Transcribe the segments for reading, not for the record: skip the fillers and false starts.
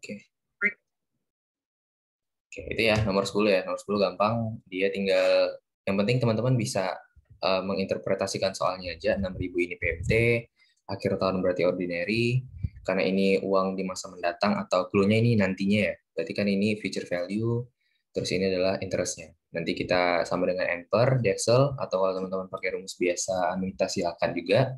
Oke. Oke, itu ya nomor 10 ya. Nomor 10 gampang. Dia tinggal, yang penting teman-teman bisa menginterpretasikan soalnya aja. 6.000 ini PMT, akhir tahun berarti ordinary, karena ini uang di masa mendatang atau clue-nya ini nantinya ya. Berarti kan ini future value, terus ini adalah interest-nya. Nanti kita sama dengan N per di Excel, atau kalau teman-teman pakai rumus biasa anuitas silakan juga.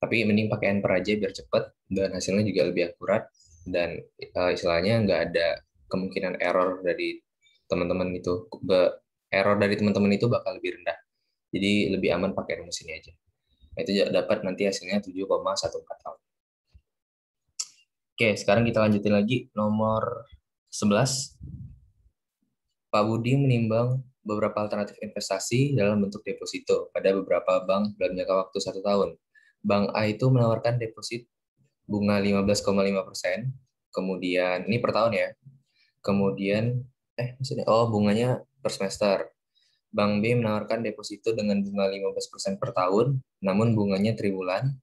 Tapi mending pakai N per aja biar cepet, dan hasilnya juga lebih akurat, dan istilahnya nggak ada kemungkinan error dari teman-teman itu. Error dari teman-teman itu bakal lebih rendah. Jadi lebih aman pakai rumus ini aja. Nah, itu dapat nanti hasilnya 7,14 tahun. Oke, sekarang kita lanjutin lagi nomor 11. Pak Budi menimbang beberapa alternatif investasi dalam bentuk deposito pada beberapa bank dalam jangka waktu 1 tahun. Bank A itu menawarkan deposit bunga 15,5%, kemudian ini per tahun ya. Kemudian maksudnya bunganya per semester. Bank B menawarkan deposito dengan bunga 15% per tahun, namun bunganya triwulan.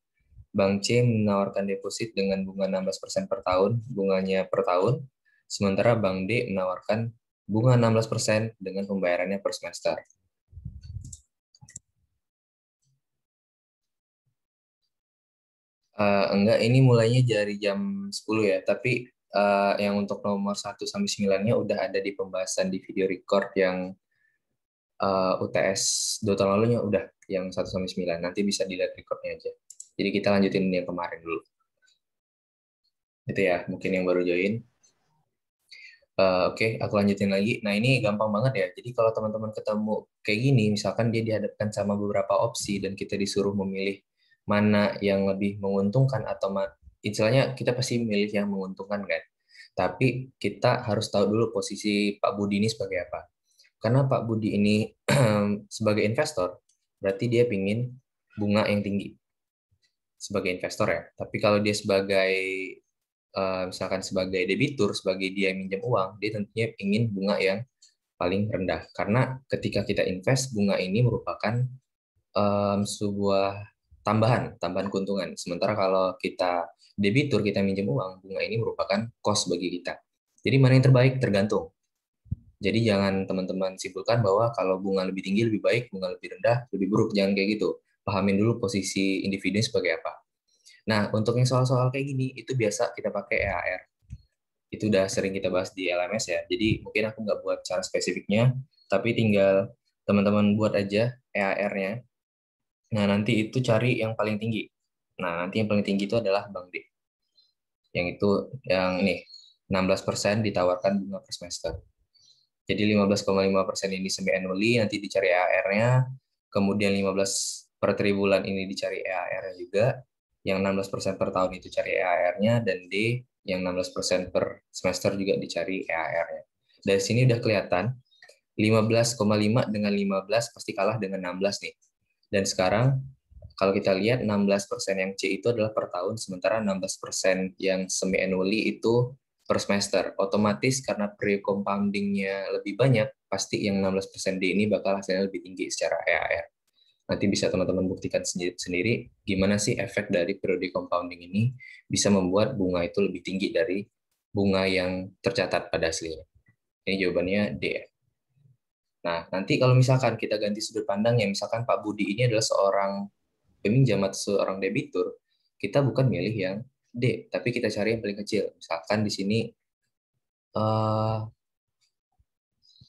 Bank C menawarkan deposit dengan bunga 16% per tahun, bunganya per tahun. Sementara Bank D menawarkan bunga 16% dengan pembayarannya per semester. Enggak, ini mulainya dari jam 10 ya, tapi yang untuk nomor 1 sampai 9-nya udah ada di pembahasan di video record yang UTS 2 tahun lalunya udah, yang 1 sampai 9. Nanti bisa dilihat recordnya aja. Jadi kita lanjutin yang kemarin dulu. Itu ya, mungkin yang baru join. Oke, aku lanjutin lagi. Nah, ini gampang banget ya. Jadi kalau teman-teman ketemu kayak gini, misalkan dia dihadapkan sama beberapa opsi dan kita disuruh memilih mana yang lebih menguntungkan atau istilahnya kita pasti milih yang menguntungkan kan. Tapi kita harus tahu dulu posisi Pak Budi ini sebagai apa. Karena Pak Budi ini sebagai investor, berarti dia pingin bunga yang tinggi sebagai investor ya. Tapi kalau dia sebagai misalkan sebagai debitur, sebagai dia yang minjam uang, dia tentunya ingin bunga yang paling rendah. Karena ketika kita invest, bunga ini merupakan sebuah tambahan keuntungan. Sementara kalau kita debitur, kita minjam uang, bunga ini merupakan cost bagi kita. Jadi mana yang terbaik tergantung. Jadi jangan teman-teman simpulkan bahwa kalau bunga lebih tinggi lebih baik, bunga lebih rendah lebih buruk. Jangan kayak gitu. Pahamin dulu posisi individu sebagai apa. Nah, untuk yang soal-soal kayak gini, itu biasa kita pakai EAR. Itu udah sering kita bahas di LMS ya. Jadi mungkin aku nggak buat cara spesifiknya, tapi tinggal teman-teman buat aja EAR-nya. Nah, nanti itu cari yang paling tinggi. Nah, nanti yang paling tinggi itu adalah Bank D. Yang itu, yang ini, 16% ditawarkan bunga per semester. Jadi 15,5% ini semi annually, nanti dicari EAR-nya, kemudian 15 per tribulan ini dicari EAR-nya juga, yang 16% per tahun itu cari EAR-nya, dan D yang 16% per semester juga dicari EAR-nya. Dari sini udah kelihatan, 15,5 dengan 15 pasti kalah dengan 16 nih. Dan sekarang kalau kita lihat 16% yang C itu adalah per tahun, sementara 16% yang semi annually itu per semester. Otomatis karena pre-compoundingnya lebih banyak, pasti yang 16% D ini bakal hasilnya lebih tinggi secara EAR. Nanti bisa teman-teman buktikan sendiri gimana sih efek dari periode compounding ini bisa membuat bunga itu lebih tinggi dari bunga yang tercatat pada aslinya. Ini jawabannya D. Nah, nanti kalau misalkan kita ganti sudut pandang ya, misalkan Pak Budi ini adalah seorang peminjam atau seorang debitur, kita bukan milih yang D, tapi kita cari yang paling kecil. Misalkan di sini,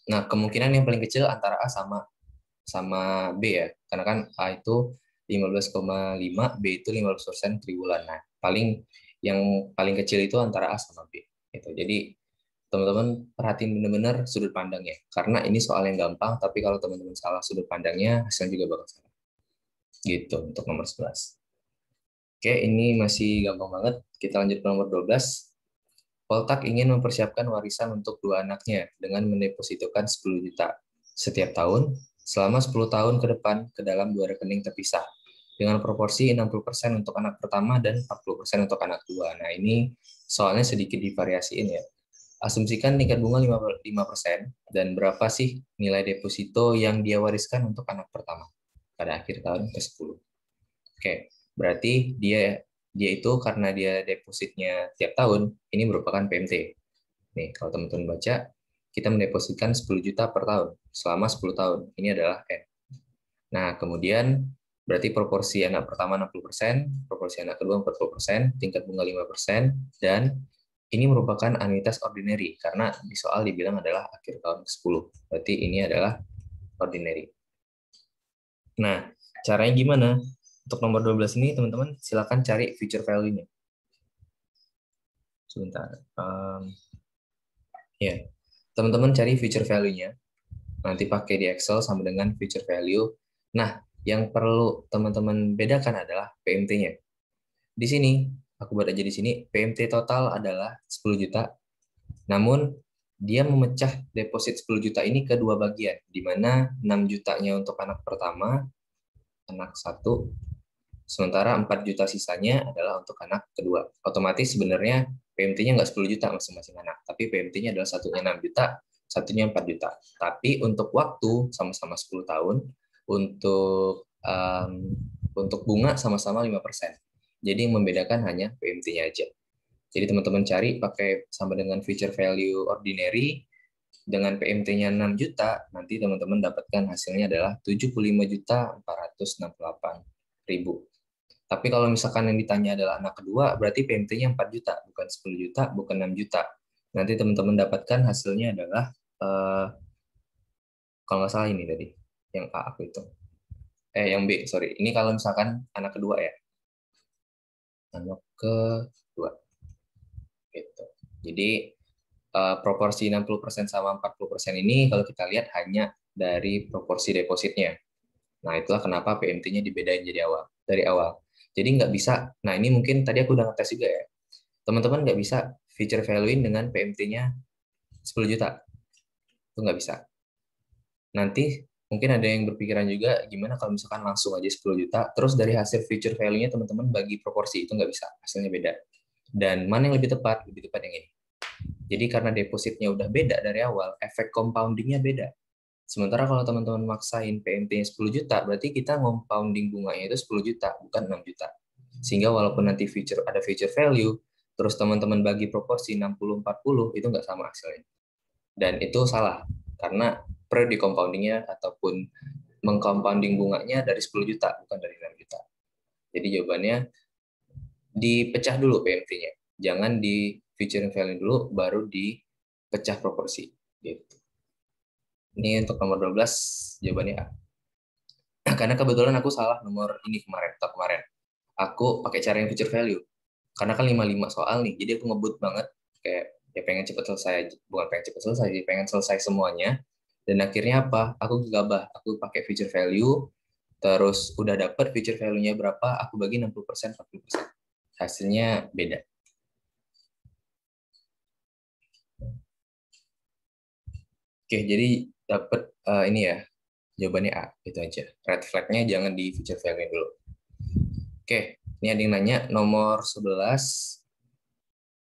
nah kemungkinan yang paling kecil antara A sama B ya, karena kan A itu 15,5, B itu 15% tribulan. Nah, yang paling kecil itu antara A sama B. Gitu. Jadi teman-teman perhatiin benar-benar sudut pandangnya, karena ini soal yang gampang, tapi kalau teman-teman salah sudut pandangnya, hasilnya juga bakal salah. Gitu untuk nomor 11. Oke, ini masih gampang banget. Kita lanjut ke nomor 12. Poltak ingin mempersiapkan warisan untuk 2 anaknya dengan mendepositokan 10 juta setiap tahun selama 10 tahun ke depan ke dalam 2 rekening terpisah dengan proporsi 60% untuk anak pertama dan 40% untuk anak kedua. Nah, ini soalnya sedikit divariasiin ya. Asumsikan tingkat bunga 5% dan berapa sih nilai deposito yang dia wariskan untuk anak pertama pada akhir tahun ke-10. Oke, berarti dia dia itu karena dia depositnya tiap tahun, ini merupakan PMT. Nih, kalau teman-teman baca, kita mendepositkan 10 juta per tahun selama 10 tahun. Ini adalah N. Nah, kemudian berarti proporsi anak pertama 60%, proporsi anak kedua 40%, tingkat bunga 5%, dan ini merupakan anuitas ordinary karena di soal dibilang adalah akhir tahun ke-10. Berarti ini adalah ordinary. Nah, caranya gimana? Untuk nomor 12 ini, teman-teman silakan cari future value-nya. Sebentar. Ya, teman-teman cari future value-nya. Nanti pakai di Excel sama dengan future value. Nah, yang perlu teman-teman bedakan adalah PMT-nya. Di sini, aku buat aja di sini, PMT total adalah 10 juta. Namun, dia memecah deposit 10 juta ini ke dua bagian, di mana 6 jutanya untuk anak pertama, anak satu, sementara 4 juta sisanya adalah untuk anak kedua. Otomatis sebenarnya PMT-nya nggak 10 juta masing-masing anak, tapi PMT-nya adalah satunya 6 juta, satunya 4 juta. Tapi untuk waktu sama-sama 10 tahun, untuk bunga sama-sama 5%. Jadi yang membedakan hanya PMT-nya aja. Jadi teman-teman cari pakai sama dengan future value ordinary, dengan PMT-nya 6 juta, nanti teman-teman dapatkan hasilnya adalah 75.468.000. Tapi kalau misalkan yang ditanya adalah anak kedua, berarti PMT-nya 4 juta, bukan 10 juta, bukan 6 juta. Nanti teman-teman dapatkan hasilnya adalah, kalau nggak salah ini tadi, yang A aku hitung. Yang B, sorry. Ini kalau misalkan anak kedua ya. Anak kedua. Gitu. Jadi, proporsi 60% sama 40% ini kalau kita lihat hanya dari proporsi depositnya. Nah, itulah kenapa PMT-nya dibedain dari awal. Jadi nggak bisa, nah ini mungkin tadi aku udah ngetes juga ya. Teman-teman nggak bisa feature valuing dengan PMT-nya 10 juta. Itu nggak bisa. Nanti mungkin ada yang berpikiran juga, gimana kalau misalkan langsung aja 10 juta, terus dari hasil feature value-nya teman-teman bagi proporsi, itu nggak bisa. Hasilnya beda. Dan mana yang lebih tepat? Lebih tepat yang ini. Jadi karena depositnya udah beda dari awal, efek compoundingnya beda. Sementara kalau teman-teman maksain PMT-nya 10 juta, berarti kita compounding bunganya itu 10 juta, bukan 6 juta. Sehingga walaupun nanti ada feature value, terus teman-teman bagi proporsi 60-40, itu nggak sama hasilnya. Dan itu salah, karena per di compoundingnya ataupun mengcompounding bunganya dari 10 juta, bukan dari 6 juta. Jadi jawabannya, dipecah dulu PMT-nya. Jangan di feature value dulu, baru dipecah proporsi. Gitu. Ini untuk nomor 12, jawabannya A. Karena kebetulan aku salah nomor ini kemarin. Aku pakai cara yang feature value. Karena kan 55 soal nih, jadi aku ngebut banget. Kayak, ya pengen cepet selesai, bukan pengen cepet selesai, pengen selesai semuanya. Dan akhirnya apa? Aku gegabah, aku pakai feature value, terus udah dapet feature value-nya berapa, aku bagi 60%, 40%. Hasilnya beda. Oke, jadi dapet ini ya, jawabannya A, itu aja. Red flag-nya jangan di feature value dulu. Oke, ini ada yang nanya, nomor 11,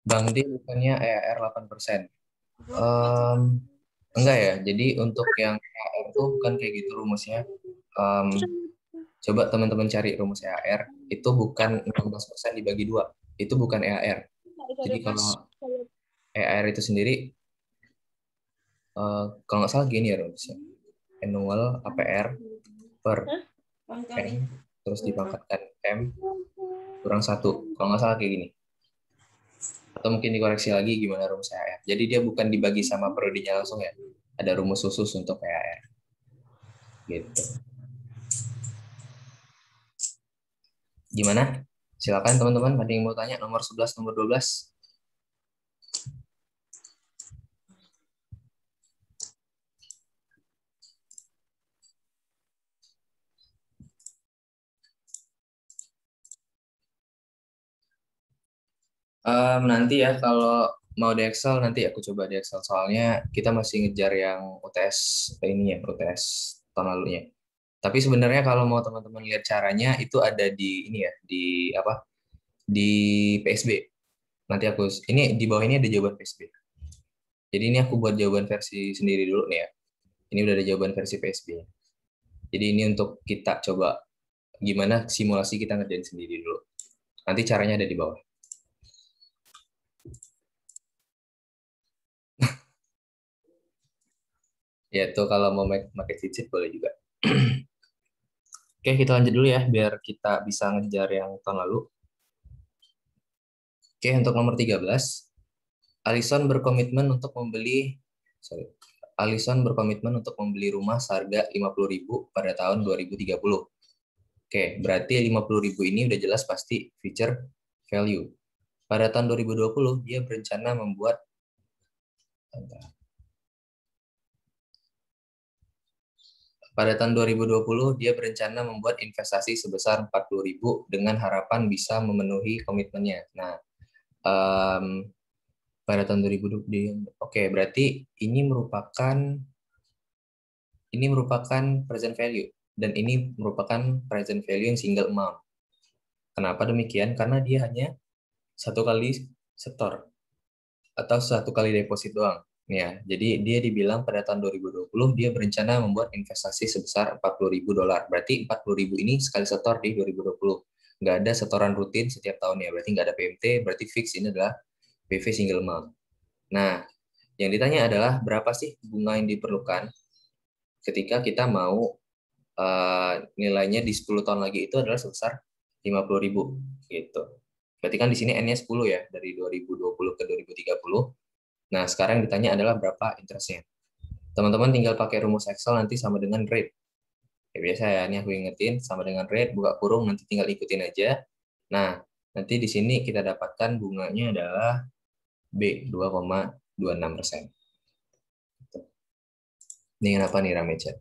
Bang D bukannya EAR 8%. Enggak ya, jadi untuk yang EAR itu bukan kayak gitu rumusnya. Coba teman-teman cari rumus EAR, itu bukan 16% dibagi 2. Itu bukan EAR. Jadi kalau EAR itu sendiri, kalau nggak salah gini ya rumusnya. Annual APR per M, terus dipangkatkan M kurang 1. Kalau nggak salah kayak gini. Atau mungkin dikoreksi lagi gimana rumus EAR. Jadi dia bukan dibagi sama periodenya langsung ya. Ada rumus khusus untuk EAR. Gitu. Gimana? Silakan teman-teman, ada yang mau tanya nomor 11, nomor 12? Nanti ya kalau mau di Excel nanti aku coba di Excel soalnya kita masih ngejar yang UTS ini ya, UTS tahun lalunya. Tapi sebenarnya kalau mau teman-teman lihat caranya itu ada di ini ya, di apa? Di PSB. Nanti aku ini di bawah ini ada jawaban PSB. Jadi ini aku buat jawaban versi sendiri dulu nih ya. Ini udah ada jawaban versi PSB. Jadi ini untuk kita coba gimana simulasi kita ngerjain sendiri dulu. Nanti caranya ada di bawah. Ya tuh kalau mau pakai cheat sheet boleh juga. Oke, kita lanjut dulu ya biar kita bisa ngejar yang tahun lalu. Oke, untuk nomor 13, Alison berkomitmen untuk membeli sorry. Alison berkomitmen untuk membeli rumah seharga 50.000 pada tahun 2030. Oke, berarti 50.000 ini udah jelas pasti future value. Pada tahun 2020, dia berencana membuat Pada tahun 2020, dia berencana membuat investasi sebesar 40.000 dengan harapan bisa memenuhi komitmennya. Nah, em, pada tahun 2020, oke, berarti ini merupakan present value dan ini merupakan present value yang single amount. Kenapa demikian? Karena dia hanya satu kali setor atau satu kali deposit doang. Ya, jadi dia dibilang pada tahun 2020 dia berencana membuat investasi sebesar 40.000 dolar. Berarti 40.000 ini sekali setor di 2020. Nggak ada setoran rutin setiap tahunnya. Berarti nggak ada PMT, berarti fix ini adalah PV single amount. Nah, yang ditanya adalah berapa sih bunga yang diperlukan ketika kita mau nilainya di 10 tahun lagi itu adalah sebesar 50.000 gitu. Berarti kan di sini N-nya 10 ya, dari 2020 ke 2030. Nah, sekarang ditanya adalah berapa interestnya. Teman-teman tinggal pakai rumus Excel nanti sama dengan rate. Ya, biasa ya, ini aku ingetin sama dengan rate, buka kurung, nanti tinggal ikutin aja. Nah, nanti di sini kita dapatkan bunganya adalah B, 2,26%. Ini kenapa nih rame chat?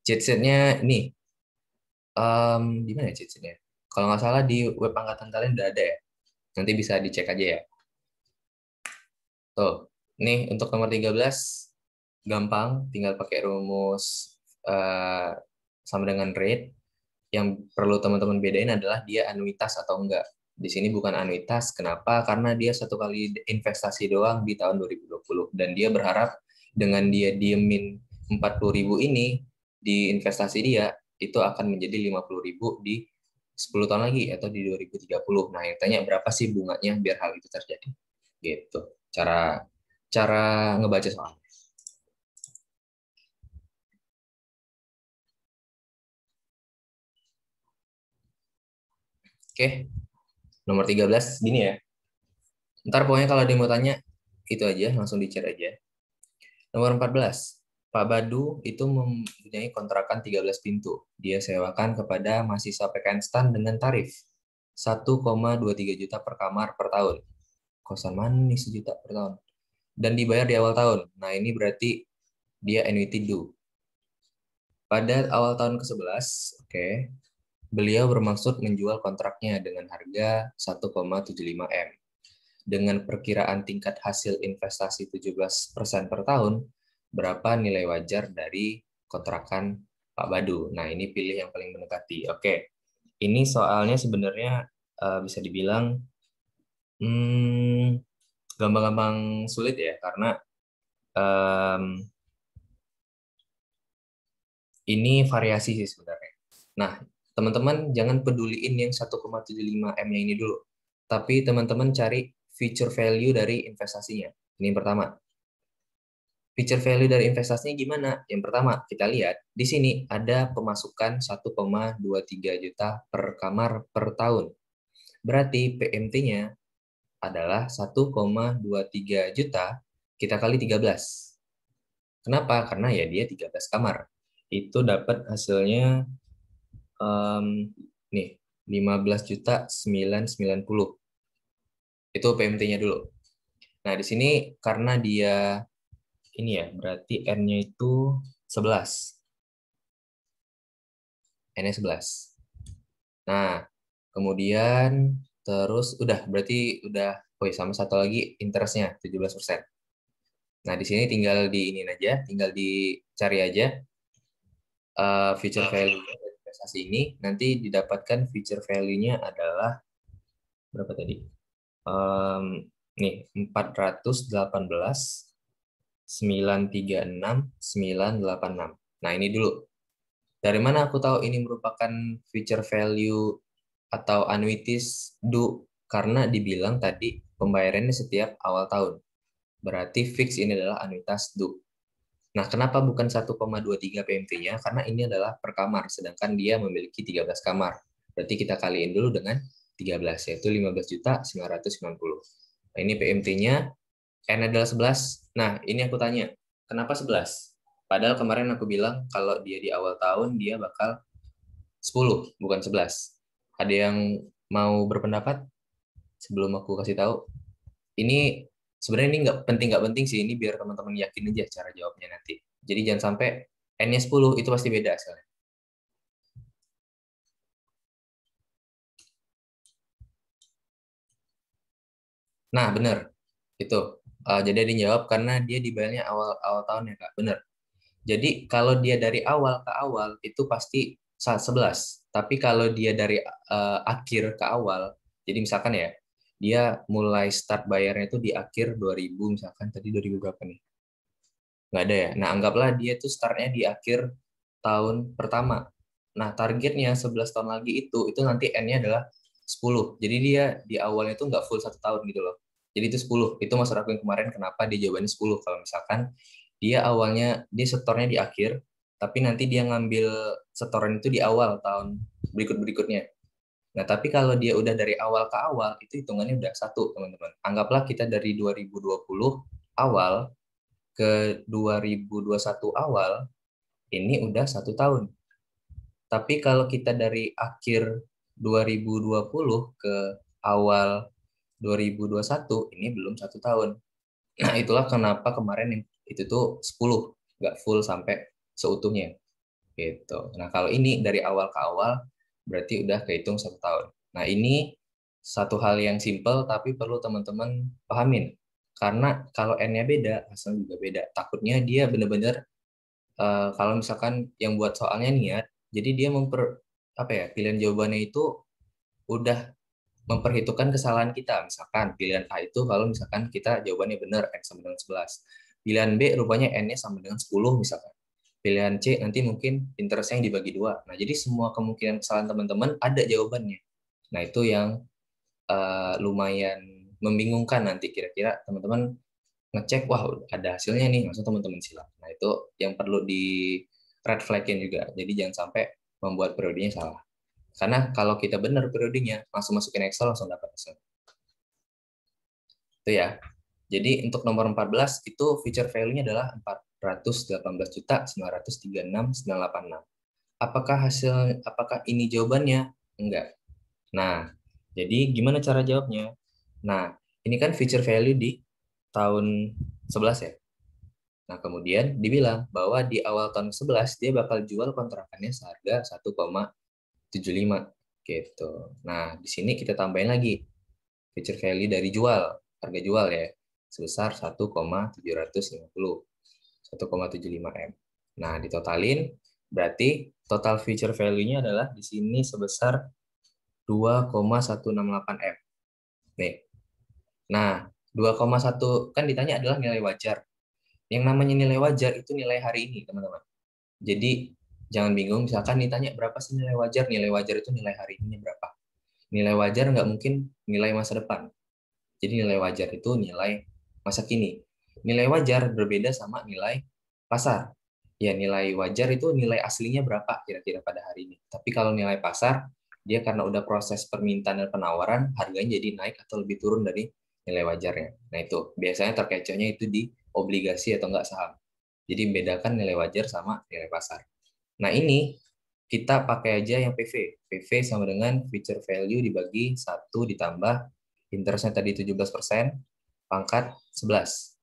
Cheat sheet-nya ini, di mana ya cheat sheet-nya? Kalau nggak salah di web angkatan kalian udah ada ya. Nanti bisa dicek aja ya. Tuh, nih untuk nomor 13, gampang, tinggal pakai rumus sama dengan rate. Yang perlu teman-teman bedain adalah dia anuitas atau enggak. Di sini bukan anuitas, kenapa? Karena dia satu kali investasi doang di tahun 2020. Dan dia berharap dengan dia diemin 40.000 ini di investasi dia, itu akan menjadi 50.000 di 10 tahun lagi atau di 2030. Nah, yang tanya berapa sih bunganya biar hal itu terjadi. Gitu. Cara cara ngebaca soal. Oke, nomor 13 gini ya. Ntar pokoknya kalau dia mau tanya, itu aja, langsung di-chat aja. Nomor 14, Pak Badu itu mempunyai kontrakan 13 pintu. Dia sewakan kepada mahasiswa PKN STAN dengan tarif 1,23 juta per kamar per tahun. Kosan mana nih 1 juta per tahun? Dan dibayar di awal tahun. Nah, ini berarti dia annuity due. Pada awal tahun ke-11, oke, beliau bermaksud menjual kontraknya dengan harga 1,75 M. Dengan perkiraan tingkat hasil investasi 17% per tahun, berapa nilai wajar dari kontrakan Pak Badu? Nah, ini pilih yang paling mendekati. Oke, ini soalnya sebenarnya bisa dibilang hmm, gampang-gampang sulit ya, karena um, ini variasi sih sebenarnya. Nah, teman-teman jangan peduliin yang 1,75 M-nya ini dulu. Tapi teman-teman cari future value dari investasinya. Ini yang pertama. Future value dari investasinya gimana? Yang pertama, kita lihat di sini ada pemasukan 1,23 juta per kamar per tahun. Berarti PMT-nya adalah 1,23 juta kita kali 13. Kenapa? Karena ya dia 13 kamar. Itu dapat hasilnya nih 15.990. Itu PMT-nya dulu. Nah, di sini karena dia ini ya, berarti N-nya itu 11. N-nya 11. Nah, kemudian terus udah berarti udah sama satu lagi interestnya 17%. Nah, di sini tinggal di ini aja, tinggal dicari aja future value dari investasi ini. Nanti didapatkan future value-nya adalah berapa tadi? Nih 418,936,986. Nah, ini dulu. Dari mana aku tahu ini merupakan future value atau annuities due karena dibilang tadi pembayarannya setiap awal tahun. Berarti fix ini adalah anuitas due. Nah, kenapa bukan 1,23 PMT-nya? Karena ini adalah per kamar, sedangkan dia memiliki 13 kamar. Berarti kita kaliin dulu dengan 13, yaitu 15.990. Nah, ini PMT-nya, N adalah 11. Nah, ini aku tanya, kenapa 11? Padahal kemarin aku bilang kalau dia di awal tahun, dia bakal 10, bukan 11. Ada yang mau berpendapat sebelum aku kasih tahu? Ini sebenarnya ini nggak penting sih, ini biar teman-teman yakin aja cara jawabnya nanti. Jadi jangan sampai N-nya 10 itu pasti beda hasilnya. Nah, benar. Itu. Jadi dia jawab karena dia dibayarnya awal awal tahun ya, Kak. Benar. Jadi kalau dia dari awal ke awal itu pasti saat 11. Tapi kalau dia dari akhir ke awal, jadi misalkan ya, dia mulai start bayarnya itu di akhir 2000, misalkan tadi 2000 berapa nih? Nggak ada ya. Nah, anggaplah dia tuh startnya di akhir tahun pertama. Nah, targetnya 11 tahun lagi itu nanti N-nya adalah 10. Jadi dia di awalnya itu nggak full 1 tahun gitu loh. Jadi itu 10. Itu maksud aku yang kemarin kenapa dia jawabannya 10. Kalau misalkan dia awalnya, dia setornya di akhir, tapi nanti dia ngambil setoran itu di awal tahun berikut-berikutnya. Nah, tapi kalau dia udah dari awal ke awal, itu hitungannya udah satu, teman-teman. Anggaplah kita dari 2020 awal ke 2021 awal, ini udah 1 tahun. Tapi kalau kita dari akhir 2020 ke awal 2021, ini belum 1 tahun. Nah, itulah kenapa kemarin yang itu tuh 10, nggak full sampai seutuhnya. Gitu. Nah, kalau ini dari awal ke awal, berarti udah kehitung 1 tahun. Nah, ini satu hal yang simple, tapi perlu teman-teman pahamin. Karena kalau N-nya beda, hasilnya juga beda. Takutnya dia benar-benar kalau misalkan yang buat soalnya niat, jadi dia apa ya, pilihan jawabannya itu udah memperhitungkan kesalahan kita. Misalkan pilihan A itu kalau misalkan kita jawabannya benar N sama dengan 11. Pilihan B rupanya N-nya sama dengan 10 misalkan. Pilihan C nanti mungkin interestnya yang dibagi dua. Nah, jadi semua kemungkinan kesalahan teman-teman ada jawabannya. Nah, itu yang lumayan membingungkan nanti kira-kira teman-teman ngecek, wah ada hasilnya nih, langsung teman-teman silang. Nah, itu yang perlu di red flagin juga. Jadi jangan sampai membuat periodenya salah. Karena kalau kita benar periodenya, langsung masukin Excel, langsung dapat hasil. Itu ya. Jadi untuk nomor 14 itu future value-nya adalah 418.936.986. Apakah ini jawabannya? Enggak. Nah, jadi gimana cara jawabnya? Nah, ini kan future value di tahun 11 ya. Nah, kemudian dibilang bahwa di awal tahun 11 dia bakal jual kontrakannya seharga 1,75 gitu. Nah, di sini kita tambahin lagi future value dari jual, harga jual ya, sebesar 1,750, 1,75 M. Nah, ditotalin berarti total future value-nya adalah di sini sebesar 2,168 M. Nih. Nah, 2,1 kan ditanya adalah nilai wajar. Yang namanya nilai wajar itu nilai hari ini, teman-teman. Jadi jangan bingung, misalkan ditanya berapa sih nilai wajar? Nilai wajar itu nilai hari ini berapa? Nilai wajar nggak mungkin nilai masa depan. Jadi nilai wajar itu nilai masa kini. Nilai wajar berbeda sama nilai pasar. Ya, nilai wajar itu nilai aslinya berapa kira-kira pada hari ini. Tapi kalau nilai pasar, dia karena udah proses permintaan dan penawaran, harganya jadi naik atau lebih turun dari nilai wajarnya. Nah, itu biasanya terkecohnya itu di obligasi atau enggak saham. Jadi bedakan nilai wajar sama nilai pasar. Nah, ini kita pakai aja yang PV. PV sama dengan future value dibagi 1 ditambah interestnya tadi 17%, pangkat 11.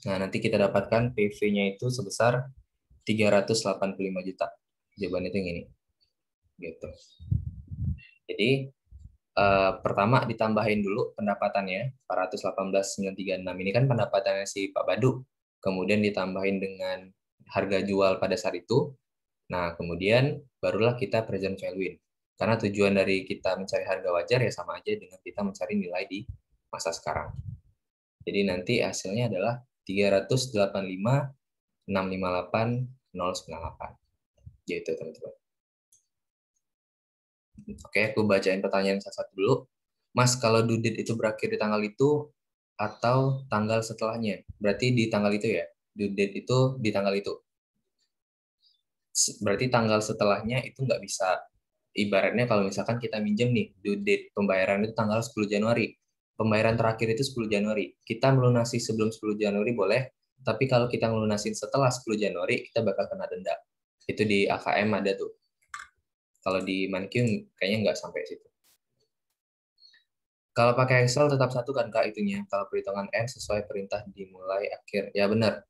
Nah, nanti kita dapatkan PV-nya itu sebesar 385 juta. Jawaban itu yang ini. Gitu. Jadi, pertama ditambahin dulu pendapatannya, 418.936. Ini kan pendapatannya si Pak Badu. Kemudian ditambahin dengan harga jual pada saat itu. Nah, kemudian barulah kita present value. Karena tujuan dari kita mencari harga wajar ya sama aja dengan kita mencari nilai di masa sekarang. Jadi nanti hasilnya adalah 385.658.098. Gitu, teman-teman. Oke, aku bacain pertanyaan satu-satu dulu. Mas, kalau due date itu berakhir di tanggal itu atau tanggal setelahnya? Berarti di tanggal itu ya? Due date itu di tanggal itu. Berarti tanggal setelahnya itu nggak bisa. Ibaratnya kalau misalkan kita minjem nih, due date pembayaran itu tanggal 10 Januari. Pembayaran terakhir itu 10 Januari. Kita melunasi sebelum 10 Januari boleh, tapi kalau kita melunasin setelah 10 Januari, kita bakal kena denda. Itu di AKM ada tuh. Kalau di Mancune kayaknya nggak sampai situ. Kalau pakai Excel tetap satu kan Kak itunya. Kalau perhitungan N sesuai perintah dimulai akhir. Ya benar.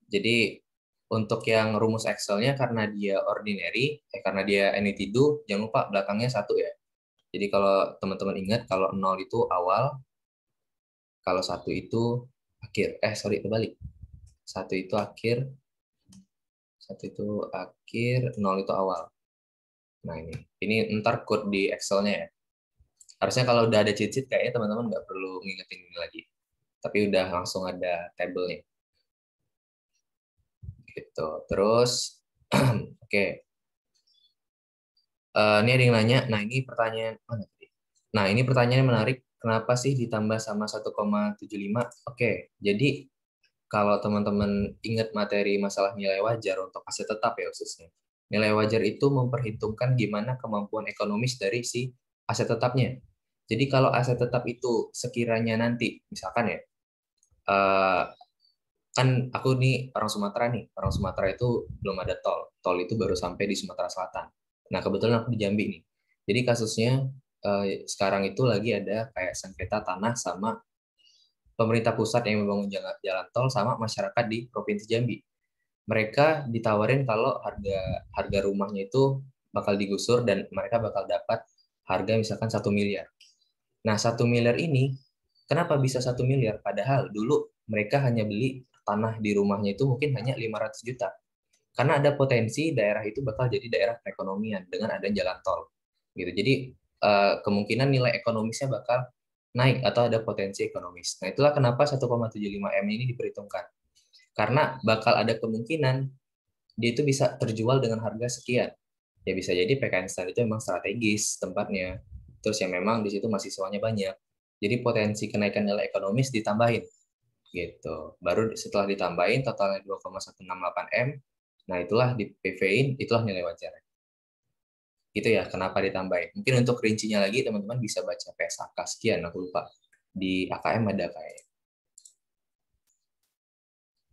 Jadi untuk yang rumus Excel-nya karena dia ordinary, karena dia anything do, jangan lupa belakangnya satu ya. Jadi kalau teman-teman ingat kalau 0 itu awal, kalau satu itu akhir. Sorry, kebalik. Satu itu akhir, satu itu akhir, 0 itu awal. Nah ini ntar code di Excel-nya ya. Harusnya kalau udah ada cheat-sheet kayaknya teman-teman nggak perlu ngingetin ini lagi. Tapi udah langsung ada tabelnya. Gitu. Terus, oke. Ini ada yang nanya, nah ini pertanyaan mana tadi? Nah, ini pertanyaan menarik. Kenapa sih ditambah sama 1,75? Oke, jadi kalau teman-teman ingat materi masalah nilai wajar untuk aset tetap ya khususnya. Nilai wajar itu memperhitungkan gimana kemampuan ekonomis dari si aset tetapnya. Jadi kalau aset tetap itu sekiranya nanti, misalkan ya, eh, kan aku nih orang Sumatera nih, orang Sumatera itu belum ada tol, tol itu baru sampai di Sumatera Selatan. Nah kebetulan aku di Jambi nih, jadi kasusnya sekarang itu lagi ada kayak sengketa tanah sama pemerintah pusat yang membangun jalan tol sama masyarakat di Provinsi Jambi. Mereka ditawarin kalau harga harga rumahnya itu bakal digusur dan mereka bakal dapat harga misalkan 1 miliar. Nah 1 miliar ini kenapa bisa 1 miliar? Padahal dulu mereka hanya beli tanah di rumahnya itu mungkin hanya 500 juta. Karena ada potensi daerah itu bakal jadi daerah perekonomian dengan ada jalan tol. Gitu. Jadi kemungkinan nilai ekonomisnya bakal naik atau ada potensi ekonomis. Nah, itulah kenapa 1,75 M ini diperhitungkan. Karena bakal ada kemungkinan dia itu bisa terjual dengan harga sekian. Ya bisa jadi PKN Stan itu memang strategis tempatnya. Terus yang memang di situ mahasiswanya banyak. Jadi potensi kenaikan nilai ekonomis ditambahin gitu. Baru setelah ditambahin totalnya 2,168 M. Nah, itulah di PV-in, itulah nilai wajar. Gitu ya, kenapa ditambahin. Mungkin untuk rincinya lagi teman-teman bisa baca PSAK sekian, aku lupa. Di AKM ada kayaknya.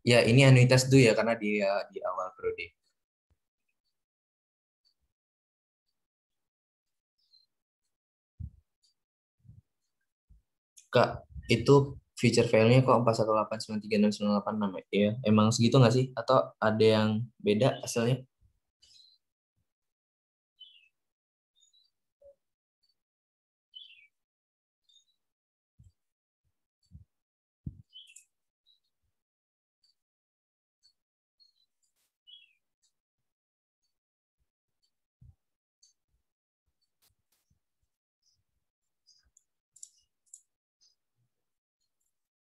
Ya, ini anuitas dulu ya karena dia di awal periode. Kak, itu feature filenya kok 418936986 ya? Iya, emang segitu nggak sih? Atau ada yang beda hasilnya?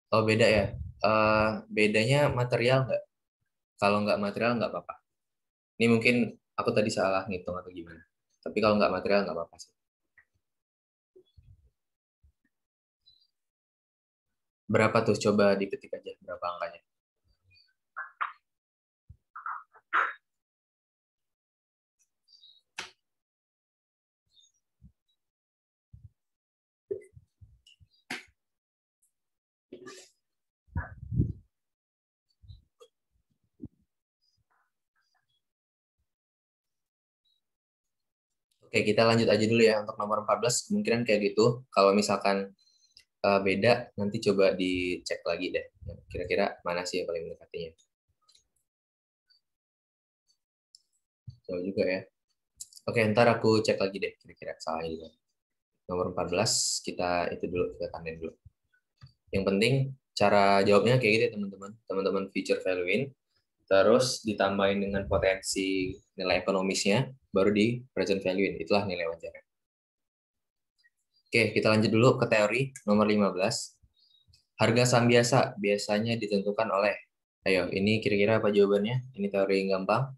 Oh, beda ya? Bedanya material nggak? Kalau nggak material nggak apa-apa. Ini mungkin aku tadi salah ngitung atau gimana. Tapi kalau nggak material nggak apa-apa sih. Berapa tuh? Coba diketik aja berapa angkanya. Oke, kita lanjut aja dulu ya untuk nomor 14. Kemungkinan kayak gitu. Kalau misalkan beda, nanti coba dicek lagi deh. Kira-kira mana sih yang paling mendekatinya. Coba juga ya. Oke, ntar aku cek lagi deh kira-kira salahnya juga. Nomor 14, kita itu dulu, kita tandain dulu. Yang penting, cara jawabnya kayak gitu ya teman-teman. Teman-teman feature value-in, terus ditambahin dengan potensi nilai ekonomisnya, baru di present value-in. Itulah nilai wajarnya. Oke, kita lanjut dulu ke teori nomor 15. Harga saham biasa biasanya ditentukan oleh, ayo ini kira-kira apa jawabannya? Ini teori yang gampang.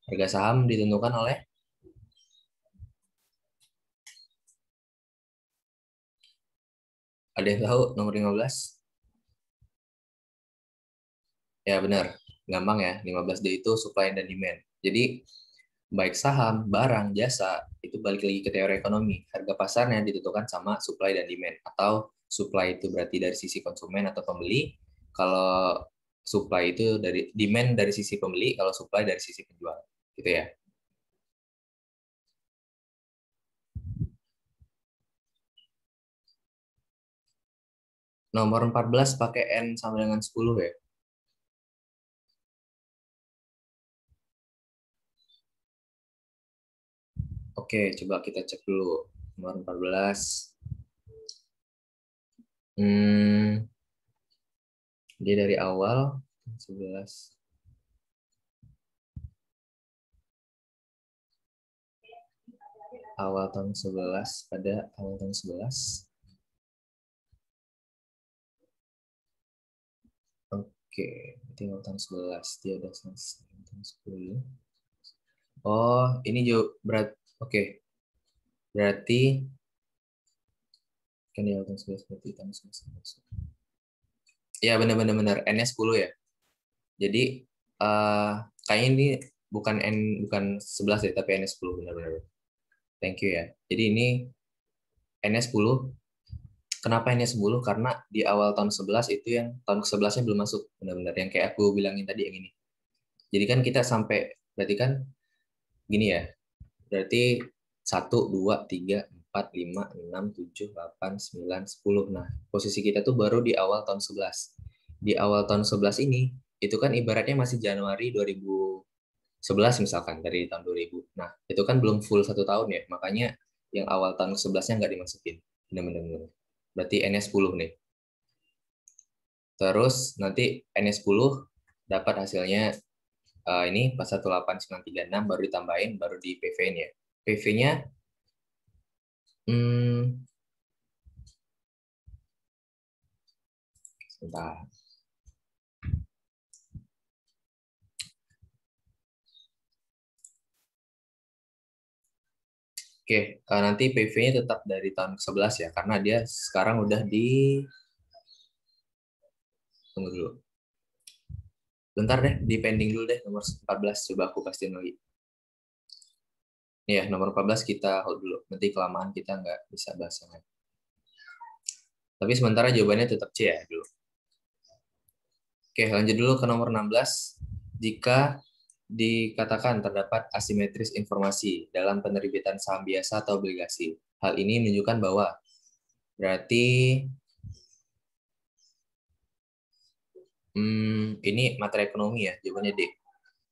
Harga saham ditentukan oleh Ada yang tahu nomor 15? Ya benar, gampang ya. 15D itu supply dan demand. Jadi baik saham, barang, jasa, itu balik lagi ke teori ekonomi. Harga pasarnya ditentukan sama supply dan demand. Atau supply itu berarti dari sisi konsumen atau pembeli. Kalau supply itu dari demand dari sisi pembeli, kalau supply dari sisi penjual. Gitu ya. Nomor 14 pakai N sama dengan 10 ya. Oke, coba kita cek dulu. Nomor 14. Hmm, dia dari awal 11. Awal tahun 11 pada awal tahun 11. Oke, tinggal tahun 11. Dia udah selesai tahun 10. Oh, ini jauh berat. Oke, berarti kan di awal tahun 11 berarti tahun 11. Ya, benar-benar benar. N-nya 10 ya. Jadi eh kayaknya ini bukan 11 ya, tapi N-nya 10 benar-benar. Thank you ya. Jadi ini N-nya 10. Kenapa N-nya 10? Karena di awal tahun 11 itu yang tahun ke-11-nya belum masuk. Benar-benar yang kayak aku bilangin tadi yang ini. Jadi kan kita sampai berarti kan gini ya. Berarti 1, 2, 3, 4, 5, 6, 7, 8, 9, 10. Nah, posisi kita tuh baru di awal tahun 11. Di awal tahun 11 ini, itu kan ibaratnya masih Januari 2011 misalkan, dari tahun 2000. Nah, itu kan belum full 1 tahun ya, makanya yang awal tahun 11-nya nggak dimasukin. Benar-benar. Berarti N-nya 10 nih. Terus nanti N-nya 10 dapat hasilnya ini pas 18936 baru ditambahin, baru di PV-in ya. PV-nya hmm, sebentar. Oke, nanti PV-nya tetap dari tahun ke-11 ya, karena dia sekarang udah di... Tunggu dulu. Bentar deh, di pending dulu deh, nomor 14. Coba aku pastiin lagi. Ya, nomor 14 kita hold dulu. Nanti kelamaan kita nggak bisa bahas yang lain. Tapi sementara jawabannya tetap C ya dulu. Oke, lanjut dulu ke nomor 16. Jika dikatakan terdapat asimetris informasi dalam penerbitan saham biasa atau obligasi. Hal ini menunjukkan bahwa berarti ini materi ekonomi ya, jawabannya D.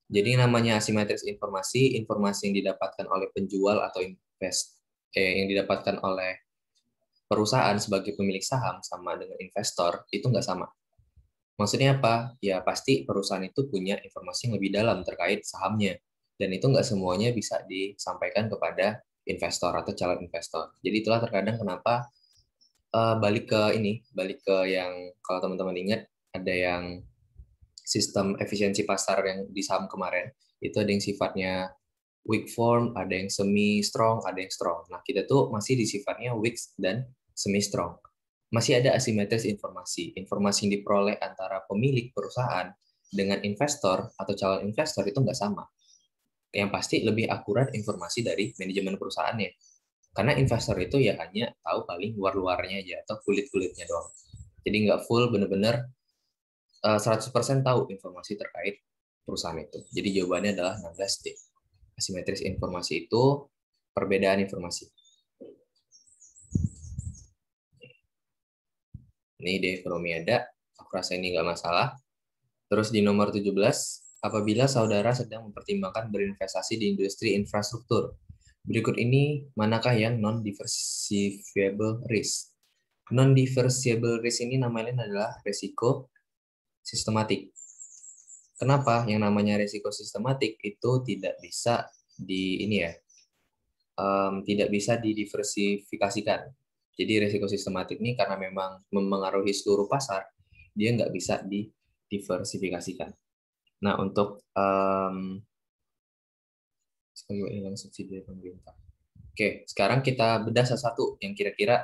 Jadi namanya asimetris informasi, informasi yang didapatkan oleh penjual atau yang didapatkan oleh perusahaan sebagai pemilik saham sama dengan investor itu nggak sama. Maksudnya apa? Ya pasti perusahaan itu punya informasi yang lebih dalam terkait sahamnya. Dan itu nggak semuanya bisa disampaikan kepada investor atau calon investor. Jadi itulah terkadang kenapa balik ke yang kalau teman-teman ingat ada yang sistem efisiensi pasar yang di saham kemarin, itu ada yang sifatnya weak form, ada yang semi strong, ada yang strong. Nah, kita tuh masih di sifatnya weak dan semi strong. Masih ada asimetris informasi. Informasi yang diperoleh antara pemilik perusahaan dengan investor atau calon investor itu nggak sama. Yang pasti lebih akurat informasi dari manajemen perusahaannya. Karena investor itu ya hanya tahu paling luar-luarnya aja atau kulit-kulitnya doang. Jadi nggak full bener-bener 100% tahu informasi terkait perusahaan itu. Jadi jawabannya adalah 16D. Asimetris informasi itu perbedaan informasi. Ini di ekonomi ada, aku rasa ini nggak masalah. Terus di nomor 17, apabila saudara sedang mempertimbangkan berinvestasi di industri infrastruktur, berikut ini manakah yang non-diversifiable risk? Non-diversifiable risk ini namanya adalah resiko sistematik. Kenapa? Yang namanya resiko sistematik itu tidak bisa tidak bisa didiversifikasikan. Jadi resiko sistematik ini karena memang memengaruhi seluruh pasar, dia nggak bisa didiversifikasikan. Nah, untuk sebagai ilang subsidi dari pemerintah. Oke, sekarang kita bedah satu-satu yang kira-kira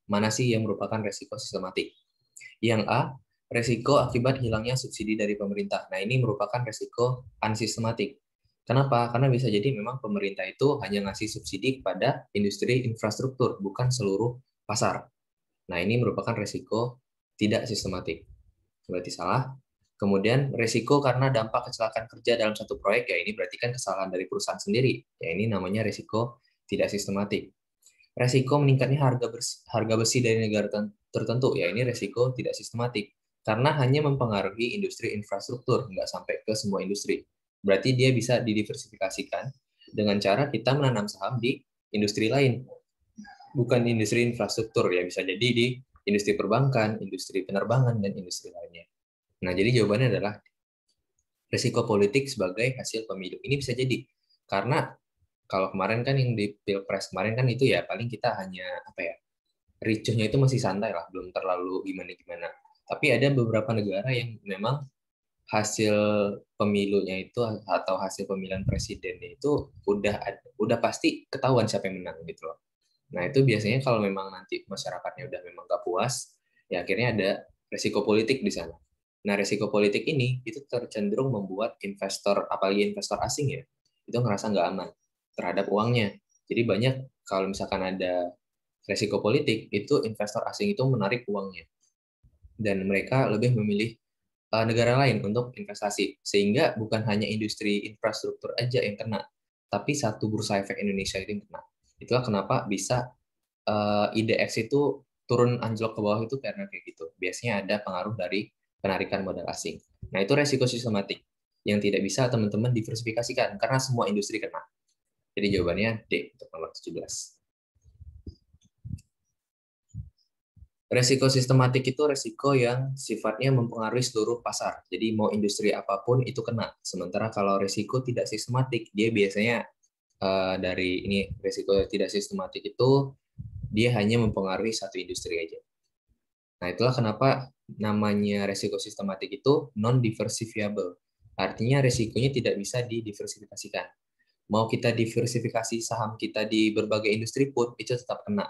mana sih yang merupakan resiko sistematik? Yang A, resiko akibat hilangnya subsidi dari pemerintah. Nah, ini merupakan resiko unsistematik. Kenapa? Karena bisa jadi memang pemerintah itu hanya ngasih subsidi kepada industri infrastruktur, bukan seluruh pasar. Nah, ini merupakan resiko tidak sistematik. Berarti salah. Kemudian resiko karena dampak kecelakaan kerja dalam satu proyek, ya ini berarti kan kesalahan dari perusahaan sendiri. Ya ini namanya resiko tidak sistematik. Resiko meningkatnya harga besi dari negara tertentu, ya ini resiko tidak sistematik. Karena hanya mempengaruhi industri infrastruktur, nggak sampai ke semua industri. Berarti dia bisa didiversifikasikan dengan cara kita menanam saham di industri lain, bukan industri infrastruktur, ya bisa jadi di industri perbankan, industri penerbangan, dan industri lainnya. Nah, jadi jawabannya adalah risiko politik sebagai hasil pemilu. Ini bisa jadi karena kalau kemarin kan yang di Pilpres kemarin kan itu ya paling kita hanya apa ya, ricuhnya itu masih santai lah, belum terlalu gimana-gimana. Tapi ada beberapa negara yang memang hasil pemilunya itu atau hasil pemilihan presidennya itu udah pasti ketahuan siapa yang menang gitu loh. Nah, itu biasanya kalau memang nanti masyarakatnya udah memang gak puas, ya akhirnya ada resiko politik di sana. Nah, resiko politik ini itu tercenderung membuat investor, apalagi investor asing ya, itu ngerasa nggak aman terhadap uangnya. Jadi banyak kalau misalkan ada resiko politik, itu investor asing itu menarik uangnya. Dan mereka lebih memilih negara lain untuk investasi. Sehingga bukan hanya industri infrastruktur aja yang kena, tapi satu bursa efek Indonesia itu yang kena. Itulah kenapa bisa IDX itu turun anjlok ke bawah itu karena kayak gitu. Biasanya ada pengaruh dari penarikan modal asing. Nah, itu resiko sistematik yang tidak bisa teman-teman diversifikasikan karena semua industri kena. Jadi jawabannya D untuk nomor 17. Resiko sistematik itu resiko yang sifatnya mempengaruhi seluruh pasar. Jadi mau industri apapun itu kena. Sementara kalau resiko tidak sistematik, dia biasanya dari ini resiko tidak sistematik itu dia hanya mempengaruhi satu industri aja. Nah, itulah kenapa namanya resiko sistematik itu non-diversifiable. Artinya resikonya tidak bisa didiversifikasikan. Mau kita diversifikasi saham kita di berbagai industri pun, itu tetap kena.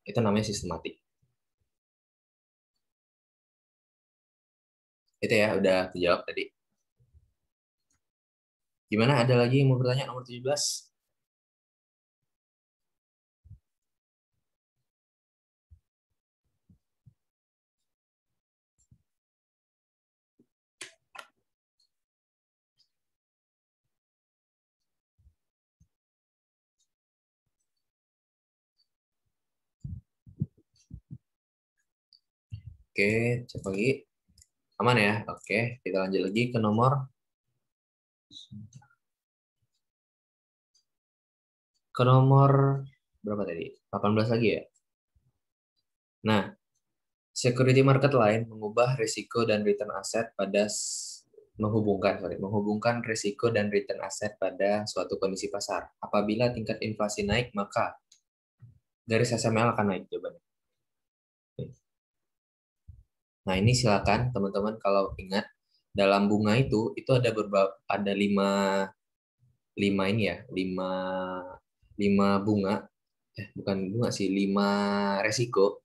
Itu namanya sistematik. Itu ya, udah terjawab tadi. Gimana, ada lagi yang mau bertanya nomor 17? Oke, cek lagi. Aman ya? Oke, kita lanjut lagi ke nomor berapa tadi? 18 lagi ya? Nah, security market lain mengubah risiko dan return aset pada menghubungkan risiko dan return aset pada suatu kondisi pasar. Apabila tingkat inflasi naik, maka garis SML akan naik jawabannya. Nah, ini silakan teman-teman kalau ingat dalam bunga itu ada lima ini ya, lima bunga, bukan bunga sih, 5 resiko.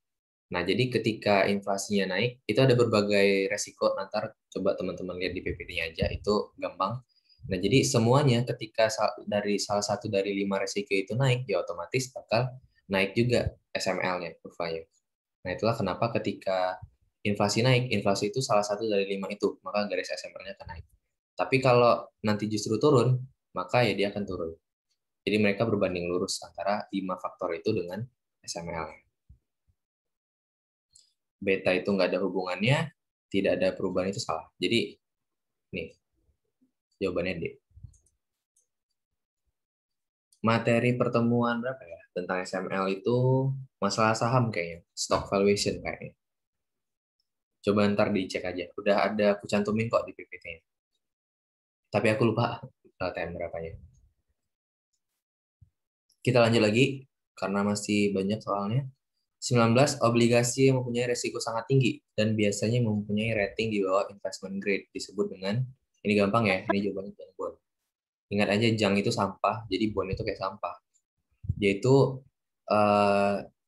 Nah, jadi ketika inflasinya naik, itu ada berbagai resiko. Nanti coba teman-teman lihat di PPT-nya aja, itu gampang. Nah, jadi semuanya ketika dari salah satu dari 5 resiko itu naik, ya otomatis bakal naik juga SML-nya, kurvanya. Nah, itulah kenapa ketika inflasi naik, inflasi itu salah satu dari 5 itu, maka garis SML-nya akan naik. Tapi kalau nanti justru turun, maka ya dia akan turun. Jadi mereka berbanding lurus antara 5 faktor itu dengan SML. Beta itu nggak ada hubungannya, tidak ada perubahan itu salah. Jadi, nih, jawabannya D. Materi pertemuan berapa ya? Tentang SML itu masalah saham kayaknya. Stock valuation kayaknya. Coba ntar dicek aja. Udah ada aku cantumin kok di PPT-nya. Tapi aku lupa TM berapanya. Kita lanjut lagi, karena masih banyak soalnya. 19, obligasi yang mempunyai resiko sangat tinggi dan biasanya mempunyai rating di bawah investment grade disebut dengan, ini gampang ya, ini jawabannya junk bond. Ingat aja junk itu sampah, jadi bond itu kayak sampah. Yaitu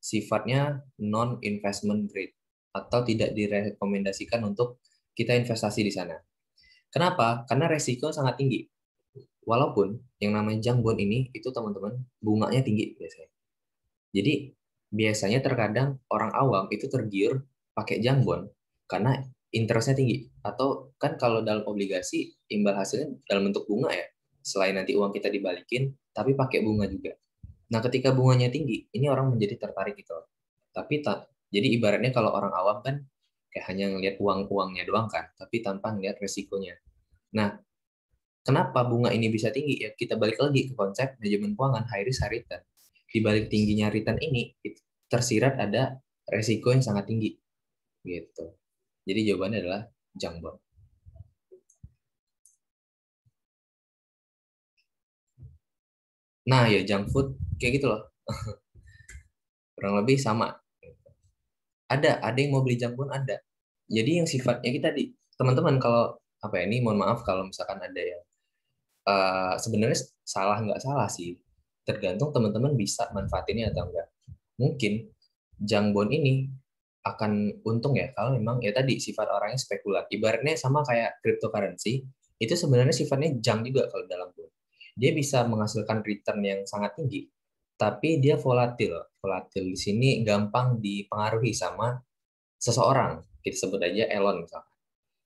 sifatnya non-investment grade atau tidak direkomendasikan untuk kita investasi di sana. Kenapa? Karena resiko sangat tinggi. Walaupun yang namanya junk bond ini itu teman-teman bunganya tinggi biasanya. Jadi biasanya terkadang orang awam itu tergiur pakai junk bond karena interestnya tinggi. Atau kan kalau dalam obligasi imbal hasilnya dalam bentuk bunga ya. Selain nanti uang kita dibalikin, tapi pakai bunga juga. Nah, ketika bunganya tinggi, ini orang menjadi tertarik gitu. Tapi tak, jadi ibaratnya kalau orang awam kan kayak hanya ngelihat uang-uangnya doang kan, tapi tanpa ngelihat resikonya. Nah, kenapa bunga ini bisa tinggi? Ya, kita balik lagi ke konsep manajemen keuangan high risk high return. Di balik tingginya return ini tersirat ada resiko yang sangat tinggi gitu. Jadi jawabannya adalah junk bond. Nah, ya junk food kayak gitu loh. Kurang lebih sama. Ada yang mau beli junk bond ada. Jadi yang sifatnya kita di teman-teman kalau apa ya, ini mohon maaf kalau misalkan ada yang sebenarnya salah nggak salah sih, tergantung teman-teman bisa manfaatinnya atau enggak. Mungkin junk bond ini akan untung ya kalau memang ya tadi sifat orangnya spekulat. Ibaratnya sama kayak cryptocurrency, itu sebenarnya sifatnya junk juga kalau dalam bond. Dia bisa menghasilkan return yang sangat tinggi, tapi dia volatil. Volatil di sini gampang dipengaruhi sama seseorang. Kita sebut aja Elon misalnya.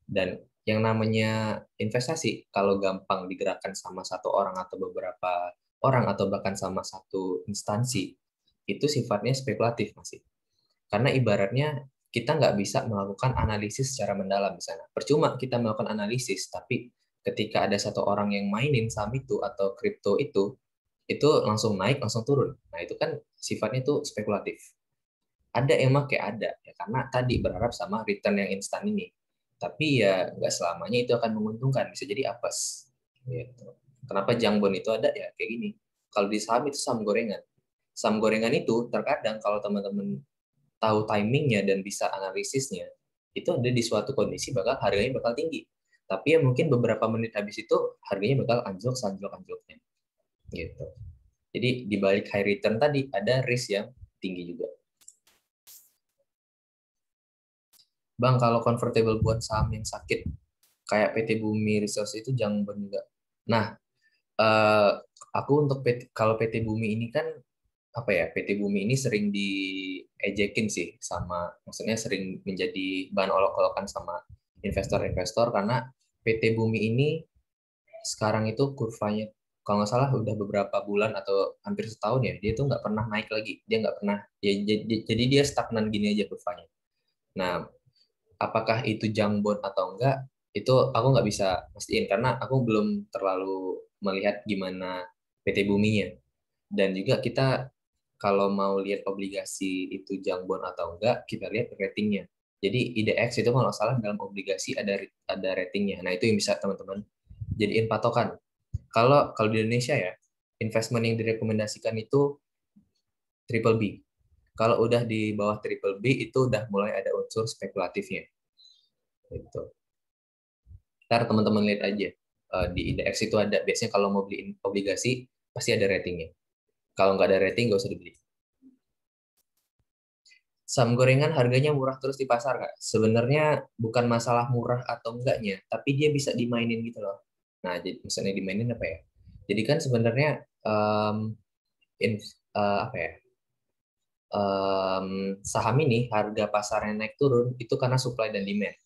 Dan yang namanya investasi, kalau gampang digerakkan sama satu orang atau beberapa orang atau bahkan sama satu instansi, itu sifatnya spekulatif masih. Karena ibaratnya kita nggak bisa melakukan analisis secara mendalam di sana. Percuma kita melakukan analisis, tapi ketika ada satu orang yang mainin saham itu atau kripto itu langsung naik, langsung turun. Nah itu kan sifatnya itu spekulatif. Ada yang make ada, ya karena tadi berharap sama return yang instan ini. Tapi ya nggak selamanya itu akan menguntungkan, bisa jadi apes. Gitu. Kenapa jambon itu ada ya kayak gini. Kalau di saham itu saham gorengan. Saham gorengan itu terkadang kalau teman-teman tahu timingnya dan bisa analisisnya, itu ada di suatu kondisi bakal harganya bakal tinggi. Tapi ya mungkin beberapa menit habis itu harganya bakal anjlok anjloknya gitu. Jadi di balik high return tadi ada risk yang tinggi juga. Bang, kalau convertible buat saham yang sakit, kayak PT Bumi Resources itu jangan juga. Nah, eh, aku untuk kalau PT Bumi ini kan, apa ya, PT Bumi ini sering diejekin sih, sama, maksudnya sering menjadi bahan olok-olokan sama investor-investor, karena PT Bumi ini sekarang itu kurvanya, kalau nggak salah udah beberapa bulan atau hampir setahun ya, dia tuh nggak pernah naik lagi. Dia nggak pernah, ya, jadi dia stagnan gini aja kurvanya. Nah, apakah itu junk bond atau enggak itu aku nggak bisa pastiin karena aku belum terlalu melihat gimana PT Buminya, dan juga kita kalau mau lihat obligasi itu junk bond atau enggak kita lihat ratingnya. Jadi IDX itu kalau nggak salah dalam obligasi ada ratingnya. Nah itu yang bisa teman-teman jadiin patokan. Kalau di Indonesia ya, investment yang direkomendasikan itu triple B. Kalau udah di bawah triple B itu udah mulai ada unsur spekulatifnya. Gitu. Ntar teman-teman lihat aja. Di IDX itu ada, biasanya kalau mau beli obligasi, pasti ada ratingnya. Kalau nggak ada rating, nggak usah dibeli. Saham gorengan harganya murah terus di pasar, Kak. Sebenarnya bukan masalah murah atau enggaknya, tapi dia bisa dimainin gitu loh. Nah, jadi misalnya dimainin apa ya? Jadi kan sebenarnya um, apa ya? Saham ini harga pasarnya naik turun itu karena supply dan demand.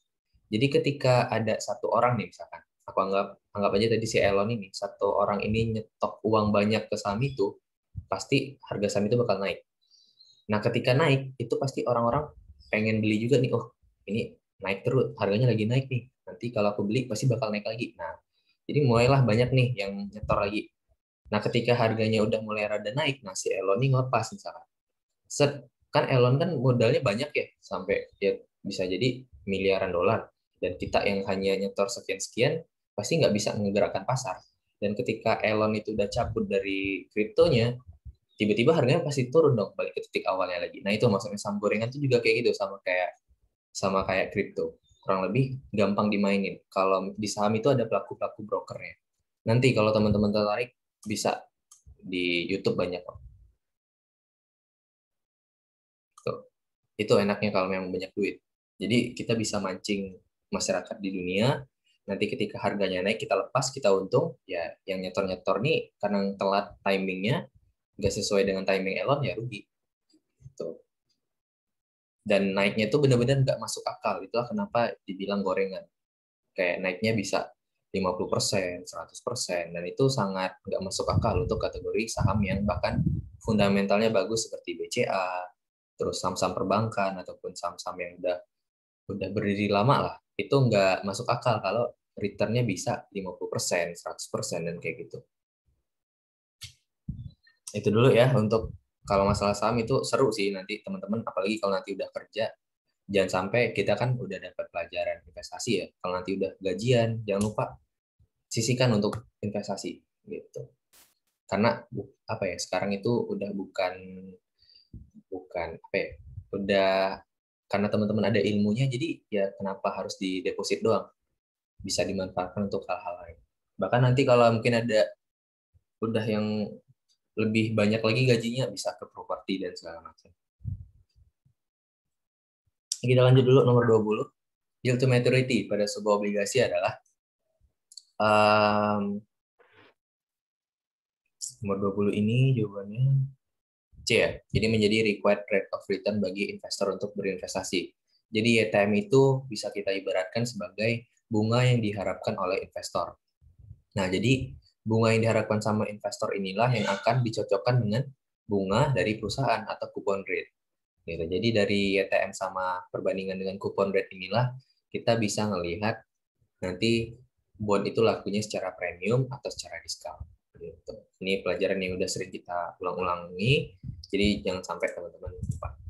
Jadi ketika ada satu orang nih misalkan, aku anggap aja tadi si Elon ini, satu orang ini nyetok uang banyak ke saham itu, pasti harga saham itu bakal naik. Nah, ketika naik, itu pasti orang-orang pengen beli juga nih, oh ini naik terus, harganya lagi naik nih. Nanti kalau aku beli pasti bakal naik lagi. Nah, jadi mulailah banyak nih yang nyetor lagi. Nah, ketika harganya udah mulai rada naik, nah si Elon ini ngelepas misalkan. Set, kan Elon kan modalnya banyak ya, sampai ya bisa jadi miliaran dolar. Dan kita yang hanya nyetor sekian-sekian, pasti nggak bisa menggerakkan pasar. Dan ketika Elon itu udah cabut dari kriptonya, tiba-tiba harganya pasti turun dong, balik ke titik awalnya lagi. Nah itu maksudnya saham gorengan itu juga kayak gitu, sama kayak kripto. Kurang lebih gampang dimainin. Kalau di saham itu ada pelaku-pelaku brokernya. Nanti kalau teman-teman tertarik, bisa di YouTube banyak kok. Itu enaknya kalau memang banyak duit. Jadi kita bisa mancing masyarakat di dunia, nanti ketika harganya naik kita lepas, kita untung, ya yang nyetor-nyetor nih karena telat timingnya, nggak sesuai dengan timing Elon, ya rugi. Tuh. Dan naiknya itu benar-benar nggak masuk akal. Itulah kenapa dibilang gorengan. Kayak naiknya bisa 50%, 100%, dan itu sangat nggak masuk akal untuk kategori saham yang bahkan fundamentalnya bagus seperti BCA, terus saham-saham perbankan ataupun saham-saham yang udah berdiri lama lah. Itu nggak masuk akal kalau returnnya bisa 50%, 100%, dan kayak gitu. Itu dulu ya untuk kalau masalah saham itu seru sih nanti teman-teman, apalagi kalau nanti udah kerja. Jangan sampai kita kan udah dapat pelajaran investasi ya. Kalau nanti udah gajian, jangan lupa sisihkan untuk investasi gitu. Karena apa ya, sekarang itu udah bukan bukan apa ya, udah karena teman-teman ada ilmunya, jadi ya kenapa harus di deposit doang, bisa dimanfaatkan untuk hal-hal lain. Bahkan nanti kalau mungkin ada udah yang lebih banyak lagi gajinya, bisa ke properti dan segala macam. Kita lanjut dulu nomor 20. Yield to maturity pada sebuah obligasi adalah um, nomor 20 ini jawabannya C ya. Jadi menjadi required rate of return bagi investor untuk berinvestasi. Jadi YTM itu bisa kita ibaratkan sebagai bunga yang diharapkan oleh investor. Nah, jadi bunga yang diharapkan sama investor inilah yang akan dicocokkan dengan bunga dari perusahaan atau coupon rate. Gitu. Jadi dari YTM sama perbandingan dengan coupon rate inilah kita bisa melihat nanti bond itu lakunya secara premium atau secara diskon. Gitu. Ini pelajaran yang udah sering kita ulang-ulangi, jadi jangan sampai teman-teman lupa.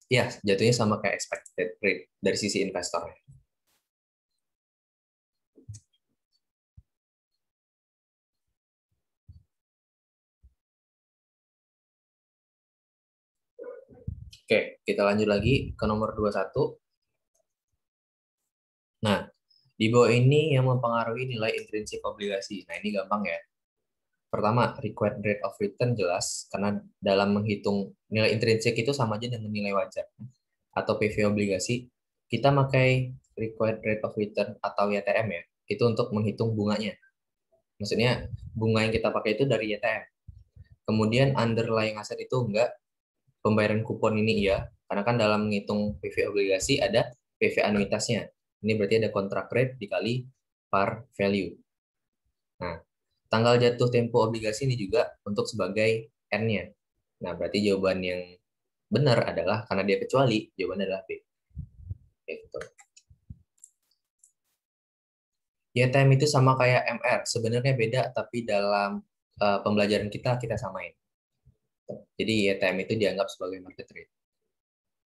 Ya, jatuhnya sama kayak expected rate dari sisi investor. Oke, kita lanjut lagi ke nomor 21. Nah, di bawah ini yang mempengaruhi nilai intrinsik obligasi. Nah, ini gampang ya. Pertama, required rate of return jelas, karena dalam menghitung nilai intrinsik itu sama aja dengan nilai wajar. Atau PV obligasi, kita pakai required rate of return atau YTM ya, itu untuk menghitung bunganya. Maksudnya, bunga yang kita pakai itu dari YTM. Kemudian underlying aset itu enggak, pembayaran kupon ini iya, karena kan dalam menghitung PV obligasi ada PV anuitasnya. Ini berarti ada kontrak rate dikali par value. Nah, tanggal jatuh tempo obligasi ini juga untuk sebagai N-nya. Nah, berarti jawaban yang benar adalah karena dia kecuali, jawabannya adalah B. Gitu. YTM itu sama kayak MR, sebenarnya beda tapi dalam pembelajaran kita samain. Jadi YTM itu dianggap sebagai market rate.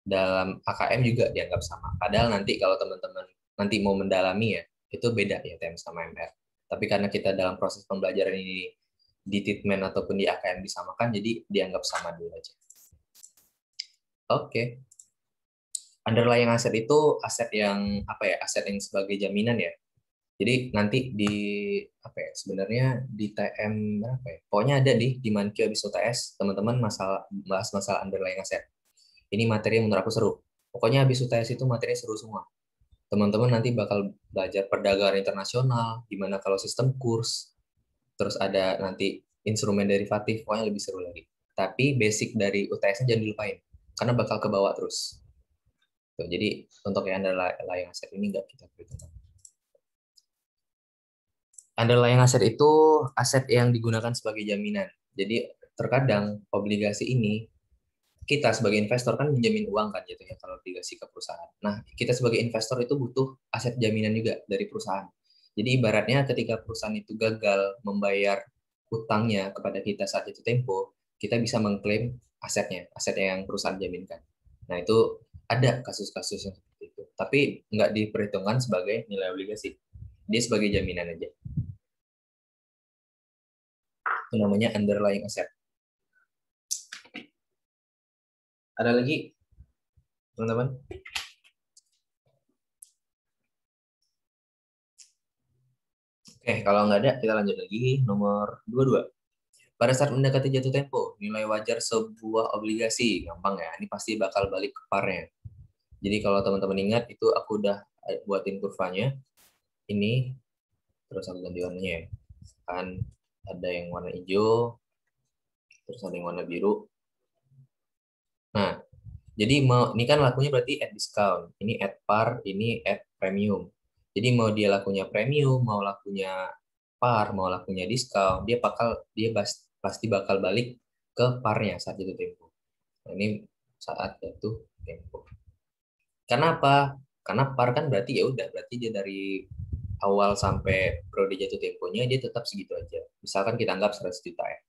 Dalam AKM juga dianggap sama. Padahal nanti kalau teman-teman nanti mau mendalami ya, itu beda YTM sama MR. Tapi karena kita dalam proses pembelajaran ini di treatment ataupun di AKM disamakan, jadi dianggap sama dulu aja. Oke. Underlying aset itu aset yang apa ya? Aset yang sebagai jaminan ya. Jadi nanti di apa ya? Sebenarnya di TM apa ya? Pokoknya ada di Mankio habis UTS, teman-teman bahas masalah underlying aset. Ini materi yang menurut aku seru. Pokoknya habis UTS itu materi seru semua. Teman-teman nanti bakal belajar perdagangan internasional, gimana kalau sistem kurs, terus ada nanti instrumen derivatif, pokoknya lebih seru lagi. Tapi basic dari UTS-nya jangan dilupain, karena bakal ke bawah terus. Tuh, jadi untuk yang underlying aset ini nggak kita perhitungkan. Underlying aset itu aset yang digunakan sebagai jaminan. Jadi terkadang obligasi ini kita sebagai investor kan menjamin uang kan gitu ya kalau obligasi ke perusahaan. Nah, kita sebagai investor itu butuh aset jaminan juga dari perusahaan. Jadi ibaratnya ketika perusahaan itu gagal membayar utangnya kepada kita saat itu tempo, kita bisa mengklaim asetnya, aset yang perusahaan jaminkan. Nah, itu ada kasus-kasus yang seperti itu. Tapi nggak diperhitungkan sebagai nilai obligasi. Dia sebagai jaminan aja. Itu namanya underlying asset. Ada lagi, teman-teman? Oke, kalau nggak ada, kita lanjut lagi. Nomor 22. Pada saat mendekati jatuh tempo, nilai wajar sebuah obligasi. Gampang ya, ini pasti bakal balik ke parnya. Jadi kalau teman-teman ingat, itu aku udah buatin kurvanya. Ini, terus aku ganti warnanya ya. Kan ada yang warna hijau, terus ada yang warna biru. Nah, jadi ini kan lakunya berarti at discount. Ini at par, ini at premium. Jadi mau dia lakunya premium, mau lakunya par, mau lakunya discount, pasti bakal balik ke parnya saat jatuh tempo. Nah, ini saat jatuh tempo. Kenapa? Karena par kan berarti ya udah, berarti dia dari awal sampai periode jatuh temponya dia tetap segitu aja. Misalkan kita anggap 100 juta ya.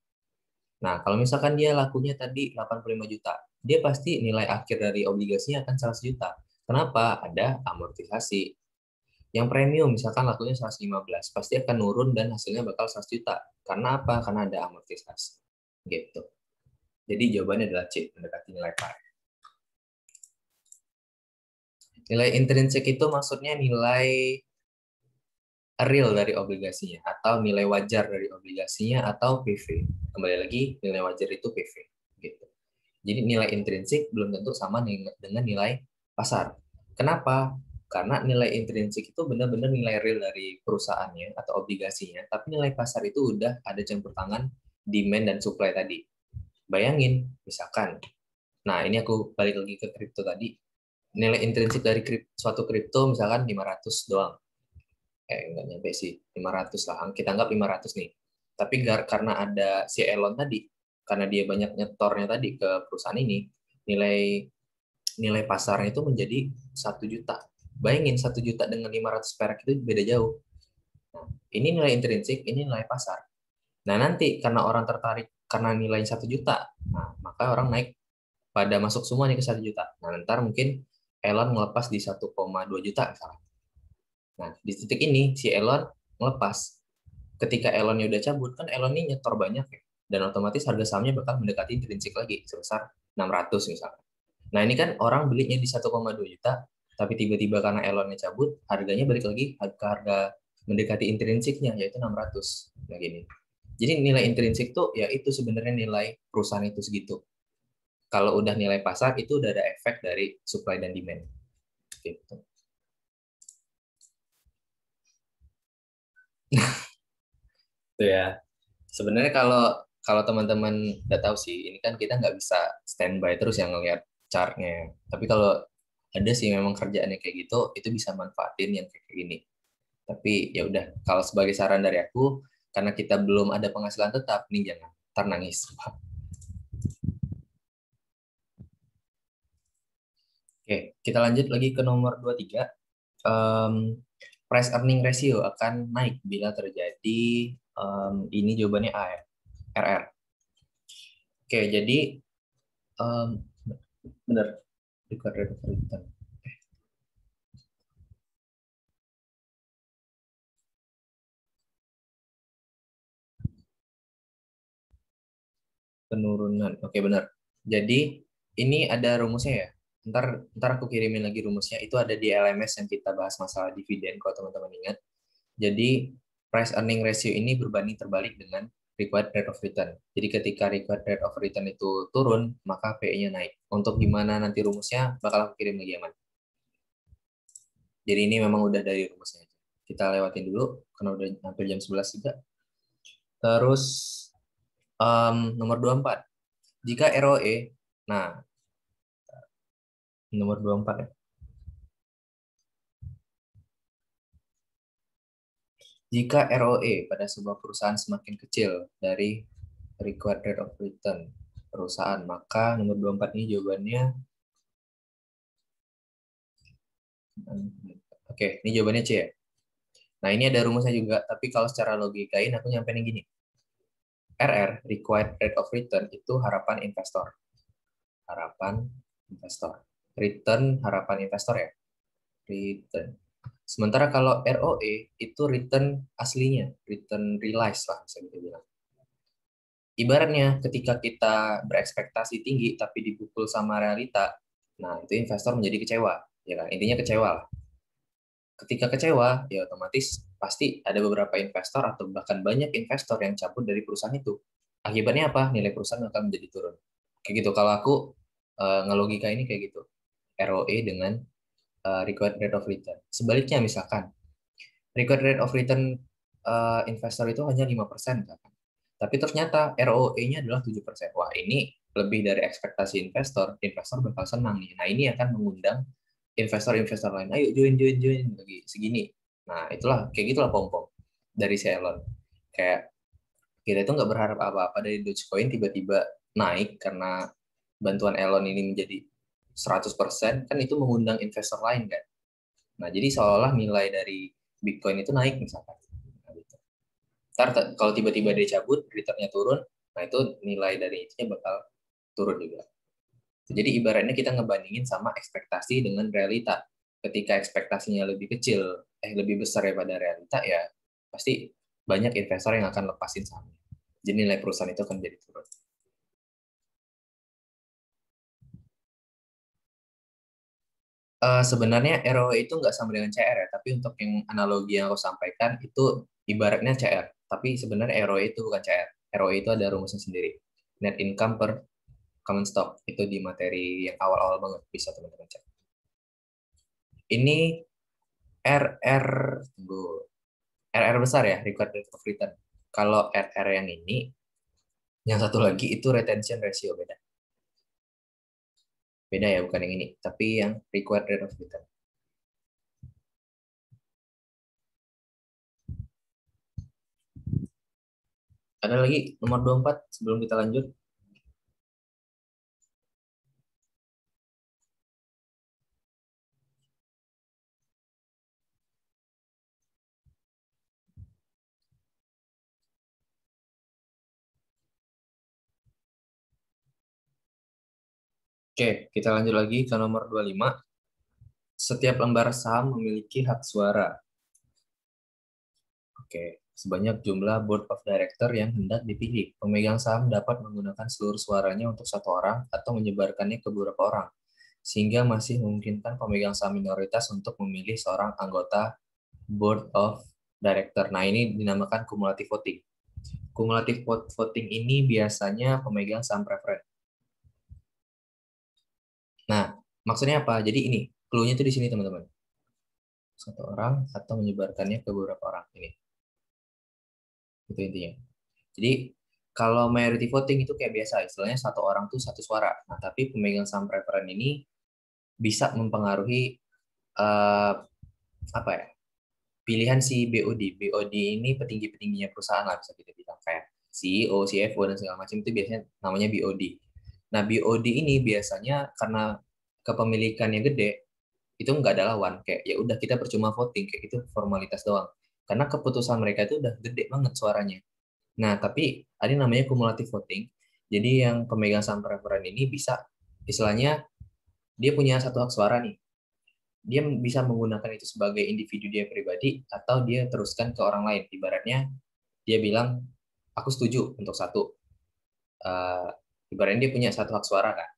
Nah, kalau misalkan dia lakunya tadi 85 juta, dia pasti nilai akhir dari obligasinya akan 100 juta. Kenapa? Ada amortisasi. Yang premium misalkan lakunya 115, pasti akan nurun dan hasilnya bakal 100 juta. Karena apa? Karena ada amortisasi. Gitu. Jadi jawabannya adalah C, mendekati nilai par. Nilai intrinsik itu maksudnya nilai real dari obligasinya atau nilai wajar dari obligasinya atau PV. Kembali lagi, nilai wajar itu PV. Gitu. Jadi nilai intrinsik belum tentu sama dengan nilai pasar. Kenapa? Karena nilai intrinsik itu benar-benar nilai real dari perusahaannya atau obligasinya, tapi nilai pasar itu udah ada campur tangan demand dan supply tadi. Bayangin, misalkan, nah ini aku balik lagi ke kripto tadi, nilai intrinsik dari suatu kripto misalkan 500 doang. Nggak nyampe sih, 500 lah. Kita anggap 500 nih. Tapi karena ada si Elon tadi, karena dia banyak nyetornya tadi ke perusahaan ini, nilai nilai pasarnya itu menjadi 1 juta. Bayangin 1 juta dengan 500 perak itu beda jauh. Nah, ini nilai intrinsik, ini nilai pasar. Nah, nanti karena orang tertarik karena nilainya 1 juta, nah, maka orang naik pada masuk semua nih ke 1 juta. Nah, ntar mungkin Elon ngelepas di 1,2 juta misalnya. Nah, di titik ini si Elon ngelepas. Ketika Elonnya udah cabut, kan Elon ini nyetor banyak ya. Dan otomatis harga sahamnya bakal mendekati intrinsik lagi, sebesar 600 misalnya. Nah, ini kan orang belinya di 1,2 juta, tapi tiba-tiba karena Elonnya cabut, harganya balik lagi ke harga mendekati intrinsiknya, yaitu 600. Nah, gini. Jadi nilai intrinsik tuh, ya itu sebenarnya nilai perusahaan itu segitu. Kalau udah nilai pasar, itu udah ada efek dari supply dan demand. Gitu. Itu ya. Sebenarnya kalau kalau teman-teman udah tahu sih, ini kan kita nggak bisa standby terus yang ngelihat chartnya. Tapi kalau ada sih memang kerjaannya kayak gitu, itu bisa manfaatin yang kayak gini. Tapi ya udah, kalau sebagai saran dari aku, karena kita belum ada penghasilan tetap, nih jangan ntar nangis. Oke, kita lanjut lagi ke nomor 23. Price earning ratio akan naik bila terjadi ini jawabannya A ya, RR. Oke, jadi um, benar record rate of return. Penurunan. Oke, benar. Jadi ini ada rumusnya ya. Ntar aku kirimin lagi rumusnya. Itu ada di LMS yang kita bahas masalah dividen kalau teman-teman ingat. Jadi price earning ratio ini berbanding terbalik dengan required rate of return. Jadi ketika required rate of return itu turun, maka PE-nya naik. Untuk gimana nanti rumusnya bakal aku kirim lagi aman. Jadi ini memang udah dari rumusnya aja. Kita lewatin dulu karena udah hampir jam 11 juga. Terus nomor 24. Jika ROE, nah nomor 24 ya. Jika ROE pada sebuah perusahaan semakin kecil dari required rate of return perusahaan, maka nomor 24 ini jawabannya. Oke, ini jawabannya C ya. Nah, ini ada rumusnya juga, tapi kalau secara logikain aku nyampein gini. RR, required rate of return, itu harapan investor. Harapan investor. Return harapan investor ya. Return. Sementara kalau ROE itu return aslinya, return realized lah bisa kita bilang. Ibaratnya ketika kita berekspektasi tinggi tapi dipukul sama realita, nah itu investor menjadi kecewa, ya kan? Intinya kecewa lah. Ketika kecewa, ya otomatis pasti ada beberapa investor atau bahkan banyak investor yang cabut dari perusahaan itu. Akibatnya apa? Nilai perusahaan akan menjadi turun. Kayak gitu. Kalau aku ngelogika ini kayak gitu. ROE dengan required rate of return. Sebaliknya misalkan required rate of return investor itu hanya 5%, kan? Tapi ternyata ROE-nya adalah 7%. Wah, ini lebih dari ekspektasi investor. Investor bakal senang nih. Nah, ini akan mengundang investor-investor lain. Ayo join lagi segini. Nah, itulah kayak gitulah pom-pom dari si Elon. Kayak kita itu nggak berharap apa-apa dari Dogecoin tiba-tiba naik karena bantuan Elon ini menjadi 100%, kan itu mengundang investor lain kan. Nah, jadi seolah-olah nilai dari Bitcoin itu naik misalkan. Nah, gitu. Ntar kalau tiba-tiba dia cabut, returnnya turun, nah itu nilai dari itunya bakal turun juga. Jadi ibaratnya kita ngebandingin sama ekspektasi dengan realita. Ketika ekspektasinya lebih kecil, lebih besar daripada realita, ya pasti banyak investor yang akan lepasin sahamnya. Jadi nilai perusahaan itu akan jadi turun. Sebenarnya ROE itu nggak sama dengan CR ya, tapi untuk yang analogi yang aku sampaikan itu ibaratnya CR, tapi sebenarnya ROE itu bukan CR. ROE itu ada rumusnya sendiri. Net income per common stock, itu di materi yang awal-awal banget, bisa teman-teman cek. Ini RR, tunggu, RR besar ya, required rate of return. Kalau RR yang ini, yang satu lagi itu retention ratio, beda. Beda ya, bukan yang ini, tapi yang required rate of return. Ada lagi nomor 24 sebelum kita lanjut. Oke, kita lanjut lagi ke nomor 25. Setiap lembar saham memiliki hak suara. Oke, sebanyak jumlah board of director yang hendak dipilih. Pemegang saham dapat menggunakan seluruh suaranya untuk satu orang atau menyebarkannya ke beberapa orang, sehingga masih memungkinkan pemegang saham minoritas untuk memilih seorang anggota board of director. Nah, ini dinamakan cumulative voting. Cumulative voting ini biasanya pemegang saham preferen. Nah, maksudnya apa? Jadi ini, clue-nya itu di sini, teman-teman. Satu orang atau menyebarkannya ke beberapa orang. Ini, itu intinya. Jadi kalau majority voting itu kayak biasa, istilahnya satu orang tuh satu suara. Nah, tapi pemegang saham preferen ini bisa mempengaruhi eh, apa ya? Pilihan si BOD. BOD ini petinggi-petingginya perusahaan lah, bisa kita bilang kayak CEO, CFO dan segala macam itu biasanya namanya BOD. Nah, BOD ini biasanya karena kepemilikannya gede, itu nggak ada lawan, kayak ya udah kita percuma voting, kayak itu formalitas doang. Karena keputusan mereka itu udah gede banget suaranya. Nah, tapi ada yang namanya cumulative voting. Jadi yang pemegang saham preferen ini bisa, istilahnya dia punya satu hak suara nih. Dia bisa menggunakan itu sebagai individu dia pribadi atau dia teruskan ke orang lain. Ibaratnya dia bilang, aku setuju untuk satu. Uh, Ibaratnya dia punya satu hak suara kan.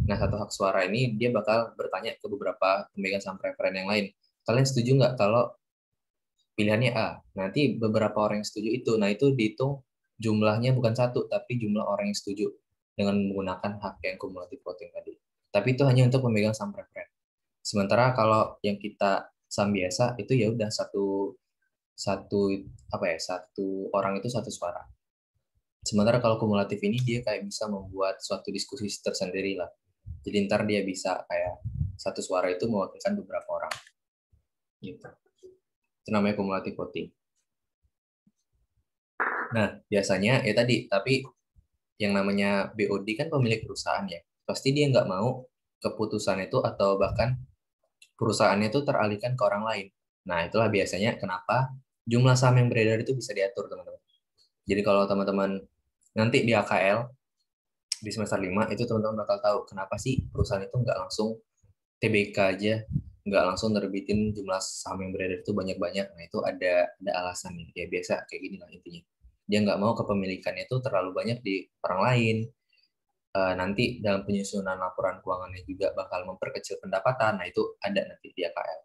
Nah, satu hak suara ini dia bakal bertanya ke beberapa pemegang saham preferen yang lain. Kalian setuju nggak kalau pilihannya A? Nanti beberapa orang yang setuju itu. Nah, itu dihitung jumlahnya bukan satu, tapi jumlah orang yang setuju dengan menggunakan hak yang cumulative voting tadi. Tapi itu hanya untuk pemegang saham preferen. Sementara kalau yang kita saham biasa itu ya udah satu satu apa ya, satu orang itu satu suara. Sementara kalau kumulatif ini dia kayak bisa membuat suatu diskusi tersendiri lah. Jadi ntar dia bisa kayak satu suara itu mewakilkan beberapa orang. Gitu. Itu namanya kumulatif voting. Nah, biasanya ya tadi, tapi yang namanya BOD kan pemilik perusahaan ya. Pasti dia nggak mau keputusan itu atau bahkan perusahaannya itu teralihkan ke orang lain. Nah, itulah biasanya kenapa jumlah saham yang beredar itu bisa diatur, teman-teman. Jadi kalau teman-teman nanti di AKL di semester 5 itu teman-teman bakal tahu kenapa sih perusahaan itu nggak langsung TBK aja, nggak langsung nerbitin jumlah saham yang beredar itu banyak-banyak. Nah, itu ada alasannya. Ya biasa kayak gini lah intinya. Dia nggak mau kepemilikannya itu terlalu banyak di orang lain. Nanti dalam penyusunan laporan keuangannya juga bakal memperkecil pendapatan. Nah, itu ada nanti di AKL.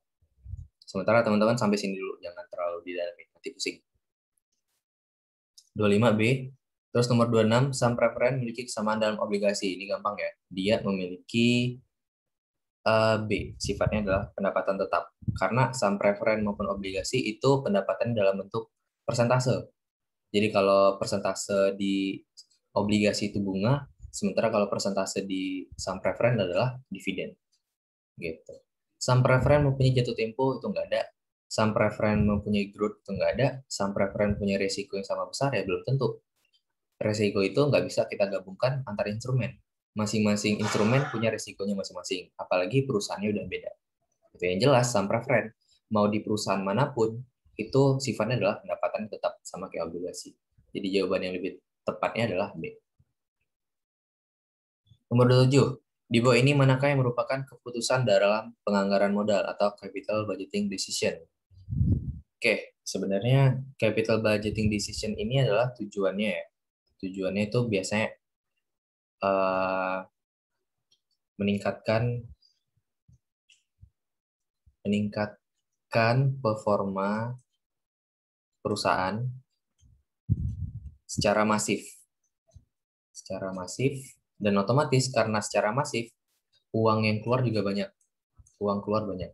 Sementara teman-teman sampai sini dulu, jangan terlalu didalami, nanti pusing. 25B, Terus nomor 26, saham preferen memiliki kesamaan dalam obligasi. Ini gampang ya. Dia memiliki B, sifatnya adalah pendapatan tetap. Karena saham preferen maupun obligasi itu pendapatan dalam bentuk persentase. Jadi kalau persentase di obligasi itu bunga, sementara kalau persentase di saham preferen adalah dividen. Gitu. Saham preferen mempunyai jatuh tempo itu nggak ada. Saham preferen mempunyai growth itu nggak ada. Saham preferen punya resiko yang sama besar ya belum tentu. Resiko itu nggak bisa kita gabungkan antar instrumen. Masing-masing instrumen punya resikonya masing-masing. Apalagi perusahaannya udah beda. Itu yang jelas saham preferen mau di perusahaan manapun itu sifatnya adalah pendapatan tetap sama kayak obligasi. Jadi jawaban yang lebih tepatnya adalah B. Nomor 27. Di bawah ini manakah yang merupakan keputusan dalam penganggaran modal atau capital budgeting decision? Oke, sebenarnya capital budgeting decision ini adalah tujuannya ya. Tujuannya itu biasanya eh, meningkatkan performa perusahaan secara masif. Secara masif dan otomatis karena secara masif uang yang keluar juga banyak. Uang keluar banyak.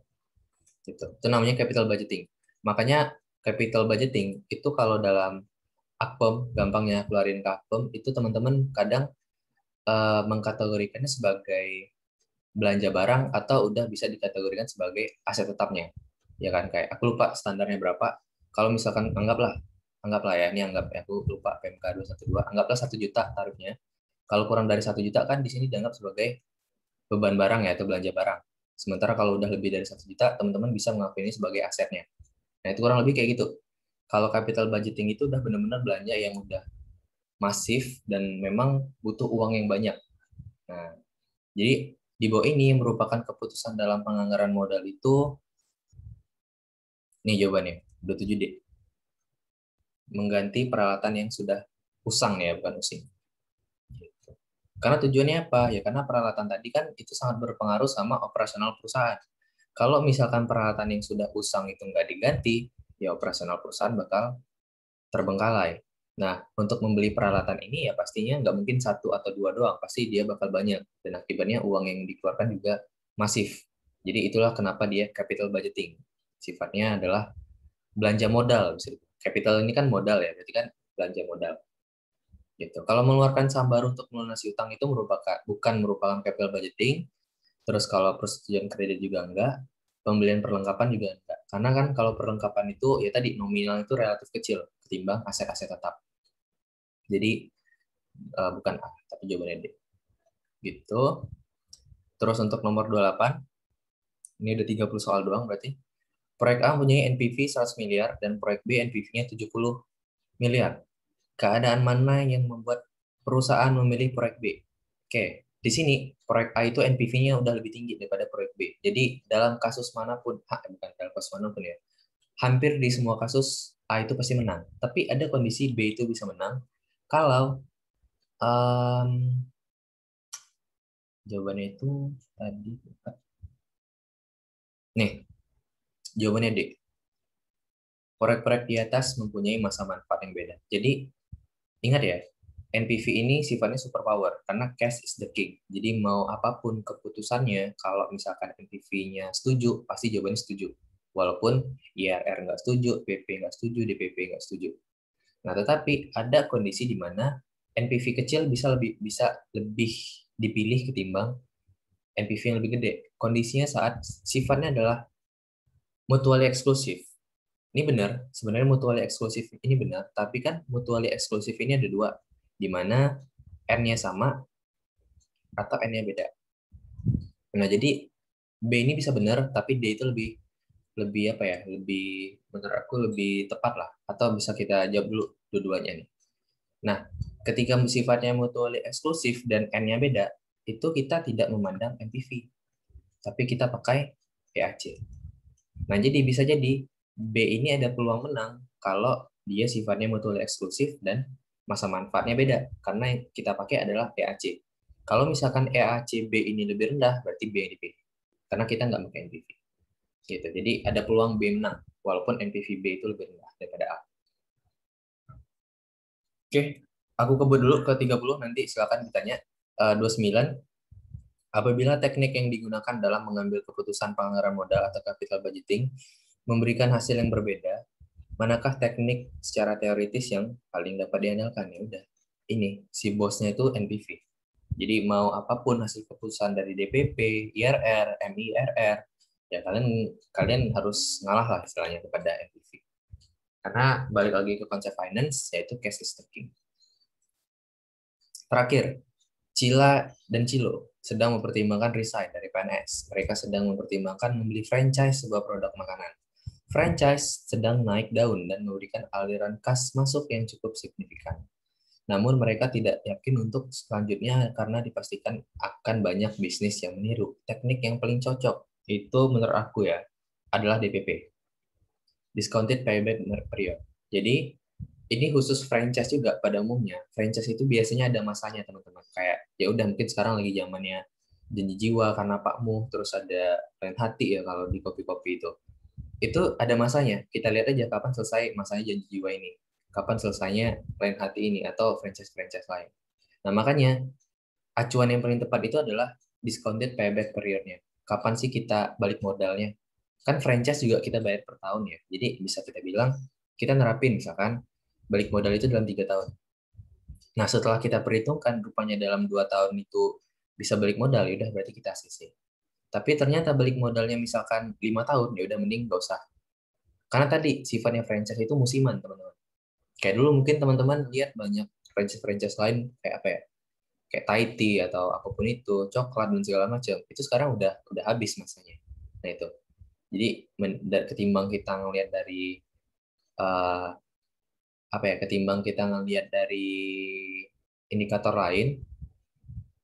Gitu. Itu namanya capital budgeting. Makanya capital budgeting itu kalau dalam Akpem, gampangnya keluarin ke Akpem, itu teman-teman kadang mengkategorikannya sebagai belanja barang atau udah bisa dikategorikan sebagai aset tetapnya. Ya kan, kayak aku lupa standarnya berapa. Kalau misalkan anggaplah ya, ini anggap ya, aku lupa PMK 212, anggaplah 1 juta tarifnya. Kalau kurang dari 1 juta kan di sini dianggap sebagai beban barang ya atau belanja barang. Sementara kalau udah lebih dari 1 juta, teman-teman bisa mengakui ini sebagai asetnya. Nah, itu kurang lebih kayak gitu. Kalau capital budgeting itu udah benar-benar belanja yang udah masif dan memang butuh uang yang banyak. Nah, jadi di bawah ini merupakan keputusan dalam penganggaran modal itu, nih jawabannya, 27D. Mengganti peralatan yang sudah usang ya, bukan using. Gitu. Karena tujuannya apa? Ya karena peralatan tadi kan itu sangat berpengaruh sama operasional perusahaan. Kalau misalkan peralatan yang sudah usang itu nggak diganti, ya operasional perusahaan bakal terbengkalai. Nah, untuk membeli peralatan ini ya pastinya nggak mungkin satu atau dua doang, pasti dia bakal banyak. Dan akibatnya uang yang dikeluarkan juga masif. Jadi itulah kenapa dia capital budgeting. Sifatnya adalah belanja modal. Capital ini kan modal ya, berarti kan belanja modal. Gitu. Kalau mengeluarkan saham baru untuk melunasi utang itu bukan merupakan capital budgeting. Terus kalau persetujuan kredit juga enggak, pembelian perlengkapan juga enggak. Karena kan kalau perlengkapan itu ya tadi nominal itu relatif kecil ketimbang aset-aset tetap. Jadi bukan A, tapi jawabannya D. Gitu. Terus untuk nomor 28, ini udah 30 soal doang berarti. Proyek A mempunyai NPV 100 miliar dan proyek B NPV-nya 70 miliar. Keadaan mana yang membuat perusahaan memilih proyek B? Oke, di sini proyek A itu NPV-nya udah lebih tinggi daripada proyek B. Jadi dalam kasus manapun, bukan dalam kasus manapun ya, hampir di semua kasus A itu pasti menang. Tapi ada kondisi B itu bisa menang kalau um, jawabannya itu tadi. Nih, jawabannya D. Proyek-proyek di atas mempunyai masa manfaat yang beda. Jadi, ingat ya, NPV ini sifatnya superpower karena cash is the king. Jadi mau apapun keputusannya, kalau misalkan NPV-nya setuju, pasti jawabannya setuju. Walaupun IRR nggak setuju, PP nggak setuju, DPP nggak setuju. Nah, tetapi ada kondisi di mana NPV kecil bisa lebih dipilih ketimbang NPV yang lebih gede. Kondisinya saat sifatnya adalah mutually eksklusif. Ini benar, sebenarnya mutually eksklusif ini benar, tapi kan mutually eksklusif ini ada dua, di mana N-nya sama atau N-nya beda. Nah, jadi B ini bisa benar, tapi D itu lebih lebih apa ya? Lebih menurut aku lebih tepat lah, atau bisa kita jawab dulu dua-duanya nih. Nah, ketika sifatnya mutually eksklusif dan N-nya beda, itu kita tidak memandang NPV, tapi kita pakai PAC. Nah, jadi bisa jadi B ini ada peluang menang kalau dia sifatnya mutually eksklusif dan masa manfaatnya beda, karena yang kita pakai adalah PAC. Kalau misalkan EAC B ini lebih rendah, berarti B yang dipilih. Karena kita nggak pakai NPV. Gitu. Jadi ada peluang B menang, walaupun NPV B itu lebih rendah daripada A. Oke, Aku kebut dulu ke 30, nanti silakan ditanya. 29, apabila teknik yang digunakan dalam mengambil keputusan penganggaran modal atau capital budgeting memberikan hasil yang berbeda, manakah teknik secara teoritis yang paling dapat diandalkan? Ya udah, ini si bosnya itu NPV. Jadi mau apapun hasil keputusan dari DPP, IRR, MIRR, ya kalian kalian harus ngalah lah istilahnya kepada NPV. Karena balik lagi ke konsep finance, yaitu cash is the king. Terakhir, Cila dan Cilo sedang mempertimbangkan resign dari PNS. Mereka sedang mempertimbangkan membeli franchise sebuah produk makanan. Franchise sedang naik daun dan memberikan aliran kas masuk yang cukup signifikan. Namun mereka tidak yakin untuk selanjutnya karena dipastikan akan banyak bisnis yang meniru. Teknik yang paling cocok itu menurut aku ya adalah DPP, discounted payback period. Jadi ini khusus franchise juga pada umumnya. Franchise itu biasanya ada masanya teman-teman. Kayak ya udah mungkin sekarang lagi zamannya janji jiwa karena Pak Mu, terus ada lain hati ya kalau di kopi-kopi itu. Itu ada masanya. Kita lihat aja kapan selesai masanya janji jiwa ini. Kapan selesainya lain hati ini atau franchise-franchise lain. Nah, makanya acuan yang paling tepat itu adalah discounted payback periodnya. Kapan sih kita balik modalnya? Kan franchise juga kita bayar per tahun ya. Jadi bisa kita bilang kita nerapin misalkan balik modal itu dalam 3 tahun. Nah, setelah kita perhitungkan rupanya dalam 2 tahun itu bisa balik modal, ya udah berarti kita ACC. Tapi ternyata balik modalnya misalkan 5 tahun, ya udah mending gak usah. Karena tadi sifatnya franchise itu musiman, teman-teman. Kayak dulu mungkin teman-teman lihat banyak franchise-franchise lain kayak apa ya? Kayak Thai tea atau apapun itu, coklat dan segala macam. Itu sekarang udah habis masanya. Nah, itu. Jadi ketimbang kita ngelihat dari uh, apa ya? Ketimbang kita ngelihat dari indikator lain,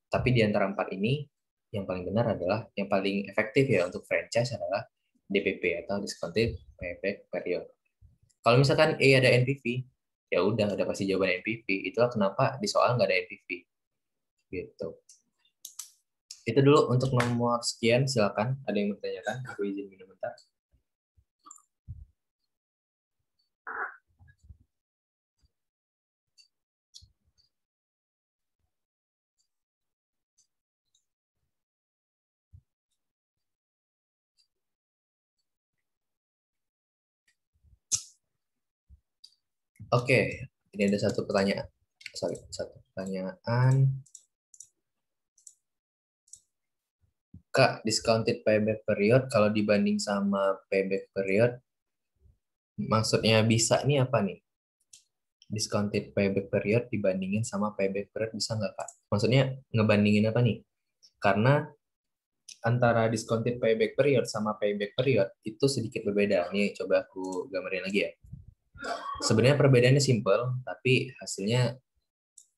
tapi di antara empat ini yang paling benar adalah yang paling efektif ya untuk franchise adalah DPP atau discounted payback period. Kalau misalkan ada NPV, ya udah pasti jawaban NPV. Itulah kenapa di soal nggak ada NPV. Gitu. Itu dulu untuk nomor sekian, silakan. Ada yang bertanyakan? Aku izin minum bentar. Oke, ini ada satu pertanyaan. Sorry, satu pertanyaan. Kak, discounted payback period kalau dibanding sama payback period, maksudnya bisa nih apa nih? Discounted payback period dibandingin sama payback period bisa nggak, Kak? Maksudnya ngebandingin apa nih? Karena antara discounted payback period sama payback period itu sedikit berbeda. Nih, coba aku gambarin lagi ya. Sebenarnya perbedaannya simple, tapi hasilnya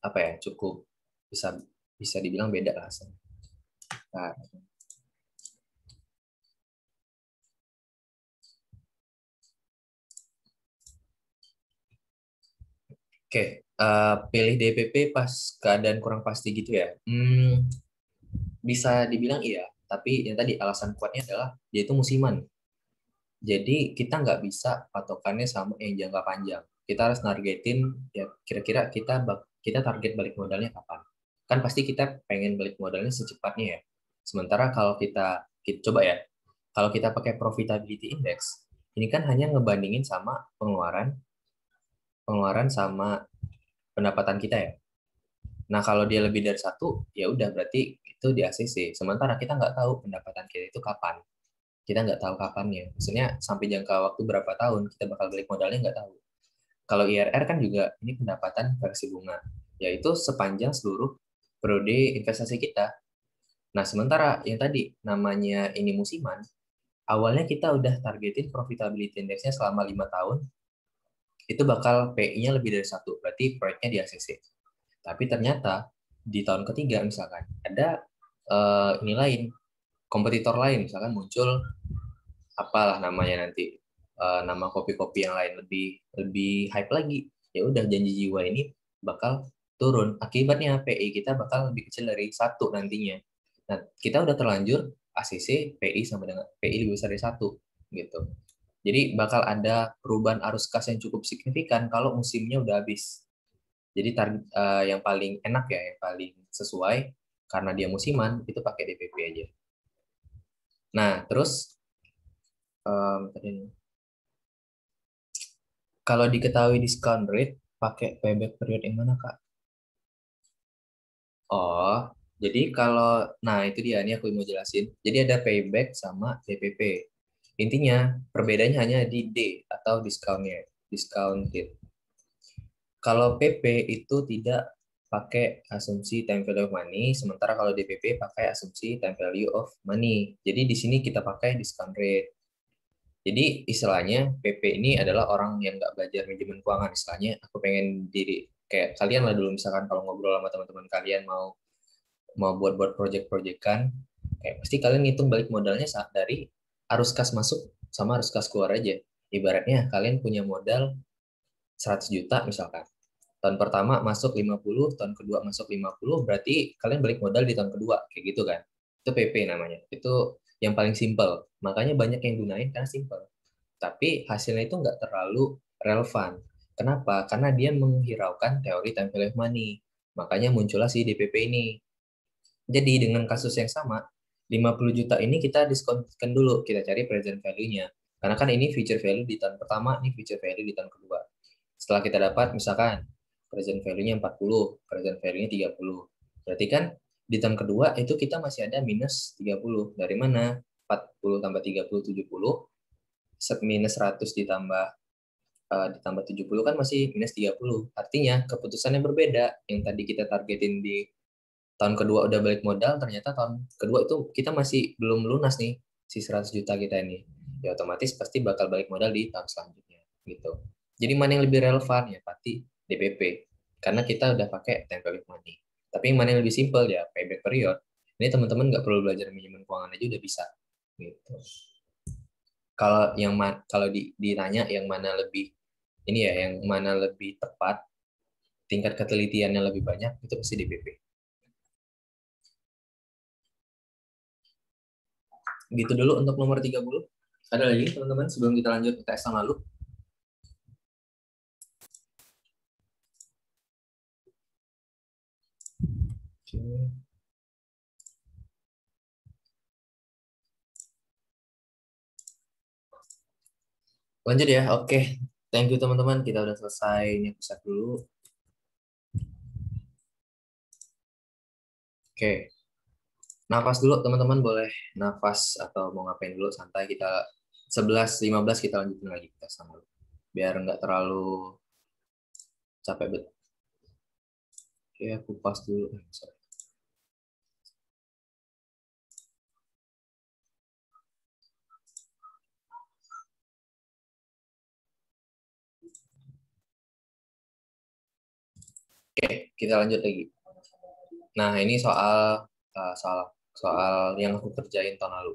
apa ya? Cukup bisa bisa dibilang beda lah hasilnya. Nah, oke, pilih DPP pas keadaan kurang pasti gitu ya. Bisa dibilang iya, tapi yang tadi alasan kuatnya adalah dia itu musiman. Jadi kita nggak bisa patokannya sama yang jangka panjang. Kita harus nargetin ya kira-kira kita target balik modalnya kapan. Kan pasti kita pengen balik modalnya secepatnya ya. Sementara kalau kita coba ya, kalau kita pakai profitability index, ini kan hanya ngebandingin sama pengeluaran pengeluaran sama pendapatan kita ya. Nah, kalau dia lebih dari satu, ya udah berarti itu di ACC. Sementara kita nggak tahu pendapatan kita itu kapan. Kita nggak tahu kapannya. Maksudnya sampai jangka waktu berapa tahun kita bakal balik modalnya nggak tahu. Kalau IRR kan juga ini pendapatan versi bunga, yaitu sepanjang seluruh periode investasi kita. Nah, sementara yang tadi namanya ini musiman, awalnya kita udah targetin profitability indexnya selama 5 tahun, itu bakal PI-nya lebih dari satu, berarti proyeknya di ACC. Tapi ternyata di tahun ketiga misalkan ada ini lain, kompetitor lain misalkan muncul apalah namanya nanti nama kopi-kopi yang lain lebih lebih hype lagi. Ya udah janji jiwa ini bakal turun. Akibatnya PI kita bakal lebih kecil dari satu nantinya. Nah, kita udah terlanjur ACC PI sama dengan PI lebih besar dari satu gitu. Jadi bakal ada perubahan arus kas yang cukup signifikan kalau musimnya udah habis. Jadi yang paling enak ya, yang paling sesuai karena dia musiman itu pakai DPP aja. Nah, terus kalau diketahui discount rate pakai payback period yang mana, Kak? Oh, jadi nah itu dia nih aku mau jelasin. Jadi ada payback sama DPP. Intinya perbedaannya hanya di D atau discountnya, discounted. Kalau PP itu tidak pakai asumsi time value of money, sementara kalau DPP pakai asumsi time value of money. Jadi di sini kita pakai discount rate. Jadi istilahnya PP ini adalah orang yang nggak belajar manajemen keuangan. Istilahnya aku pengen kayak kalian lah dulu misalkan kalau ngobrol sama teman-teman kalian mau mau buat project-projectan, kayak pasti kalian ngitung balik modalnya saat dari arus kas masuk sama arus kas keluar aja. Ibaratnya kalian punya modal 100 juta misalkan. Tahun pertama masuk 50, tahun kedua masuk 50, berarti kalian balik modal di tahun kedua, kayak gitu kan. Itu PP namanya. Itu yang paling simple. Makanya banyak yang gunain karena simple. Tapi hasilnya itu nggak terlalu relevan. Kenapa? Karena dia menghiraukan teori time value of money. Makanya muncullah si DPP ini. Jadi dengan kasus yang sama, 50 juta ini kita diskonkan dulu, kita cari present value-nya. Karena kan ini future value di tahun pertama, ini future value di tahun kedua. Setelah kita dapat, misalkan present value-nya 40, present value-nya 30. Berarti kan di tahun kedua itu kita masih ada minus 30. Dari mana? 40 tambah 30, 70. Minus 100 ditambah 70 kan masih minus 30. Artinya keputusannya berbeda. Yang tadi kita targetin di tahun kedua udah balik modal, ternyata tahun kedua itu kita masih belum lunas nih si 100 juta kita ini. Ya otomatis pasti bakal balik modal di tahun selanjutnya gitu. Jadi mana yang lebih relevan ya pasti DPP. Karena kita udah pakai time value of money. Tapi yang mana yang lebih simple ya payback period. Ini teman-teman nggak perlu belajar manajemen keuangan aja udah bisa gitu. Kalau ditanya yang mana lebih ini ya, yang mana lebih tepat, tingkat ketelitiannya lebih banyak, itu pasti DPP. Gitu dulu untuk nomor 30. Ada lagi teman-teman sebelum kita lanjut ke tes tahun lalu? Oke. Lanjut ya, oke. Thank you teman-teman, kita udah selesai nyepusat dulu. Oke, nafas dulu teman-teman, boleh nafas atau mau ngapain dulu, santai. Kita 11.15 kita lanjutin lagi tes tahun lalu. Biar nggak terlalu capek bet. Oke, aku pas dulu. Sorry. Oke, kita lanjut lagi. Nah, ini soal uh, soal soal yang aku kerjain tahun lalu.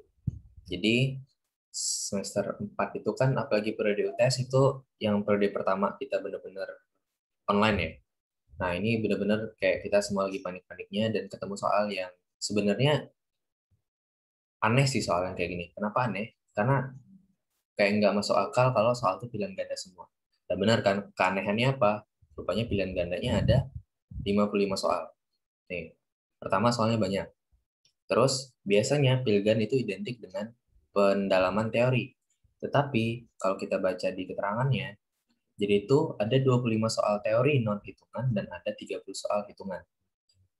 Jadi semester 4 itu kan apalagi periode UTS itu yang periode pertama kita benar-benar online ya. Nah, ini benar-benar kayak kita semua lagi panik-paniknya dan ketemu soal yang sebenarnya aneh sih soal yang kayak gini. Kenapa aneh? Karena kayak nggak masuk akal kalau soal itu pilihan ganda semua. Dan benar kan, keanehannya apa? Rupanya pilihan gandanya ada 55 soal. Nih, pertama soalnya banyak. Terus, biasanya pilihan itu identik dengan pendalaman teori. Tetapi, kalau kita baca di keterangannya, jadi itu ada 25 soal teori non hitungan dan ada 30 soal hitungan.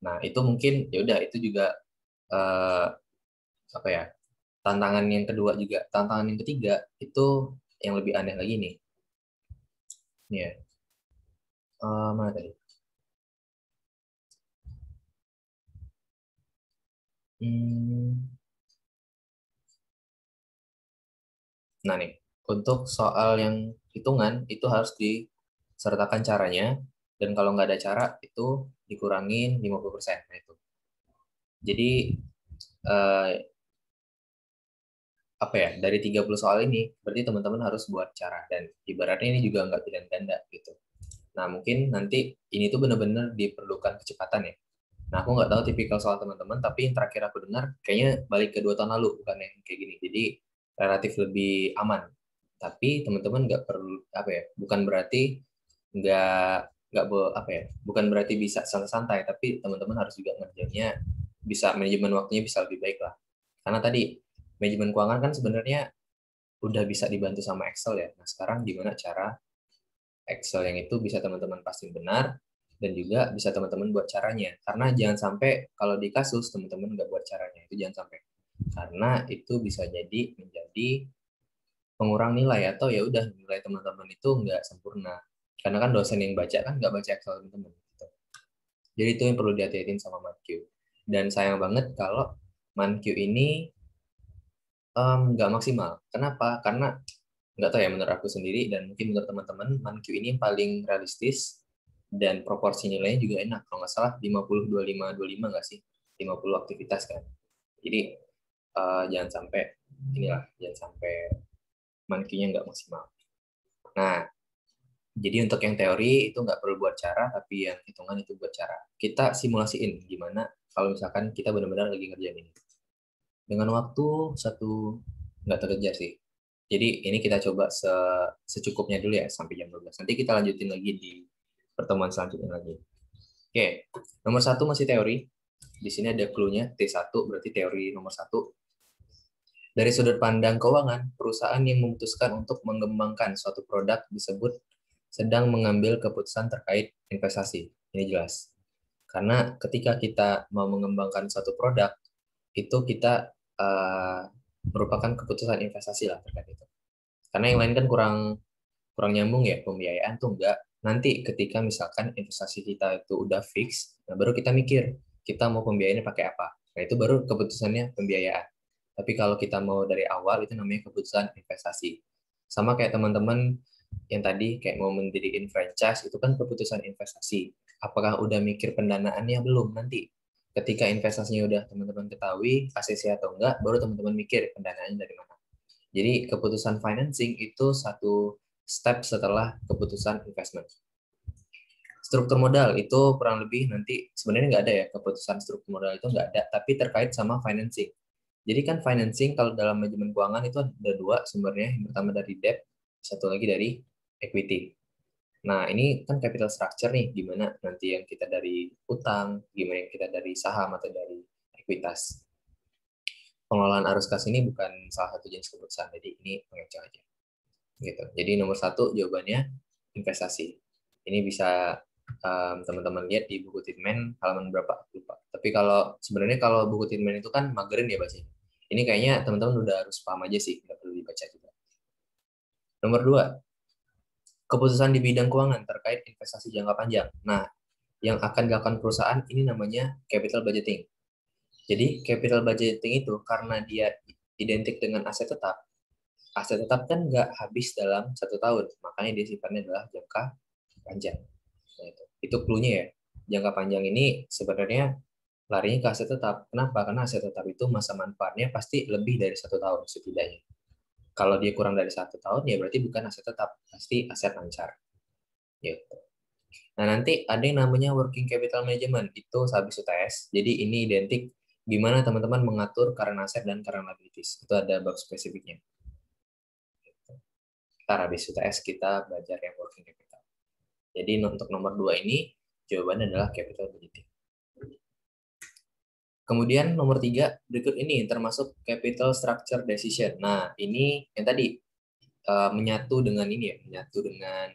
Nah, itu mungkin ya udah itu juga eh, apa ya? Tantangan yang kedua juga, tantangan yang ketiga itu yang lebih aneh lagi nih. Nih ya. Mana tadi? Hmm, nah nih, untuk soal yang hitungan itu harus disertakan caranya dan kalau nggak ada cara itu dikurangin 50%. Nah itu. Jadi eh, apa ya, dari 30 soal ini berarti teman-teman harus buat cara dan ibaratnya ini juga nggak pilihan ganda gitu. Nah mungkin nanti ini tuh benar-benar diperlukan kecepatan ya. Nah aku nggak tahu tipikal soal teman-teman tapi yang terakhir aku dengar kayaknya balik ke 2 tahun lalu bukan yang kayak gini. Jadi relatif lebih aman. Tapi teman-teman nggak perlu apa ya, bukan berarti nggak apa ya, bukan berarti bisa santai-santai, tapi teman-teman harus juga ngerjainnya bisa, manajemen waktunya bisa lebih baik lah. Karena tadi manajemen keuangan kan sebenarnya udah bisa dibantu sama Excel ya. Nah, sekarang gimana cara Excel yang itu bisa teman-teman pastiin benar, dan juga bisa teman-teman buat caranya. Karena jangan sampai kalau di kasus teman-teman nggak buat caranya, itu jangan sampai. Karena itu bisa jadi menjadi pengurang nilai, atau ya udah nilai teman-teman itu nggak sempurna. Karena kan dosen yang baca kan nggak baca Excel teman-teman. Gitu. Jadi itu yang perlu dihati-hatiin sama ManQ. Dan sayang banget kalau ManQ ini nggak maksimal. Kenapa? Karena nggak tahu ya, menurut aku sendiri dan mungkin menurut teman-teman, ManQ ini yang paling realistis dan proporsi nilainya juga enak. Kalau nggak salah 50-25-25 nggak sih? 50 aktivitas kan. Jadi jangan sampai jangan sampai ManQ-nya nggak maksimal. Nah, jadi untuk yang teori itu nggak perlu buat cara, tapi yang hitungan itu buat cara. Kita simulasiin gimana kalau misalkan kita benar-benar lagi ngerjain ini. Dengan waktu satu, nggak terkejar sih. Jadi ini kita coba secukupnya dulu ya sampai jam 12. Nanti kita lanjutin lagi di pertemuan selanjutnya lagi. Oke, nomor satu masih teori. Di sini ada clue-nya, T1 berarti teori nomor satu. Dari sudut pandang keuangan, perusahaan yang memutuskan untuk mengembangkan suatu produk disebut sedang mengambil keputusan terkait investasi. Ini jelas. Karena ketika kita mau mengembangkan suatu produk, itu kita merupakan keputusan investasi lah terkait itu. Karena yang lain kan kurang kurang nyambung ya, pembiayaan tuh enggak. Nanti ketika misalkan investasi kita itu udah fix, nah baru kita mikir kita mau pembiayaannya pakai apa. Nah itu baru keputusannya pembiayaan. Tapi kalau kita mau dari awal itu namanya keputusan investasi. Sama kayak teman-teman yang tadi kayak mau mendirikan franchise itu kan keputusan investasi. Apakah udah mikir pendanaannya belum nanti? Ketika investasinya udah teman-teman ketahui ACC atau enggak, baru teman-teman mikir pendanaannya dari mana. Jadi keputusan financing itu satu step setelah keputusan investment. Struktur modal itu kurang lebih nanti sebenarnya nggak ada ya, keputusan struktur modal itu nggak ada, tapi terkait sama financing. Jadi kan financing kalau dalam manajemen keuangan itu ada dua sumbernya, yang pertama dari debt, satu lagi dari equity. Nah ini kan capital structure nih, gimana nanti yang kita dari utang, gimana yang kita dari saham atau dari ekuitas. Pengelolaan arus kas ini bukan salah satu jenis keputusan, jadi ini pengecoh aja. Gitu. Jadi nomor satu jawabannya investasi. Ini bisa teman-teman lihat di buku Tinman halaman berapa lupa. Tapi kalau sebenarnya kalau buku Tinman itu kan magerin ya bahasanya. Ini kayaknya teman-teman udah harus paham aja sih, nggak perlu dibaca juga. Nomor dua, keputusan di bidang keuangan terkait investasi jangka panjang. Nah, yang akan dilakukan perusahaan ini namanya capital budgeting. Jadi capital budgeting itu karena dia identik dengan aset tetap kan nggak habis dalam 1 tahun, makanya dia sifatnya adalah jangka panjang. Nah, itu clue-nya ya. Jangka panjang ini sebenarnya larinya ke aset tetap. Kenapa? Karena aset tetap itu masa manfaatnya pasti lebih dari 1 tahun setidaknya. Kalau dia kurang dari 1 tahun, ya berarti bukan aset tetap, pasti aset lancar. Gitu. Nah, nanti ada yang namanya working capital management, itu habis UTS. Jadi ini identik gimana teman-teman mengatur current asset dan current liabilities. Itu ada bab spesifiknya. Ntar habis UTS kita belajar yang working capital. Jadi untuk nomor 2 ini jawabannya adalah capital budgeting. Kemudian nomor 3 berikut ini termasuk capital structure decision. Nah ini yang tadi menyatu dengan ini ya, menyatu dengan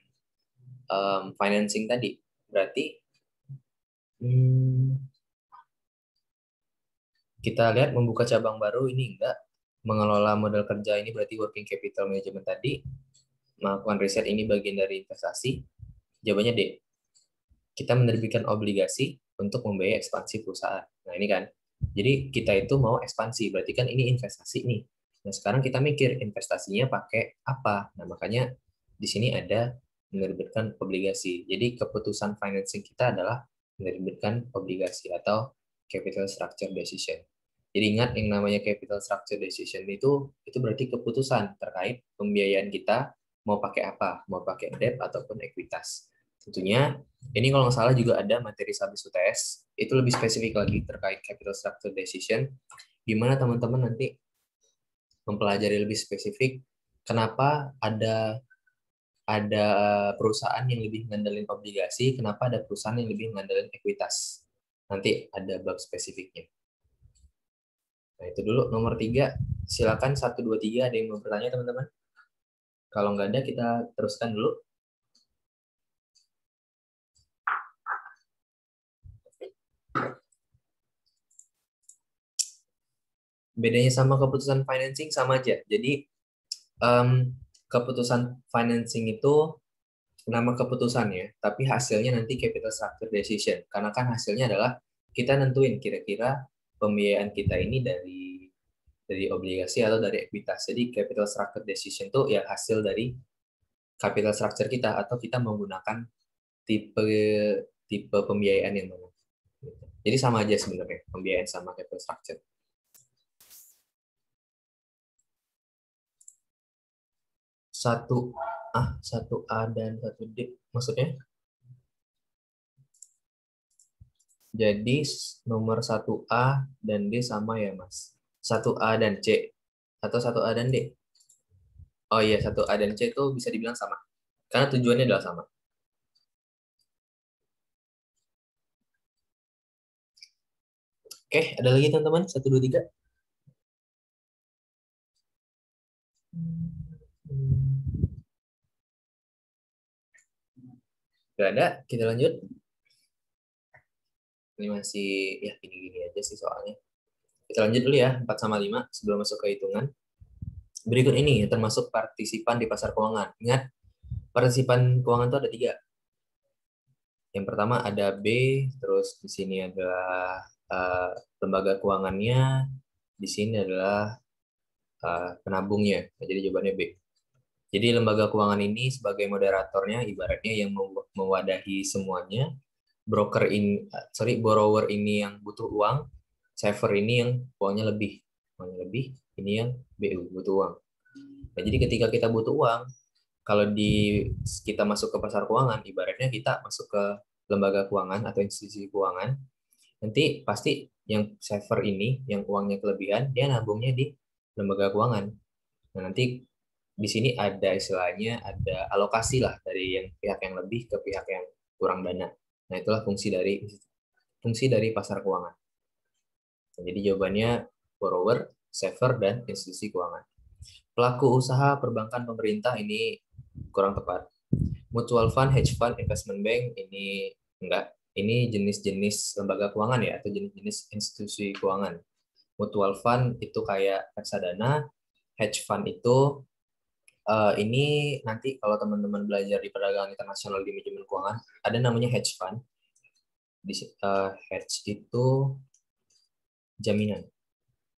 financing tadi. Berarti kita lihat membuka cabang baru ini enggak, mengelola modal kerja ini berarti working capital management tadi, melakukan riset ini bagian dari investasi. Jawabannya D. Kita menerbitkan obligasi untuk membiayai ekspansi perusahaan. Nah ini kan, jadi kita itu mau ekspansi, berarti kan ini investasi nih. Nah sekarang kita mikir investasinya pakai apa. Nah makanya di sini ada menerbitkan obligasi. Jadi keputusan financing kita adalah menerbitkan obligasi atau capital structure decision. Jadi ingat yang namanya capital structure decision itu berarti keputusan terkait pembiayaan kita mau pakai apa, mau pakai debt ataupun ekuitas. Tentunya ini kalau nggak salah juga ada materi habis UTS, itu lebih spesifik lagi terkait capital structure decision, gimana teman-teman nanti mempelajari lebih spesifik kenapa ada ada perusahaan yang lebih ngandelin obligasi, kenapa ada perusahaan yang lebih ngandelin ekuitas. Nanti ada bab spesifiknya. Nah, itu dulu nomor 3. Silakan 1, 2, 3 ada yang mau bertanya, teman-teman? Kalau nggak ada, kita teruskan dulu. Bedanya sama keputusan financing sama aja. Jadi, keputusan financing itu nama keputusannya, tapi hasilnya nanti capital structure decision. Karena kan hasilnya adalah kita nentuin kira-kira pembiayaan kita ini dari obligasi atau dari ekuitas. Jadi capital structure decision itu ya hasil dari capital structure kita atau kita menggunakan tipe tipe pembiayaan yang mana. Jadi sama aja sebenarnya pembiayaan sama capital structure. Satu A dan satu D maksudnya? Jadi nomor 1A dan D sama ya, Mas? 1A dan C atau 1A dan D? Oh iya, 1A dan C itu bisa dibilang sama. Karena tujuannya adalah sama. Oke, ada lagi teman-teman? 1, 2, 3. Gak ada, kita lanjut. Ini masih, ya gini-gini aja sih soalnya. Kita lanjut dulu ya, 4 sama 5 sebelum masuk ke hitungan. Berikut ini termasuk partisipan di pasar keuangan. Ingat, partisipan keuangan itu ada 3. Yang pertama ada B, terus di sini adalah lembaga keuangannya, di sini adalah penabungnya. Nah, jadi jawabannya B. Jadi lembaga keuangan ini sebagai moderatornya, ibaratnya yang mewadahi semuanya. Borrower ini yang butuh uang, saver ini yang uangnya lebih, ini yang BU butuh uang. Nah, jadi ketika kita butuh uang, kalau kita masuk ke pasar keuangan, ibaratnya kita masuk ke lembaga keuangan atau institusi keuangan, nanti pasti yang saver ini, yang uangnya kelebihan, dia nabungnya di lembaga keuangan. Nah, nanti di sini ada istilahnya, ada alokasi lah dari yang pihak yang lebih ke pihak yang kurang dana. Nah, itulah fungsi dari pasar keuangan. Nah, jadi jawabannya borrower, saver, dan institusi keuangan. Pelaku usaha perbankan pemerintah ini kurang tepat. Mutual fund, hedge fund, investment bank ini enggak. Ini jenis-jenis lembaga keuangan ya, atau jenis-jenis institusi keuangan. Mutual fund itu kayak reksadana, hedge fund itu ini nanti kalau teman-teman belajar di perdagangan internasional di manajemen keuangan, ada namanya hedge fund. Hedge itu jaminan.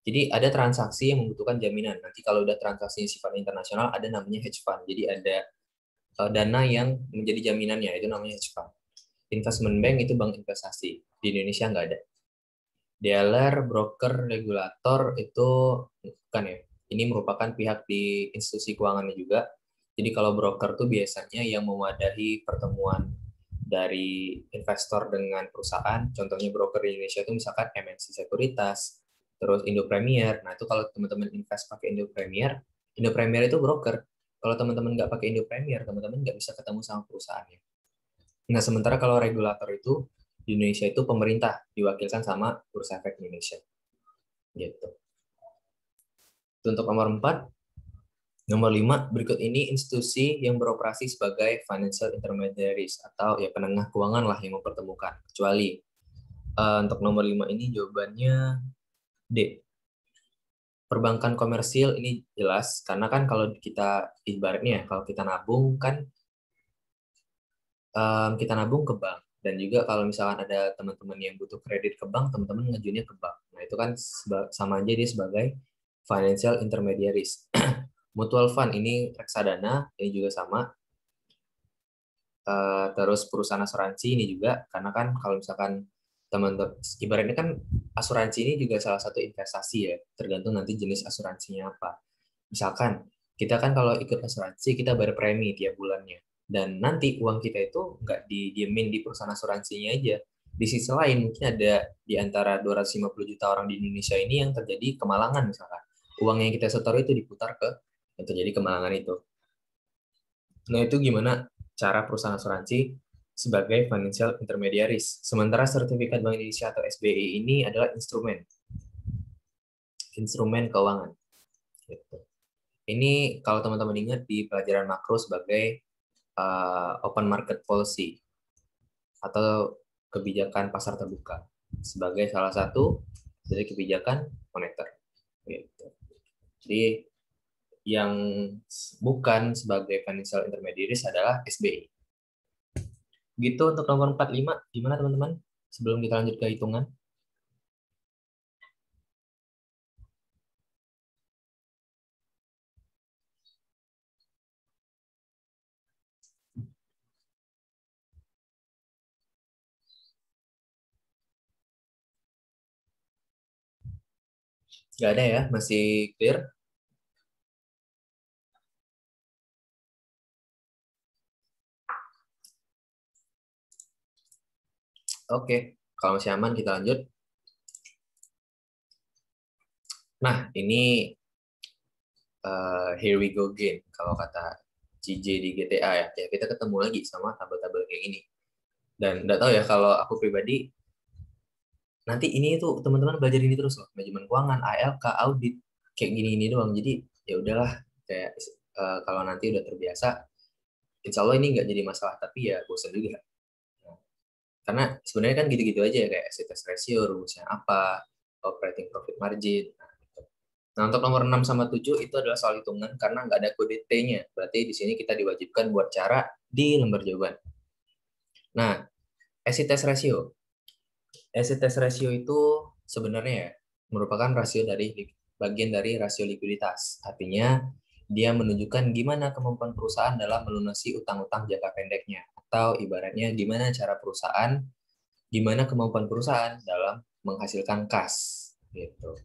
Jadi ada transaksi yang membutuhkan jaminan. Nanti kalau udah transaksi sifatnya internasional, ada namanya hedge fund. Jadi ada dana yang menjadi jaminannya, itu namanya hedge fund. Investment bank itu bank investasi. Di Indonesia nggak ada. Dealer, broker, regulator itu bukan ya. Ini merupakan pihak di institusi keuangannya juga. Jadi kalau broker tuh biasanya yang mewadahi pertemuan dari investor dengan perusahaan. Contohnya broker di Indonesia itu misalkan MNC Sekuritas, terus Indo Premier. Nah itu kalau teman-teman invest pakai Indo Premier itu broker. Kalau teman-teman nggak pakai Indo Premier, teman-teman nggak bisa ketemu sama perusahaannya. Nah sementara kalau regulator itu di Indonesia itu pemerintah diwakilkan sama Bursa Efek Indonesia. Gitu. Untuk nomor 4, nomor 5, berikut ini institusi yang beroperasi sebagai financial intermediaries atau ya penengah keuangan lah yang mempertemukan. Kecuali untuk nomor 5 ini jawabannya D. Perbankan komersil ini jelas karena kan kalau kita ibaratnya kalau kita nabung kan kita nabung ke bank dan juga kalau misalkan ada teman-teman yang butuh kredit ke bank, teman-teman ngajuinnya ke bank. Nah, itu kan sama aja dia sebagai financial intermediaries. Mutual fund ini reksadana, ini juga sama. Terus perusahaan asuransi ini juga, karena kan kalau misalkan teman-teman, ibaratnya kan asuransi ini juga salah satu investasi ya, tergantung nanti jenis asuransinya apa. Misalkan, kita kan kalau ikut asuransi, kita bayar premi tiap bulannya. Dan nanti uang kita itu nggak didiemin di perusahaan asuransinya aja. Di sisi lain, mungkin ada di antara 250 juta orang di Indonesia ini yang terjadi kemalangan misalkan. Uang yang kita setor itu diputar ke yang terjadi kemalangan itu. Nah, itu gimana cara perusahaan asuransi sebagai financial intermediaries. Sementara sertifikat Bank Indonesia atau SBI ini adalah instrumen keuangan. Gitu. Ini kalau teman-teman ingat di pelajaran makro sebagai open market policy atau kebijakan pasar terbuka sebagai salah satu dari kebijakan moneter. Gitu. Jadi yang bukan sebagai financial intermediaries adalah SBI. Gitu untuk nomor 45. Gimana teman-teman? Sebelum kita lanjut ke hitungan. Nggak ada ya? Masih clear? Oke. Kalau masih aman, kita lanjut. Nah, ini here we go again. Kalau kata CJ di GTA ya. Ya, kita ketemu lagi sama tabel-tabel kayak ini. Dan nggak tahu ya, kalau aku pribadi, nanti ini tuh teman-teman belajar ini terus loh. Manajemen keuangan, ALK, audit, kayak gini-gini doang. Jadi ya udahlah, kayak kalau nanti udah terbiasa, insya Allah ini nggak jadi masalah. Tapi ya bosan juga. Karena sebenarnya kan gitu-gitu aja ya, kayak asset ratio, rumusnya apa, operating profit margin. Nah, gitu. Nah, untuk nomor 6 sama 7 itu adalah soal hitungan karena nggak ada kode T-nya. Berarti di sini kita diwajibkan buat cara di lembar jawaban. Nah, asset ratio. Asset ratio itu sebenarnya ya, merupakan rasio dari bagian dari rasio likuiditas. Artinya, dia menunjukkan gimana kemampuan perusahaan dalam melunasi utang-utang jangka pendeknya. Atau ibaratnya gimana cara perusahaan, gimana kemampuan perusahaan dalam menghasilkan kas. Gitu.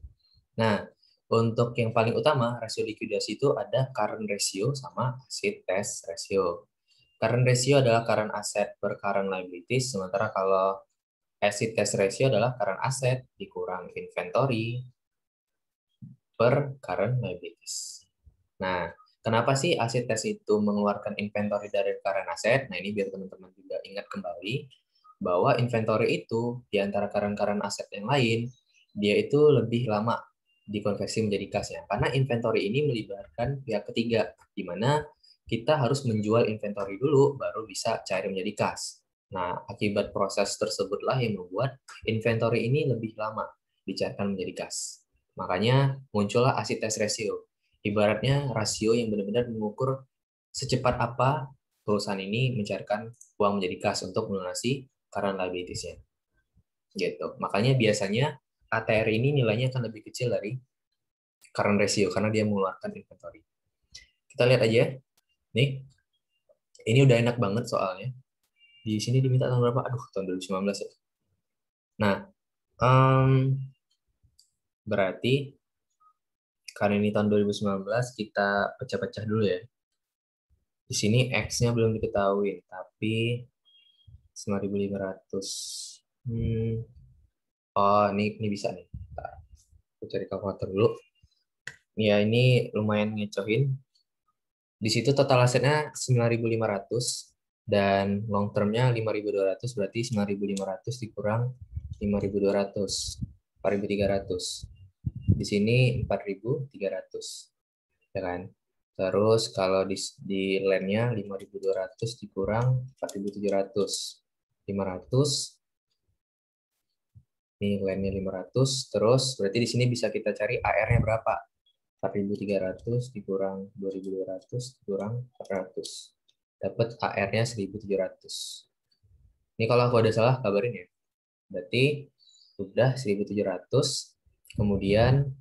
Nah, untuk yang paling utama, rasio likuidasi itu ada current ratio sama asset test ratio. Current ratio adalah current asset per current liabilities, sementara kalau asset test ratio adalah current asset dikurang inventory per current liabilities. Nah, kenapa sih asset test itu mengeluarkan inventory dari current asset? Nah, ini biar teman-teman juga ingat kembali bahwa inventory itu di antara current asset yang lain, dia itu lebih lama dikonversi menjadi kas ya. Karena inventory ini melibatkan pihak ketiga, di mana kita harus menjual inventory dulu, baru bisa cair menjadi kas. Nah, akibat proses tersebutlah yang membuat inventory ini lebih lama dicairkan menjadi kas. Makanya muncullah asset test ratio. Ibaratnya rasio yang benar-benar mengukur secepat apa perusahaan ini mencairkan uang menjadi kas untuk melunasi current liabilities-nya. Gitu. Makanya biasanya ATR ini nilainya akan lebih kecil dari current ratio karena dia mengeluarkan inventory. Kita lihat aja. Nih, ini udah enak banget soalnya. Di sini diminta tahun berapa? Aduh, tahun 2019 ya. Nah, berarti karena ini tahun 2019, kita pecah-pecah dulu ya. Di sini X-nya belum diketahui, tapi 9.500. Oh, ini bisa nih. Bentar, aku cari kalkulator dulu. Ya, ini lumayan ngecohin. Di situ total asetnya 9.500 dan long termnya 5.200, berarti 9.500 dikurang 5.200, 4.300. Di sini 4.300, ya kan? Terus kalau di land-nya 5.200 dikurang 4.700, 500. Ini land-nya 500, terus berarti di sini bisa kita cari AR-nya berapa? 4.300 dikurang 2.200 dikurang 400. Dapat AR-nya 1.700. Ini kalau aku ada salah, kabarin ya. Berarti udah 1.700. Kemudian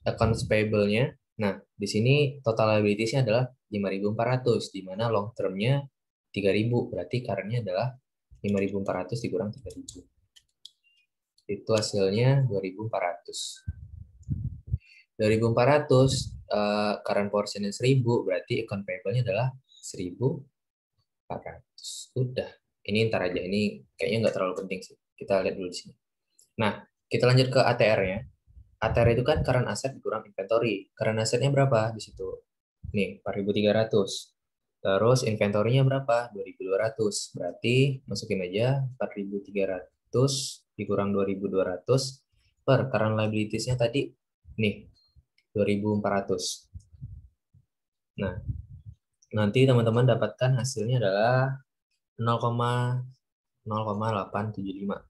accounts payable-nya. Nah, di sini total liabilities-nya adalah 5.400, di mana long term-nya 3.000. Berarti current-nya adalah 5.400 dikurang 3.000. Itu hasilnya 2.400. 2.400, current portion-nya 1.000, berarti account payable-nya adalah 1.400. Udah, ini ntar aja. Ini kayaknya nggak terlalu penting sih. Kita lihat dulu di sini. Nah, kita lanjut ke ATR-nya. ATR itu kan current asset dikurang inventory. Current asset-nya berapa di situ? Nih, 4.300. Terus inventorinya berapa? 2.200. Berarti masukin aja 4.300 dikurang 2.200 per current liabilities-nya tadi nih 2.400. Nah, nanti teman-teman dapatkan hasilnya adalah 0,875.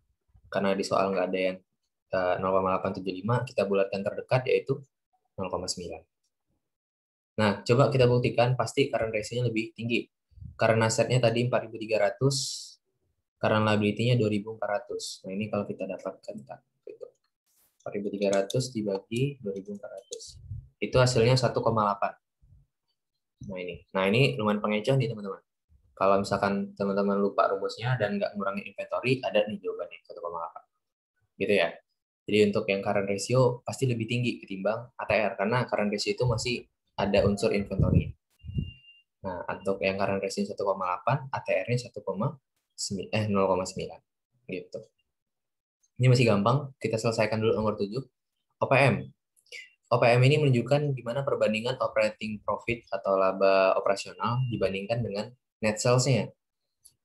Karena di soal nggak ada yang 0,875, kita bulatkan terdekat yaitu 0,9. Nah, coba kita buktikan pasti current ratio-nya lebih tinggi. Karena asetnya tadi 4.300, current liability-nya 2.400. Nah, ini kalau kita dapatkan, 4.300 dibagi 2.400. Itu hasilnya 1,8. Nah ini lumayan pengecoh nih teman-teman. Kalau misalkan teman-teman lupa rumusnya dan nggak ngurangin inventory, ada nih jawabannya 1,8. Gitu ya. Jadi untuk yang current ratio pasti lebih tinggi ketimbang ATR karena current ratio itu masih ada unsur inventory. Nah, untuk yang current ratio 1,8, ATR-nya 0,9 gitu. Ini masih gampang, kita selesaikan dulu nomor 7. OPM. OPM ini menunjukkan gimana perbandingan operating profit atau laba operasional dibandingkan dengan net sales-nya.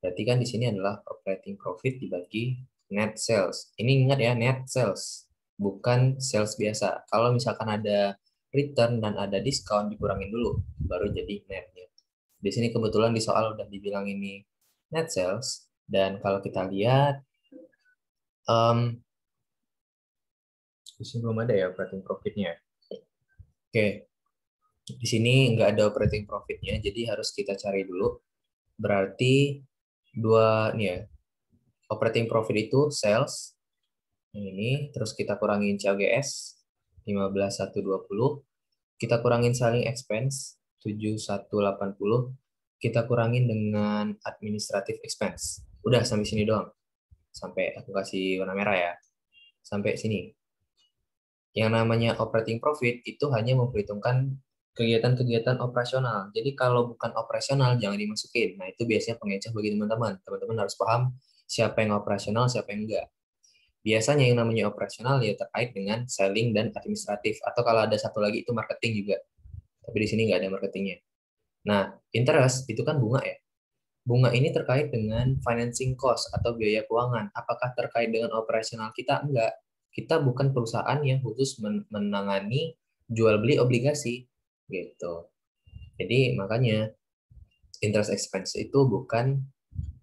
Berarti kan di sini adalah operating profit dibagi net sales. Ini ingat ya, net sales, bukan sales biasa. Kalau misalkan ada return dan ada diskon, dikurangin dulu, baru jadi netnya. Di sini kebetulan di soal udah dibilang ini net sales, dan kalau kita lihat, di sini belum ada ya operating profitnya. Oke, di sini nggak ada operating profitnya, jadi harus kita cari dulu. Berarti dua nih ya, operating profit itu sales, ini terus kita kurangin COGS 15.120, kita kurangin selling expense 7.180, kita kurangin dengan administrative expense. Udah sampai sini doang. Sampai aku kasih warna merah ya. Sampai sini. Yang namanya operating profit itu hanya memperhitungkan kegiatan-kegiatan operasional. Jadi kalau bukan operasional jangan dimasukin. Nah, itu biasanya pengecoh bagi teman-teman. Teman-teman harus paham siapa yang operasional, siapa yang enggak. Biasanya yang namanya operasional ya terkait dengan selling dan administratif. Atau kalau ada satu lagi itu marketing juga. Tapi di sini nggak ada marketingnya. Nah, interest itu kan bunga ya. Bunga ini terkait dengan financing cost atau biaya keuangan. Apakah terkait dengan operasional kita? Enggak. Kita bukan perusahaan yang khusus menangani jual beli obligasi gitu. Jadi makanya interest expense itu bukan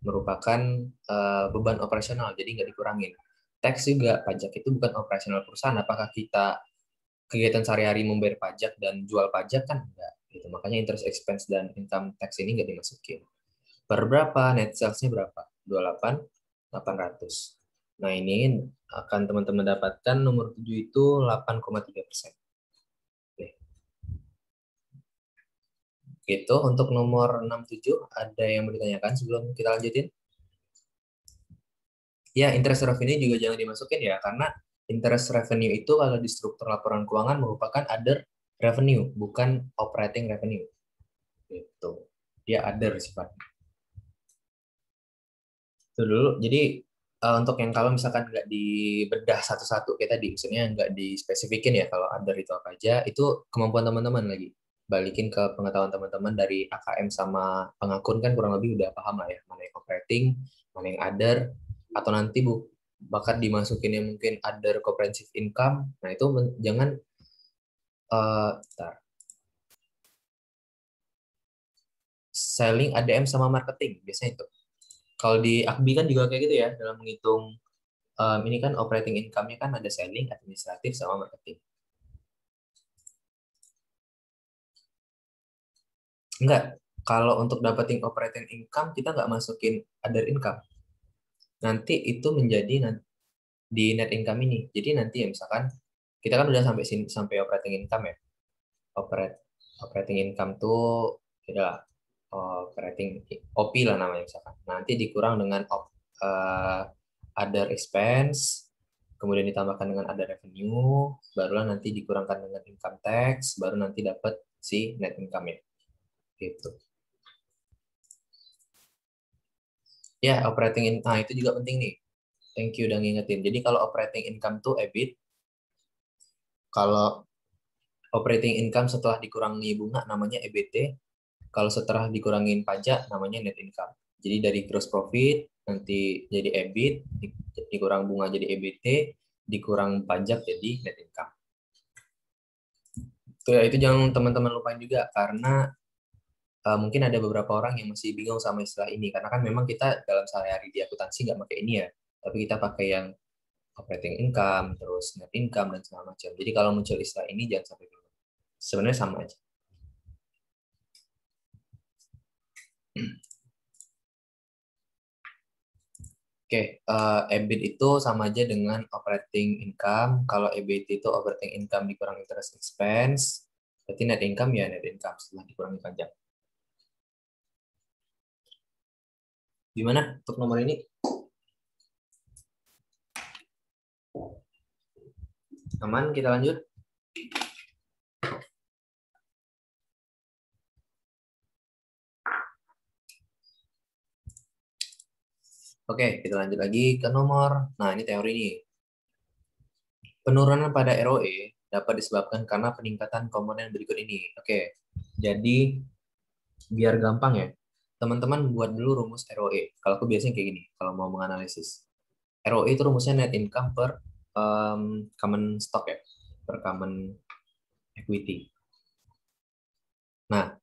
merupakan beban operasional, jadi nggak dikurangin. Tax juga, pajak itu bukan operasional perusahaan. Apakah kita kegiatan sehari-hari membayar pajak dan jual pajak kan enggak gitu. Makanya interest expense dan income tax ini nggak dimasukin. Per berapa? Net sales-nya berapa? 28.800. Nah, ini akan teman-teman dapatkan nomor 7 itu 8,3%. Oke. Gitu, untuk nomor 67 ada yang mau ditanyakan sebelum kita lanjutin? Ya, interest revenue juga jangan dimasukin ya, karena interest revenue itu kalau di struktur laporan keuangan merupakan other revenue, bukan operating revenue. Gitu. Dia other sifatnya. Itu dulu. Jadi untuk yang kalau misalkan nggak dibedah satu-satu kayak tadi, maksudnya nggak dispesifikin ya kalau other itu apa aja, itu kemampuan teman-teman lagi. Balikin ke pengetahuan teman-teman dari AKM sama pengakun kan kurang lebih udah paham lah ya, mana yang operating, mana yang other, atau nanti bahkan dimasukin yang mungkin other comprehensive income. Nah itu jangan selling ADM sama marketing biasanya itu. Kalau di Akbi kan juga kayak gitu ya dalam menghitung ini kan operating income-nya kan ada selling, administratif, sama marketing. Enggak, kalau untuk dapetin operating income, kita nggak masukin other income. Nanti itu menjadi di net income ini. Jadi nanti ya misalkan, kita kan udah sampai sini, sampai operating income ya. Operate, operating income tuh adalah operating OP lah namanya misalkan. Nanti dikurang dengan other expense, kemudian ditambahkan dengan ada revenue, barulah nanti dikurangkan dengan income tax, baru nanti dapat si net income-nya. Gitu. Ya, nah itu juga penting nih. Thank you udah ngingetin. Jadi kalau operating income tuh EBIT, kalau operating income setelah dikurangi bunga namanya EBT, Kalau setelah dikurangin pajak namanya net income. Jadi dari gross profit nanti jadi EBIT, dikurang bunga jadi EBT, dikurang pajak jadi net income. Tuh ya, itu jangan teman-teman lupain juga karena mungkin ada beberapa orang yang masih bingung sama istilah ini karena kan memang kita dalam sehari-hari di akuntansi nggak pakai ini ya, tapi kita pakai yang operating income, terus net income dan segala macam. Jadi kalau muncul istilah ini jangan sampai bingung. Sebenarnya sama aja. Oke, EBIT itu sama aja dengan operating income. Kalau EBIT itu operating income dikurang interest expense, berarti net income ya net income setelah dikurangi pajak. Gimana untuk nomor ini? Aman, kita lanjut. Oke, kita lanjut lagi ke nomor. Nah, ini teori nih. Penurunan pada ROE dapat disebabkan karena peningkatan komponen berikut ini. Oke, jadi biar gampang ya, teman-teman buat dulu rumus ROE. Kalau aku biasanya kayak gini, kalau mau menganalisis. ROE itu rumusnya net income per common stock ya, per common equity. Nah,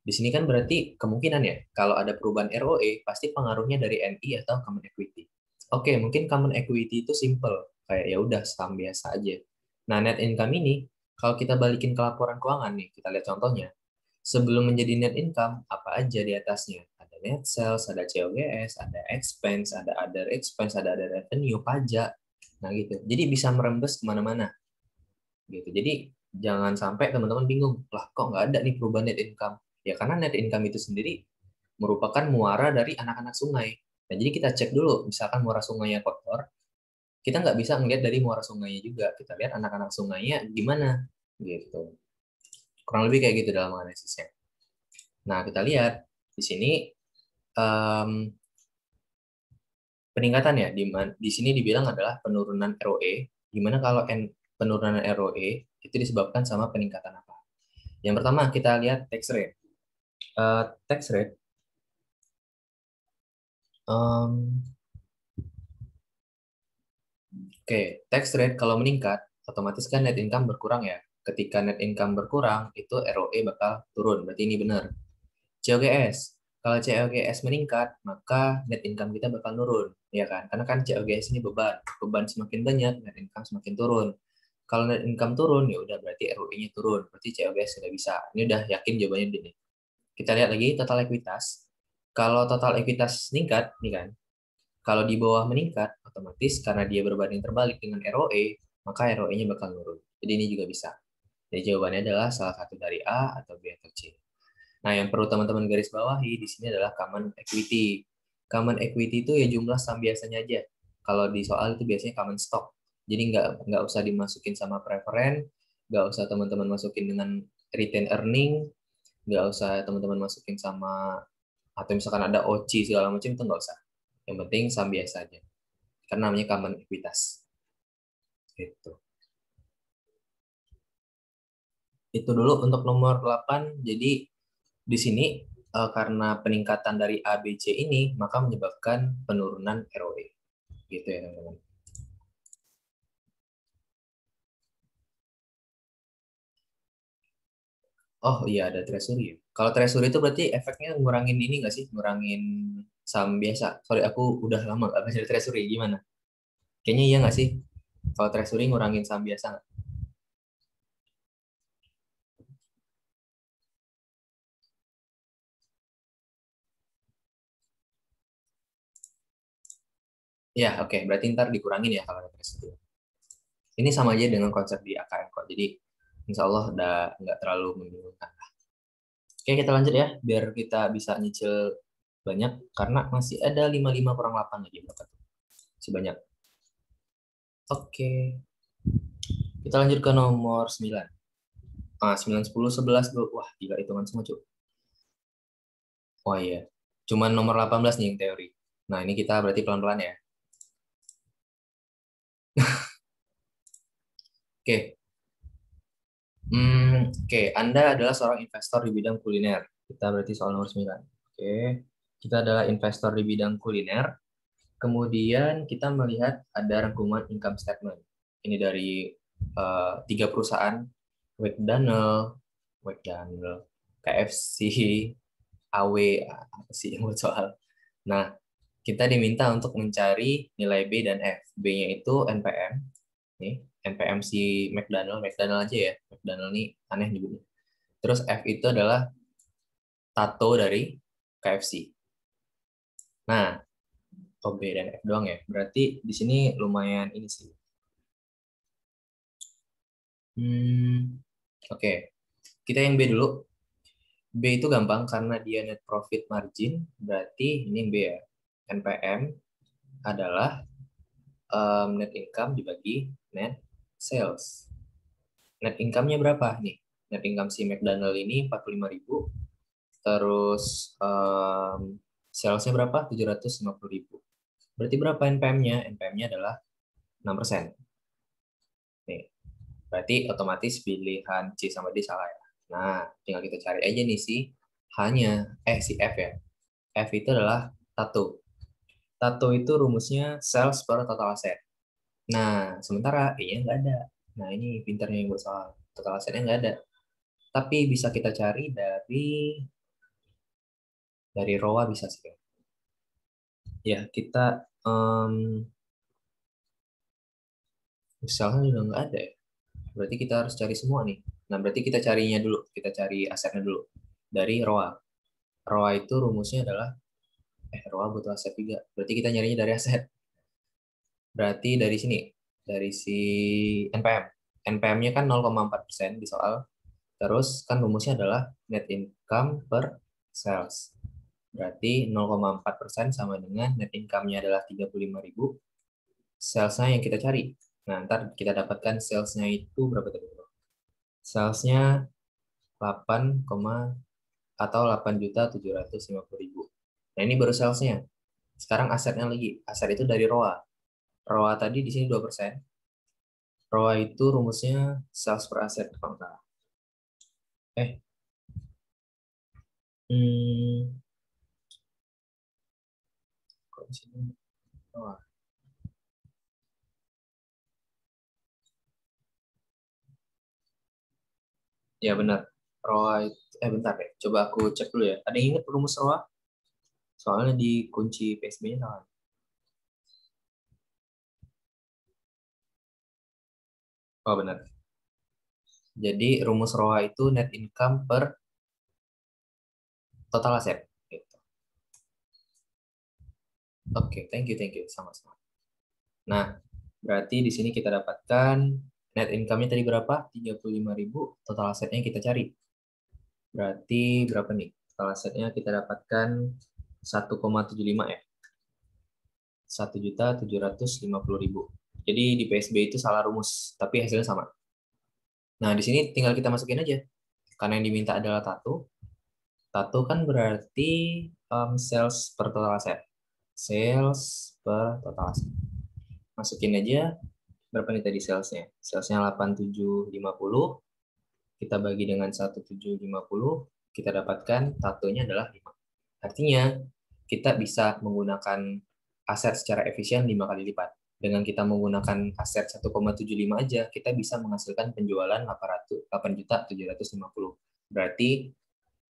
di sini kan berarti kemungkinan ya, kalau ada perubahan ROE, pasti pengaruhnya dari NI atau common equity. Oke, mungkin common equity itu simple, kayak ya udah saham biasa aja. Nah, net income ini, kalau kita balikin ke laporan keuangan nih, kita lihat contohnya. Sebelum menjadi net income, apa aja di atasnya? Ada net sales, ada COGS, ada expense, ada other expense, ada revenue, pajak. Nah gitu. Jadi bisa merembes kemana-mana. Gitu. Jadi jangan sampai teman-teman bingung, lah kok nggak ada nih perubahan net income? Ya karena net income itu sendiri merupakan muara dari anak-anak sungai. Nah jadi kita cek dulu, misalkan muara sungainya kotor, kita nggak bisa ngelihat dari muara sungainya juga. Kita lihat anak-anak sungainya gimana, gitu. Kurang lebih kayak gitu dalam analisisnya. Nah kita lihat di sini um, peningkatan ya, di sini dibilang adalah penurunan ROE. Gimana kalau penurunan ROE itu disebabkan sama peningkatan apa? Yang pertama kita lihat tax rate. Tax rate, um, oke, tax rate kalau meningkat, otomatis kan net income berkurang ya. Ketika net income berkurang, itu ROE bakal turun. Berarti ini benar. COGS. Kalau COGS meningkat, maka net income kita bakal turun, ya kan? Karena kan COGS ini beban. Beban semakin banyak, net income semakin turun. Kalau net income turun, ya udah berarti ROE-nya turun. Berarti COGS sudah bisa. Ini udah yakin jawabannya ini. Kita lihat lagi total ekuitas. Kalau total ekuitas meningkat, nih kan, kalau di bawah meningkat, otomatis karena dia berbanding terbalik dengan ROE, maka ROE-nya bakal turun. Jadi ini juga bisa. Jadi jawabannya adalah salah satu dari A atau B atau C. Nah, yang perlu teman-teman garis bawahi di sini adalah common equity. Common equity itu ya jumlah saham biasanya aja. Kalau di soal itu biasanya common stock. Jadi nggak usah dimasukin sama preferen, nggak usah teman-teman masukin dengan retain earning, nggak usah teman-teman masukin sama atau misalkan ada OCI segala macam itu nggak usah. Yang penting saham biasa aja. Karena namanya common equitas. Gitu. Itu dulu untuk nomor 8. Jadi di sini karena peningkatan dari A, B, C ini maka menyebabkan penurunan ROE. Gitu ya teman-teman. Oh iya ada treasury ya. Kalau treasury itu berarti efeknya ngurangin ini nggak sih? Ngurangin saham biasa. Sorry aku udah lama nggak belajar treasury. Gimana? Kayaknya iya nggak sih? Kalau treasury ngurangin saham biasa nggak? Ya oke. Berarti ntar dikurangin ya kalau ada treasury. Ini sama aja dengan konsep di AKM kok. Jadi insya Allah udah nggak terlalu membingungkan. Oke, kita lanjut ya, biar kita bisa nyicil banyak, karena masih ada 55 kurang 8 lagi. Berapa tuh? Masih banyak. Oke, kita lanjut ke nomor 9. 9, 10, 11, 12. Wah, gila hitungan semua, Cuk. Wah iya, cuman nomor 18 nih yang teori. Nah, ini kita berarti pelan-pelan ya. Oke, Anda adalah seorang investor di bidang kuliner. Kita berarti soal nomor 9. Oke. Kita adalah investor di bidang kuliner. Kemudian kita melihat ada rangkuman income statement. Ini dari tiga perusahaan, McDonald, KFC, AW, apa sih yang buat soal. Nah, kita diminta untuk mencari nilai B dan F. B-nya itu NPM. Nih, NPM si McDonald aja ya. McDonald nih aneh nyebutnya. Terus F itu adalah tato dari KFC. Nah, oh B dan F doang ya. Berarti di sini lumayan ini sih. Oke. Kita yang B dulu. B itu gampang karena dia net profit margin. Berarti ini B ya. NPM adalah net income dibagi net sales. Net income-nya berapa nih? Net income si McDonald ini 45.000. Terus sales-nya berapa? 750.000. Berarti berapa NPM-nya? NPM-nya adalah 6%. Nih, berarti otomatis pilihan C sama D salah ya. Nah, tinggal kita cari aja nih si F ya. F itu adalah tato. Tato itu rumusnya sales per total asset. Nah, sementara E-nya nggak ada. Nah, ini pinternya yang buat soal. Total assetnya nggak ada. Tapi bisa kita cari dari ROA bisa sih. Ya, kita misalnya juga nggak ada ya. Berarti kita harus cari semua nih. Nah, berarti kita carinya dulu. Kita cari asetnya dulu. Dari ROA. ROA itu rumusnya adalah, ROA butuh aset juga. Berarti kita nyarinya dari aset. Berarti dari sini. Dari si NPM. NPM-nya kan 0,4% di soal. Terus kan rumusnya adalah net income per sales. Berarti 0,4% sama dengan net income-nya adalah 35.000. Sales-nya yang kita cari. Nah, ntar kita dapatkan sales-nya itu berapa tadi? Sales-nya 8, atau 8.750.000. Nah, ini baru sales-nya. Sekarang asetnya lagi. Aset itu dari ROA. ROA tadi di sini 2%. ROA itu rumusnya sales per aset. Kalau nggak salah. Eh, hmm, kok di sini ROA? Ya benar. ROA itu, bentar deh. Coba aku cek dulu ya. Ada yang ingat rumus ROA? Soalnya di kunci PSB-nya salah. Oh benar. Jadi rumus ROA itu net income per total aset. Gitu. Oke, thank you, sama-sama. Nah, berarti di sini kita dapatkan net income-nya tadi berapa? 35.000. Total asetnya kita cari. Berarti berapa nih? Total asetnya kita dapatkan 1,75 ya. 1.750.000. Jadi di PSB itu salah rumus, tapi hasilnya sama. Nah, di sini tinggal kita masukin aja. Karena yang diminta adalah tato. Tato kan berarti sales per total aset. Sales per total aset. Masukin aja berapa nih tadi salesnya? Salesnya 8.750. Kita bagi dengan 1.750. Kita dapatkan tatonya adalah 5. Artinya kita bisa menggunakan aset secara efisien 5 kali lipat. Dengan kita menggunakan aset 1,75 aja, kita bisa menghasilkan penjualan 8.750. Berarti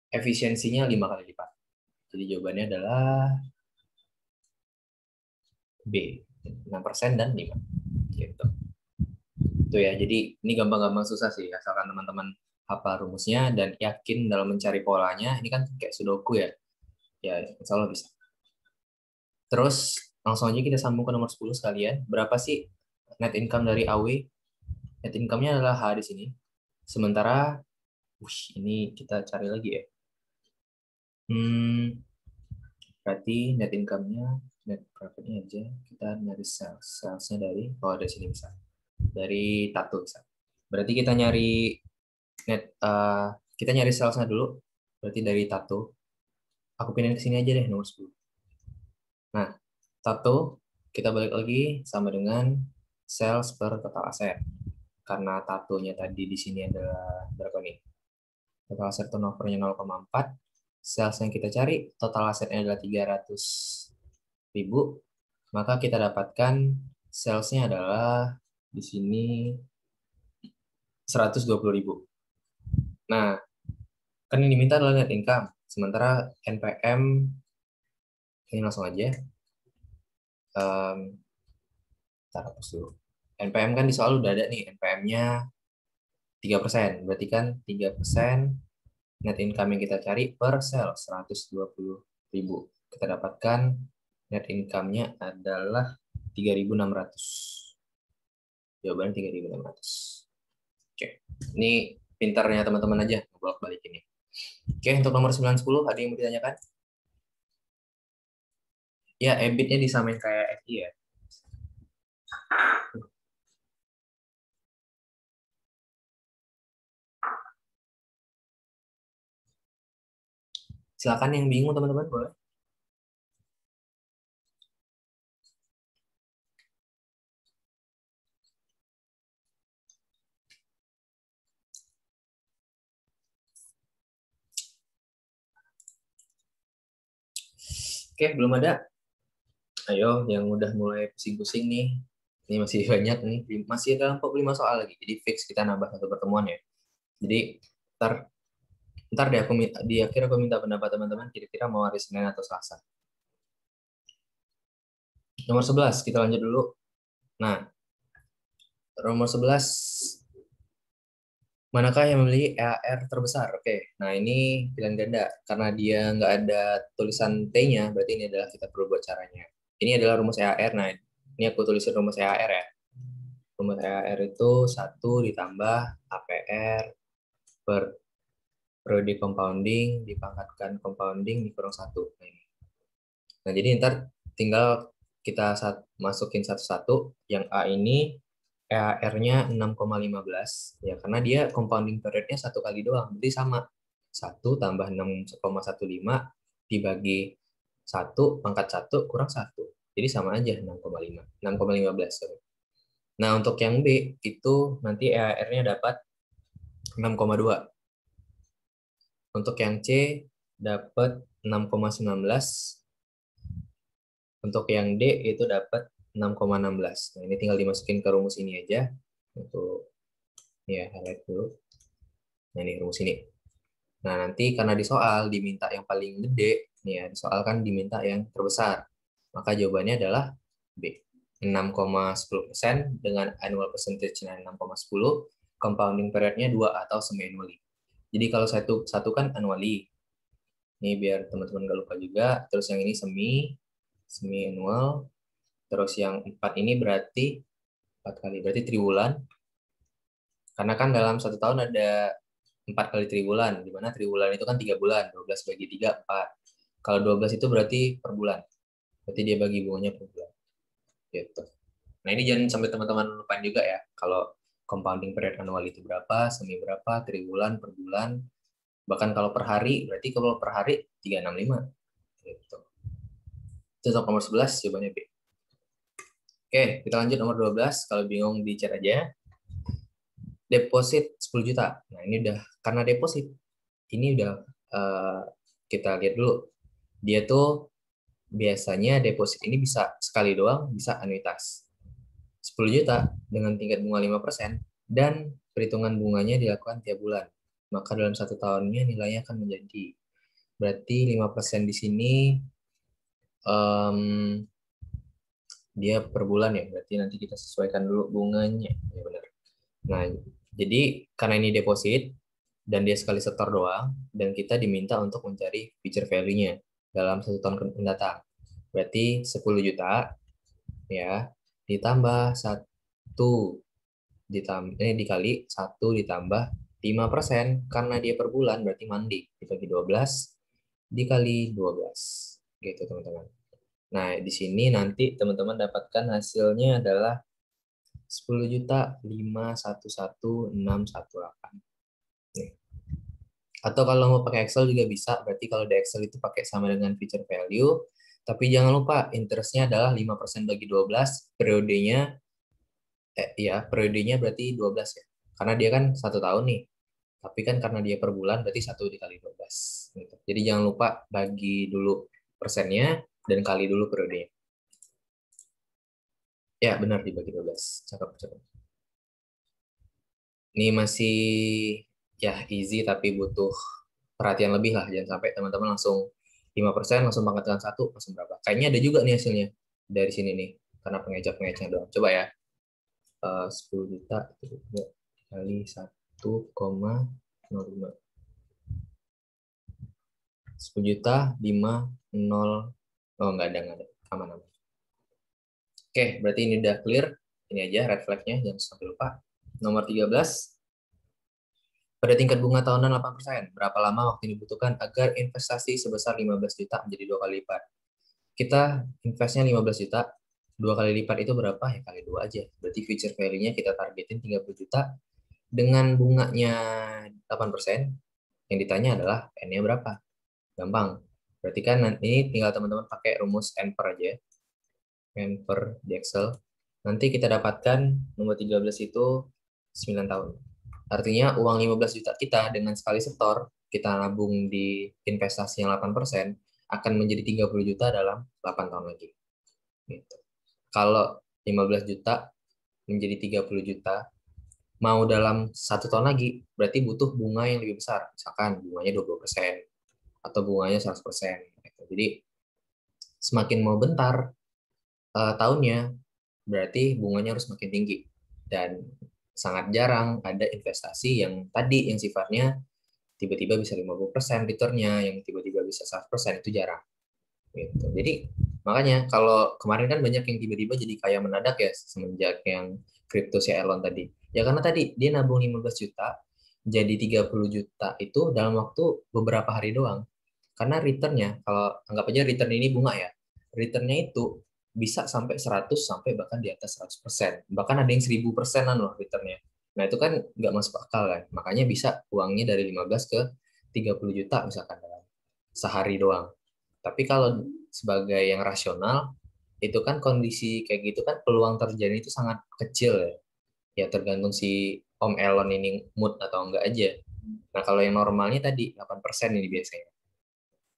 efisiensinya 5 kali lipat. Jadi jawabannya adalah B, 6% dan 5. Gitu. Itu ya, jadi ini gampang-gampang susah sih, asalkan teman-teman hafal rumusnya dan yakin dalam mencari polanya. Ini kan kayak sudoku ya, ya insya Allah bisa. Terus langsung aja kita sambung ke nomor 10 sekalian. Berapa sih net income dari AW? Net income-nya adalah H di sini. Sementara, ini kita cari lagi ya. Berarti net income-nya, net profit-nya aja. Kita nyari sales-nya dari sini bisa. Dari tato bisa. Berarti kita nyari salesnya dulu. Berarti dari tato. Aku pindahin ke sini aja deh nomor 10. Nah, tato kita balik lagi sama dengan sales per total aset. Karena tatonya tadi di sini adalah berapa nih? Total aset turnover-nya 0,4. sales yang kita cari, total asetnya adalah 300.000, maka kita dapatkan salesnya adalah di sini 120.000. Nah, kan yang diminta adalah net income, sementara NPM ini langsung aja. Kita hapus dulu. NPM kan di soal udah ada nih, NPM-nya 3%. Berarti kan 3% net income yang kita cari per sel 120.000. Kita dapatkan net income-nya adalah 3.600. Jawaban 3.600. Oke. Ini pintarnya teman-teman aja bolak-balik ini. Oke, untuk nomor 910 ada yang mau ditanyakan? Ya, EBIT-nya disamain kayak FI ya. Silakan yang bingung teman-teman boleh. Oke, belum ada. Ayo, yang udah mulai pusing-pusing nih. Ini masih banyak nih, masih ada 45 soal lagi. Jadi fix kita nambah satu pertemuan ya. Jadi ntar ntar deh aku minta, di akhir aku minta pendapat teman-teman kira-kira mau hari Senin atau Selasa. Nomor 11 kita lanjut dulu. Nah, nomor 11 manakah yang memiliki EAR terbesar? Oke, nah ini pilihan ganda. Karena dia nggak ada tulisan T-nya, berarti ini adalah kita perlu buat caranya. Ini adalah rumus EAR. Nah, ini aku tulisin rumus EAR ya. Rumus EAR itu 1 ditambah APR per periode compounding dipangkatkan compounding dikurang 1. Nah, jadi ntar tinggal kita masukin satu-satu. Yang A ini EAR-nya 6,15 ya, karena dia compounding period-nya satu kali doang, berarti sama 1 tambah 6,15 dibagi 1 pangkat 1 kurang 1, jadi sama aja 6,5 6,15. Nah, untuk yang B itu nanti EAR-nya dapat 6,2, untuk yang C dapat 6,19, untuk yang D itu dapat 6,16. Nah, ini tinggal dimasukin ke rumus ini aja. Untuk ya, highlight dulu. Nah, ini rumus ini. Nah, nanti karena di soal diminta yang paling gede, nih ya, di soal kan diminta yang terbesar. Maka jawabannya adalah B. 6,10% dengan annual percentage-nya 6,10, compounding period-nya 2 atau semi-annually. Jadi kalau satu kan annually. Ini biar teman-teman nggak lupa juga. Terus yang ini semi-annual. Terus yang 4 ini berarti 4 kali, berarti triwulan. Karena kan dalam satu tahun ada 4 kali triwulan, di mana triwulan itu kan 3 bulan, 12 bagi 3, 4. Kalau 12 itu berarti per bulan. Berarti dia bagi bunganya per bulan. Gitu. Nah, ini jangan sampai teman-teman lupain juga ya. Kalau compounding period annual itu berapa, semi berapa, triwulan, per bulan. Bahkan kalau per hari, berarti kalau per hari 365. Gitu. Itu untuk nomor 11, jawabannya B. Oke, kita lanjut nomor 12. Kalau bingung di chat aja. Deposit 10 juta. Nah, ini udah, karena deposit, ini udah kita lihat dulu. Dia tuh biasanya deposit ini bisa sekali doang, bisa anuitas. 10 juta dengan tingkat bunga 5% dan perhitungan bunganya dilakukan tiap bulan. Maka dalam satu tahunnya nilainya akan menjadi, berarti 5% di sini dia per bulan ya, berarti nanti kita sesuaikan dulu bunganya. Ya benar. Nah, jadi karena ini deposit dan dia sekali setor doang, dan kita diminta untuk mencari future value-nya dalam satu tahun mendatang. Berarti 10 juta ya ditambah 1 dikali 1 ditambah 5% karena dia per bulan berarti mandi dibagi 12 dikali 12 gitu teman-teman. Nah, di sini nanti teman-teman dapatkan hasilnya adalah 10.511.618. Nih. Atau kalau mau pakai Excel juga bisa, berarti kalau di Excel itu pakai sama dengan future value, tapi jangan lupa interestnya adalah 5% bagi 12, periodenya periodenya berarti 12 ya. Karena dia kan satu tahun nih. Tapi kan karena dia per bulan, berarti 1 dikali 12. Gitu. Jadi jangan lupa bagi dulu persennya dan kali dulu periodenya. Ya, benar dibagi 12. Cakep, cakep. Ini masih ya easy tapi butuh perhatian lebih lah. Jangan sampai teman-teman langsung 5% langsung pangkatkan 1, langsung berapa. Kayaknya ada juga nih hasilnya dari sini nih. Karena pengecek-pengeceknya doang. Coba ya. 10 juta kali 1,05. 10 juta 5 0. Oh, nggak ada. Aman-aman. Oke, berarti ini udah clear. Ini aja red flag-nya, jangan sampai lupa. Nomor 13. Pada tingkat bunga tahunan 8%, berapa lama waktu yang dibutuhkan agar investasi sebesar 15 juta menjadi 2 kali lipat? Kita investnya 15 juta, 2 kali lipat itu berapa? Ya kali 2 aja. Berarti future value-nya kita targetin 30 juta dengan bunganya 8%. Yang ditanya adalah N-nya berapa? Gampang. Berarti kan ini tinggal teman-teman pakai rumus N per aja. N per di Excel. Nanti kita dapatkan nomor 13 itu 9 tahun. Artinya uang 15 juta kita dengan sekali setor, kita nabung di investasi yang 8%, akan menjadi 30 juta dalam 8 tahun lagi. Gitu. Kalau 15 juta menjadi 30 juta, mau dalam 1 tahun lagi, berarti butuh bunga yang lebih besar. Misalkan bunganya 20% atau bunganya 100%. Gitu. Jadi semakin mau bentar tahunnya, berarti bunganya harus makin tinggi. Dan sangat jarang ada investasi yang tadi yang sifatnya tiba-tiba bisa 50% returnnya, yang tiba-tiba bisa 100% itu jarang. Gitu. Jadi makanya kalau kemarin kan banyak yang tiba-tiba jadi kaya mendadak ya semenjak yang crypto si Elon tadi. Ya karena tadi dia nabung 15 juta jadi 30 juta itu dalam waktu beberapa hari doang. Karena returnnya, kalau anggap aja return ini bunga ya, returnnya itu bisa sampai 100 sampai bahkan di atas 100%. Bahkan ada yang 1000%-an loh returnnya. Nah itu kan nggak masuk akal kan. Makanya bisa uangnya dari 15 ke 30 juta misalkan dalam sehari doang. Tapi kalau sebagai yang rasional, itu kan kondisi kayak gitu kan peluang terjadi itu sangat kecil ya. Ya tergantung si Om Elon ini mood atau enggak aja. Nah kalau yang normalnya tadi 8% ini biasanya.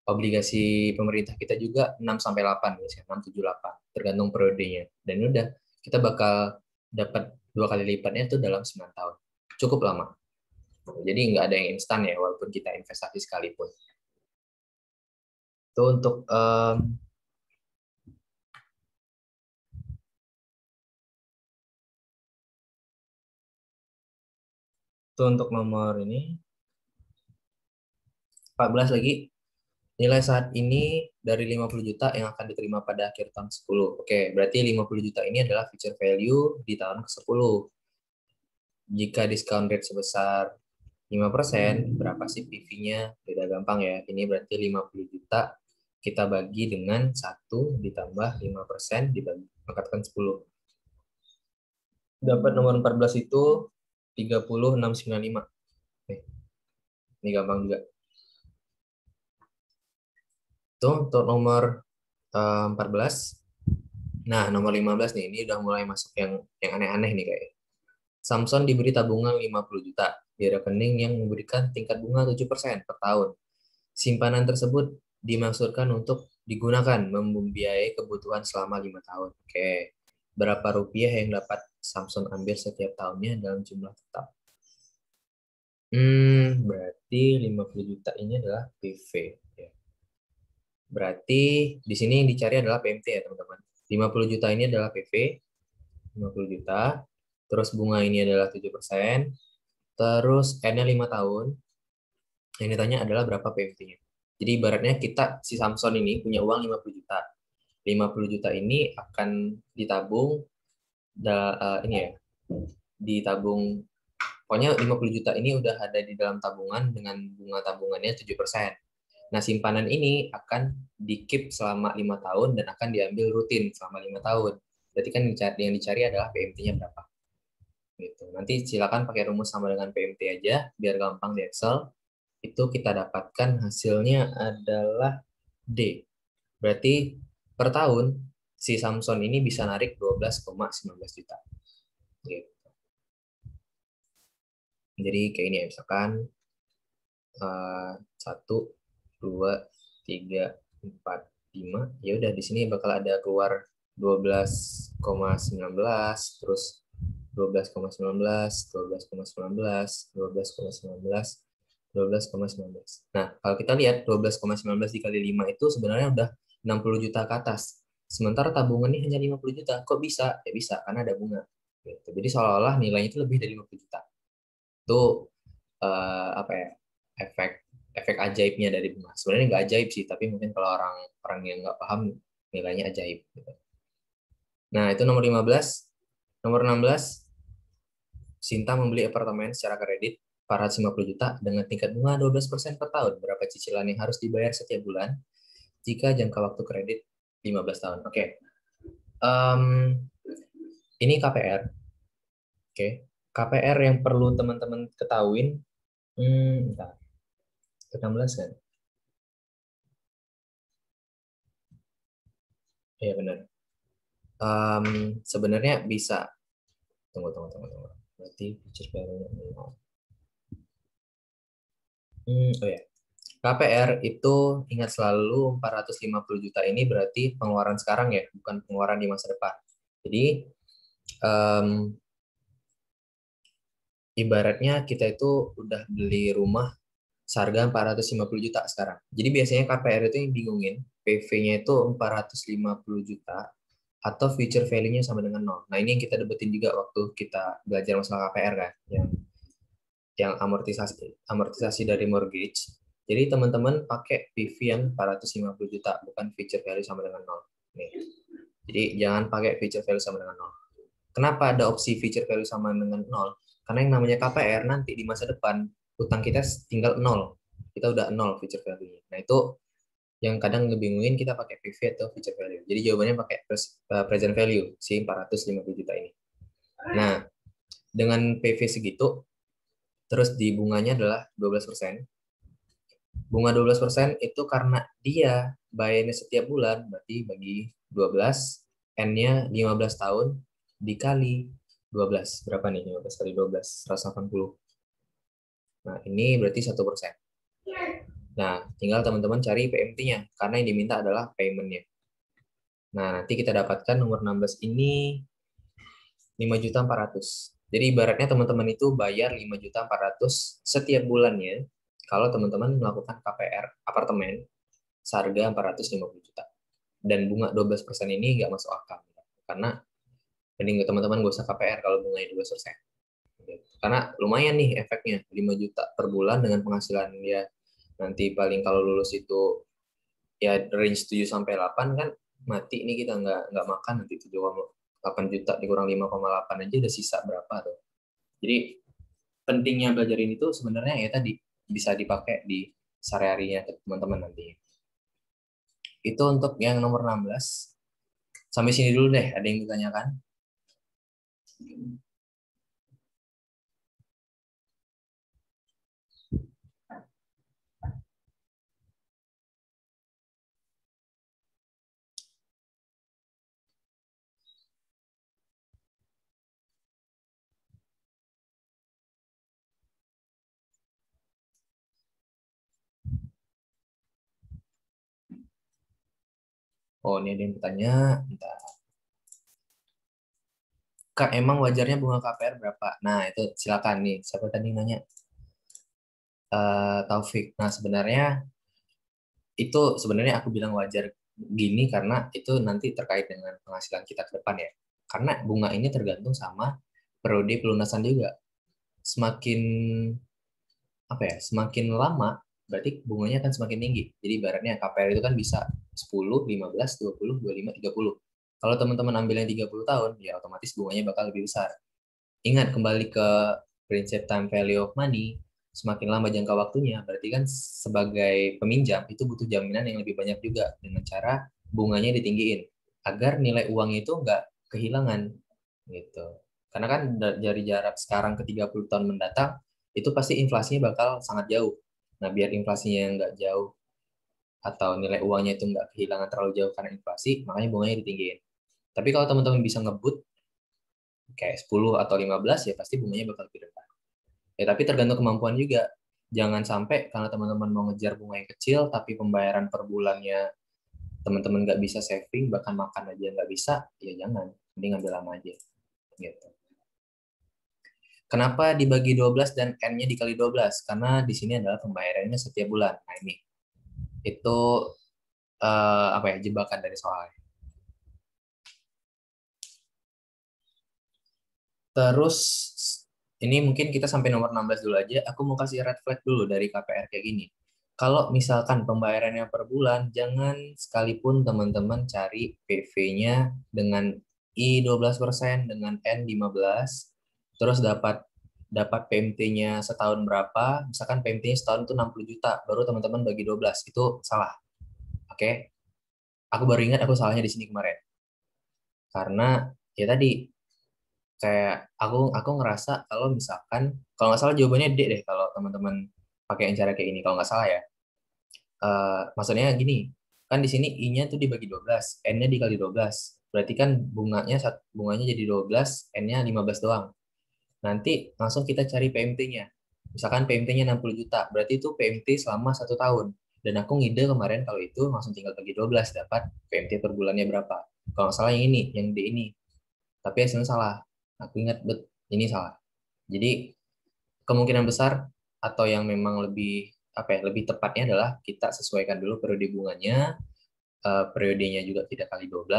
Obligasi pemerintah kita juga 6 sampai 8 biasanya, 6 7 8 tergantung periodenya. Dan udah kita bakal dapat 2 kali lipatnya itu dalam 9 tahun. Cukup lama. Jadi nggak ada yang instan ya walaupun kita investasi sekalipun. Itu untuk nomor ini 14 lagi. Nilai saat ini dari 50 juta yang akan diterima pada akhir tahun 10. Oke, berarti 50 juta ini adalah future value di tahun ke-10. Jika discount rate sebesar 5%, berapa sih PV-nya? Tidak gampang ya. Ini berarti 50 juta kita bagi dengan 1 ditambah 5% dipangkatkan 10. Dapat nomor 14 itu 30,695. Ini gampang juga. Itu untuk nomor 14. Nah, nomor 15 nih, ini udah mulai masuk yang aneh-aneh nih kayak. Samson diberi tabungan 50 juta di rekening yang memberikan tingkat bunga 7% per tahun. Simpanan tersebut dimaksudkan untuk digunakan membiayai kebutuhan selama 5 tahun. Oke, berapa rupiah yang dapat Samson ambil setiap tahunnya dalam jumlah tetap? Berarti 50 juta ini adalah PV. Ya. Berarti di sini yang dicari adalah PMT ya teman-teman. 50 juta ini adalah PV, 50 juta. Terus bunga ini adalah 7%. Terus N-nya 5 tahun. Yang ditanya adalah berapa PMT-nya. Jadi ibaratnya kita, si Samson ini punya uang 50 juta. 50 juta ini akan ditabung, ini ya, ditabung, pokoknya 50 juta ini udah ada di dalam tabungan dengan bunga tabungannya 7%. Nah, simpanan ini akan di-keep selama 5 tahun dan akan diambil rutin selama 5 tahun. Berarti kan yang dicari adalah PMT-nya berapa. Gitu. Nanti silakan pakai rumus sama dengan PMT aja, biar gampang di Excel. Itu kita dapatkan hasilnya adalah D. Berarti per tahun si Samson ini bisa narik 12,19 juta. Gitu. Jadi kayak ini ya, misalkan 1, 2, 3, 4, 5. Ya udah di sini bakal ada keluar 12,19, terus 12,19, 12,19, 12,19, 12,19. Nah, kalau kita lihat 12,19 dikali 5 itu sebenarnya udah 60 juta ke atas. Sementara tabungan ini hanya 50 juta. Kok bisa? Ya bisa, karena ada bunga. Gitu. Jadi seolah-olah nilainya itu lebih dari 50 juta. Itu apa ya, efek efek ajaibnya dari bunga. Sebenarnya nggak ajaib sih, tapi mungkin kalau orang orang yang nggak paham nilainya ajaib. Gitu. Nah, itu nomor 15. Nomor 16, Sinta membeli apartemen secara kredit 450 juta dengan tingkat bunga 12% per tahun. Berapa cicilan yang harus dibayar setiap bulan jika jangka waktu kredit 15 tahun? Oke. Um, ini KPR. Oke. KPR yang perlu teman-teman ketahuin. Bentar. 16 kan? Iya benar. Sebenarnya bisa. Tunggu. Berarti future value-nya nol. Oh ya. KPR itu ingat selalu 450 juta ini berarti pengeluaran sekarang ya, bukan pengeluaran di masa depan. Jadi em, ibaratnya kita itu udah beli rumah seharga 450 juta sekarang. Jadi biasanya KPR itu yang bingungin, PV-nya itu 450 juta atau future value-nya sama dengan nol. Nah, ini yang kita debatin juga waktu kita belajar masalah KPR kan, yang amortisasi amortisasi dari mortgage. Jadi teman-teman pakai PV yang 450 juta, bukan future value sama dengan nol. Nih. Jadi jangan pakai future value sama dengan nol. Kenapa ada opsi future value sama dengan nol? Karena yang namanya KPR nanti di masa depan utang kita tinggal nol. Kita udah nol future value-nya. Nah, itu yang kadang ngebingungin kita pakai PV atau future value. Jadi jawabannya pakai present value si 450 juta ini. Nah, dengan PV segitu, terus di bunganya adalah 12%. Bunga 12% itu karena dia bayarnya setiap bulan, berarti bagi 12, N-nya 15 tahun dikali 12. Berapa nih 15 kali 12? 180. Nah, ini berarti 1%. Nah, tinggal teman-teman cari PMT-nya, karena yang diminta adalah payment-nya. Nah, nanti kita dapatkan nomor 16 ini 5.400.000. Jadi ibaratnya teman-teman itu bayar 5.400.000 setiap bulannya kalau teman-teman melakukan KPR apartemen seharga 450 juta. Dan bunga 12% ini nggak masuk akal. Karena mending teman-teman nggak usah KPR kalau bunganya 12%. Karena lumayan nih efeknya, 5 juta per bulan dengan penghasilan dia nanti paling kalau lulus itu ya range 7 sampai 8 kan mati ini kita nggak makan nanti 7,8 juta dikurang 5,8 aja udah sisa berapa tuh. Jadi pentingnya belajar ini tuh sebenarnya ya tadi bisa dipakai di sehari-harinya ke teman-teman nanti. Itu untuk yang nomor 16. Sampai sini dulu deh, ada yang ditanyakan? Oh, ini ada yang bertanya. Bentar. Kak, emang wajarnya bunga KPR berapa? Nah, itu silakan nih. Siapa tadi nanya? Taufik. Nah, sebenarnya aku bilang wajar gini karena itu nanti terkait dengan penghasilan kita ke depan ya. Karena bunga ini tergantung sama periode pelunasan juga. Semakin apa ya? Semakin lama berarti bunganya akan semakin tinggi. Jadi ibaratnya KPR itu kan bisa 10, 15, 20, 25, 30. Kalau teman-teman ambil yang 30 tahun, ya otomatis bunganya bakal lebih besar. Ingat kembali ke prinsip time value of money, semakin lama jangka waktunya, berarti kan sebagai peminjam itu butuh jaminan yang lebih banyak juga dengan cara bunganya ditinggiin agar nilai uangnya itu nggak kehilangan gitu. Karena kan dari jarak sekarang ke 30 tahun mendatang itu pasti inflasinya bakal sangat jauh. Nah, biar inflasinya yang nggak jauh atau nilai uangnya itu nggak kehilangan terlalu jauh karena inflasi, makanya bunganya ditinggiin. Tapi kalau teman-teman bisa ngebut kayak 10 atau 15 ya pasti bunganya bakal lebih rendah. Ya, tapi tergantung kemampuan juga. Jangan sampai karena teman-teman mau ngejar bunga yang kecil, tapi pembayaran per bulannya teman-teman nggak bisa saving, bahkan makan aja nggak bisa, ya jangan. Mending ambil lama aja. Gitu. Kenapa dibagi 12 dan N-nya dikali 12? Karena di sini adalah pembayarannya setiap bulan. Nah, ini. Itu apa ya, jebakan dari soalnya. Terus ini mungkin kita sampai nomor 16 dulu aja. Aku mau kasih red flag dulu dari KPR kayak gini. Kalau misalkan pembayarannya per bulan, jangan sekalipun teman-teman cari PV-nya dengan I 12%, dengan N 15, terus dapat dapat PMT-nya setahun berapa, misalkan PMT-nya setahun itu 60 juta, baru teman-teman bagi 12, itu salah. Oke? Aku baru ingat aku salahnya di sini kemarin. Karena ya tadi kayak aku ngerasa kalau misalkan kalau nggak salah jawabannya D deh kalau teman-teman pakai yang cara kayak ini kalau nggak salah ya. Maksudnya gini, kan di sini I-nya tuh dibagi 12, N-nya dikali 12, berarti kan bunganya jadi 12, N-nya 15 doang. Nanti langsung kita cari PMT-nya, misalkan PMT-nya 60 juta, berarti itu PMT selama 1 tahun. Dan aku ngide kemarin kalau itu langsung tinggal bagi 12 dapat PMT per bulannya berapa. Kalau nggak salah yang ini, yang D ini, tapi hasilnya salah. Aku ingat ini salah. Jadi kemungkinan besar atau yang memang lebih apa ya, lebih tepatnya adalah kita sesuaikan dulu periode bunganya, periodenya juga tidak kali 12,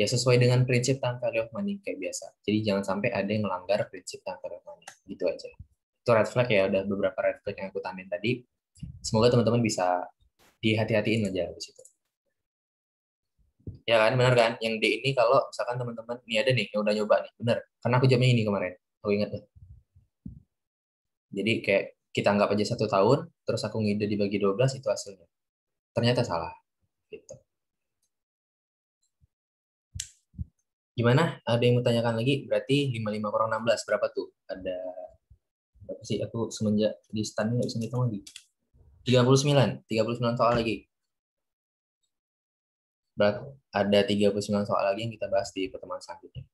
ya sesuai dengan prinsip time value of money kayak biasa. Jadi jangan sampai ada yang melanggar prinsip time value of money. Gitu aja. Itu red flag ya, udah beberapa red flag yang aku tandain tadi. Semoga teman-teman bisa dihati-hatiin aja di situ. Ya kan, benar kan? Yang D ini kalau misalkan teman-teman, ini ada nih yang udah nyoba nih, bener. Karena aku jawabnya ini kemarin. Aku ingat tuh. Jadi kayak kita anggap aja 1 tahun, terus aku ngide dibagi 12 itu hasilnya. Ternyata salah. Gitu. Gimana? Ada yang mau tanyakan lagi? Berarti 55 kurang 16 berapa tuh? Ada berapa sih? Aku semenjak di stand nggak bisa ngitung lagi. 39 soal lagi. Berarti ada 39 soal lagi yang kita bahas di pertemuan selanjutnya.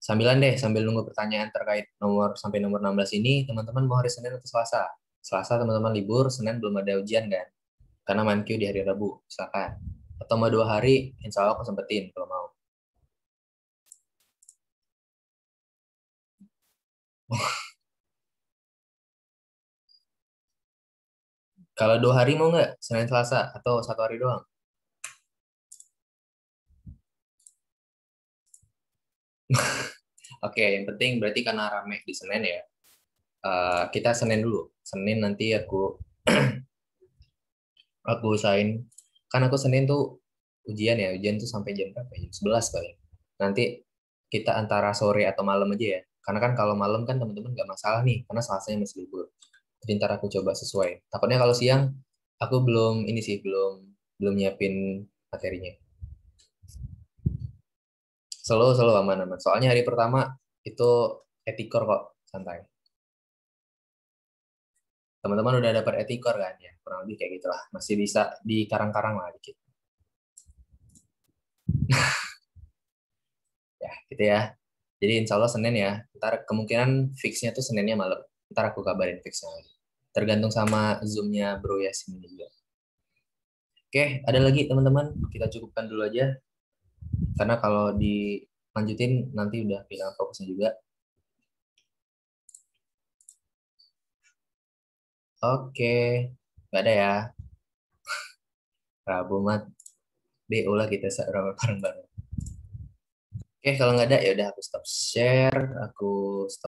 Sambilan deh, sambil nunggu pertanyaan terkait nomor sampai nomor 16 ini, teman-teman mau hari Senin atau Selasa? Selasa teman-teman libur, Senin belum ada ujian kan? Karena main Q di hari Rabu, silakan. Atau mau 2 hari, insya Allah aku sempetin kalau mau. Kalau 2 hari mau nggak? Senin Selasa atau 1 hari doang? Oke, yang penting berarti karena rame di Senin ya. Kita Senin dulu. Senin nanti aku usahain. Kan aku Senin tuh ujian ya. Ujian tuh sampai jam berapa? Jam 11 paling. Nanti kita antara sore atau malam aja ya. Karena kan kalau malam kan teman-teman nggak masalah nih. Karena Selasanya masih libur. Jadi ntar aku coba sesuai. Takutnya kalau siang aku belum ini sih belum belum nyiapin materinya. Selalu selalu aman-aman. Soalnya hari pertama itu etikor kok santai. Teman-teman udah dapat etikor kan ya, kurang lebih kayak gitulah. Masih bisa di karang-karang lah dikit. Ya, gitu ya. Jadi insya Allah Senin ya. Ntar kemungkinan fixnya tuh Seninnya malam. Ntar aku kabarin fixnya lagi. Tergantung sama Zoom-nya Bro Yasin ini juga. Oke, ada lagi teman-teman. Kita cukupkan dulu aja. Karena kalau dilanjutin nanti udah bilang fokusnya juga. Oke, nggak ada ya. Rabu mat. BO lah kita bareng-bareng. Oke, kalau nggak ada ya udah aku stop share. Aku stop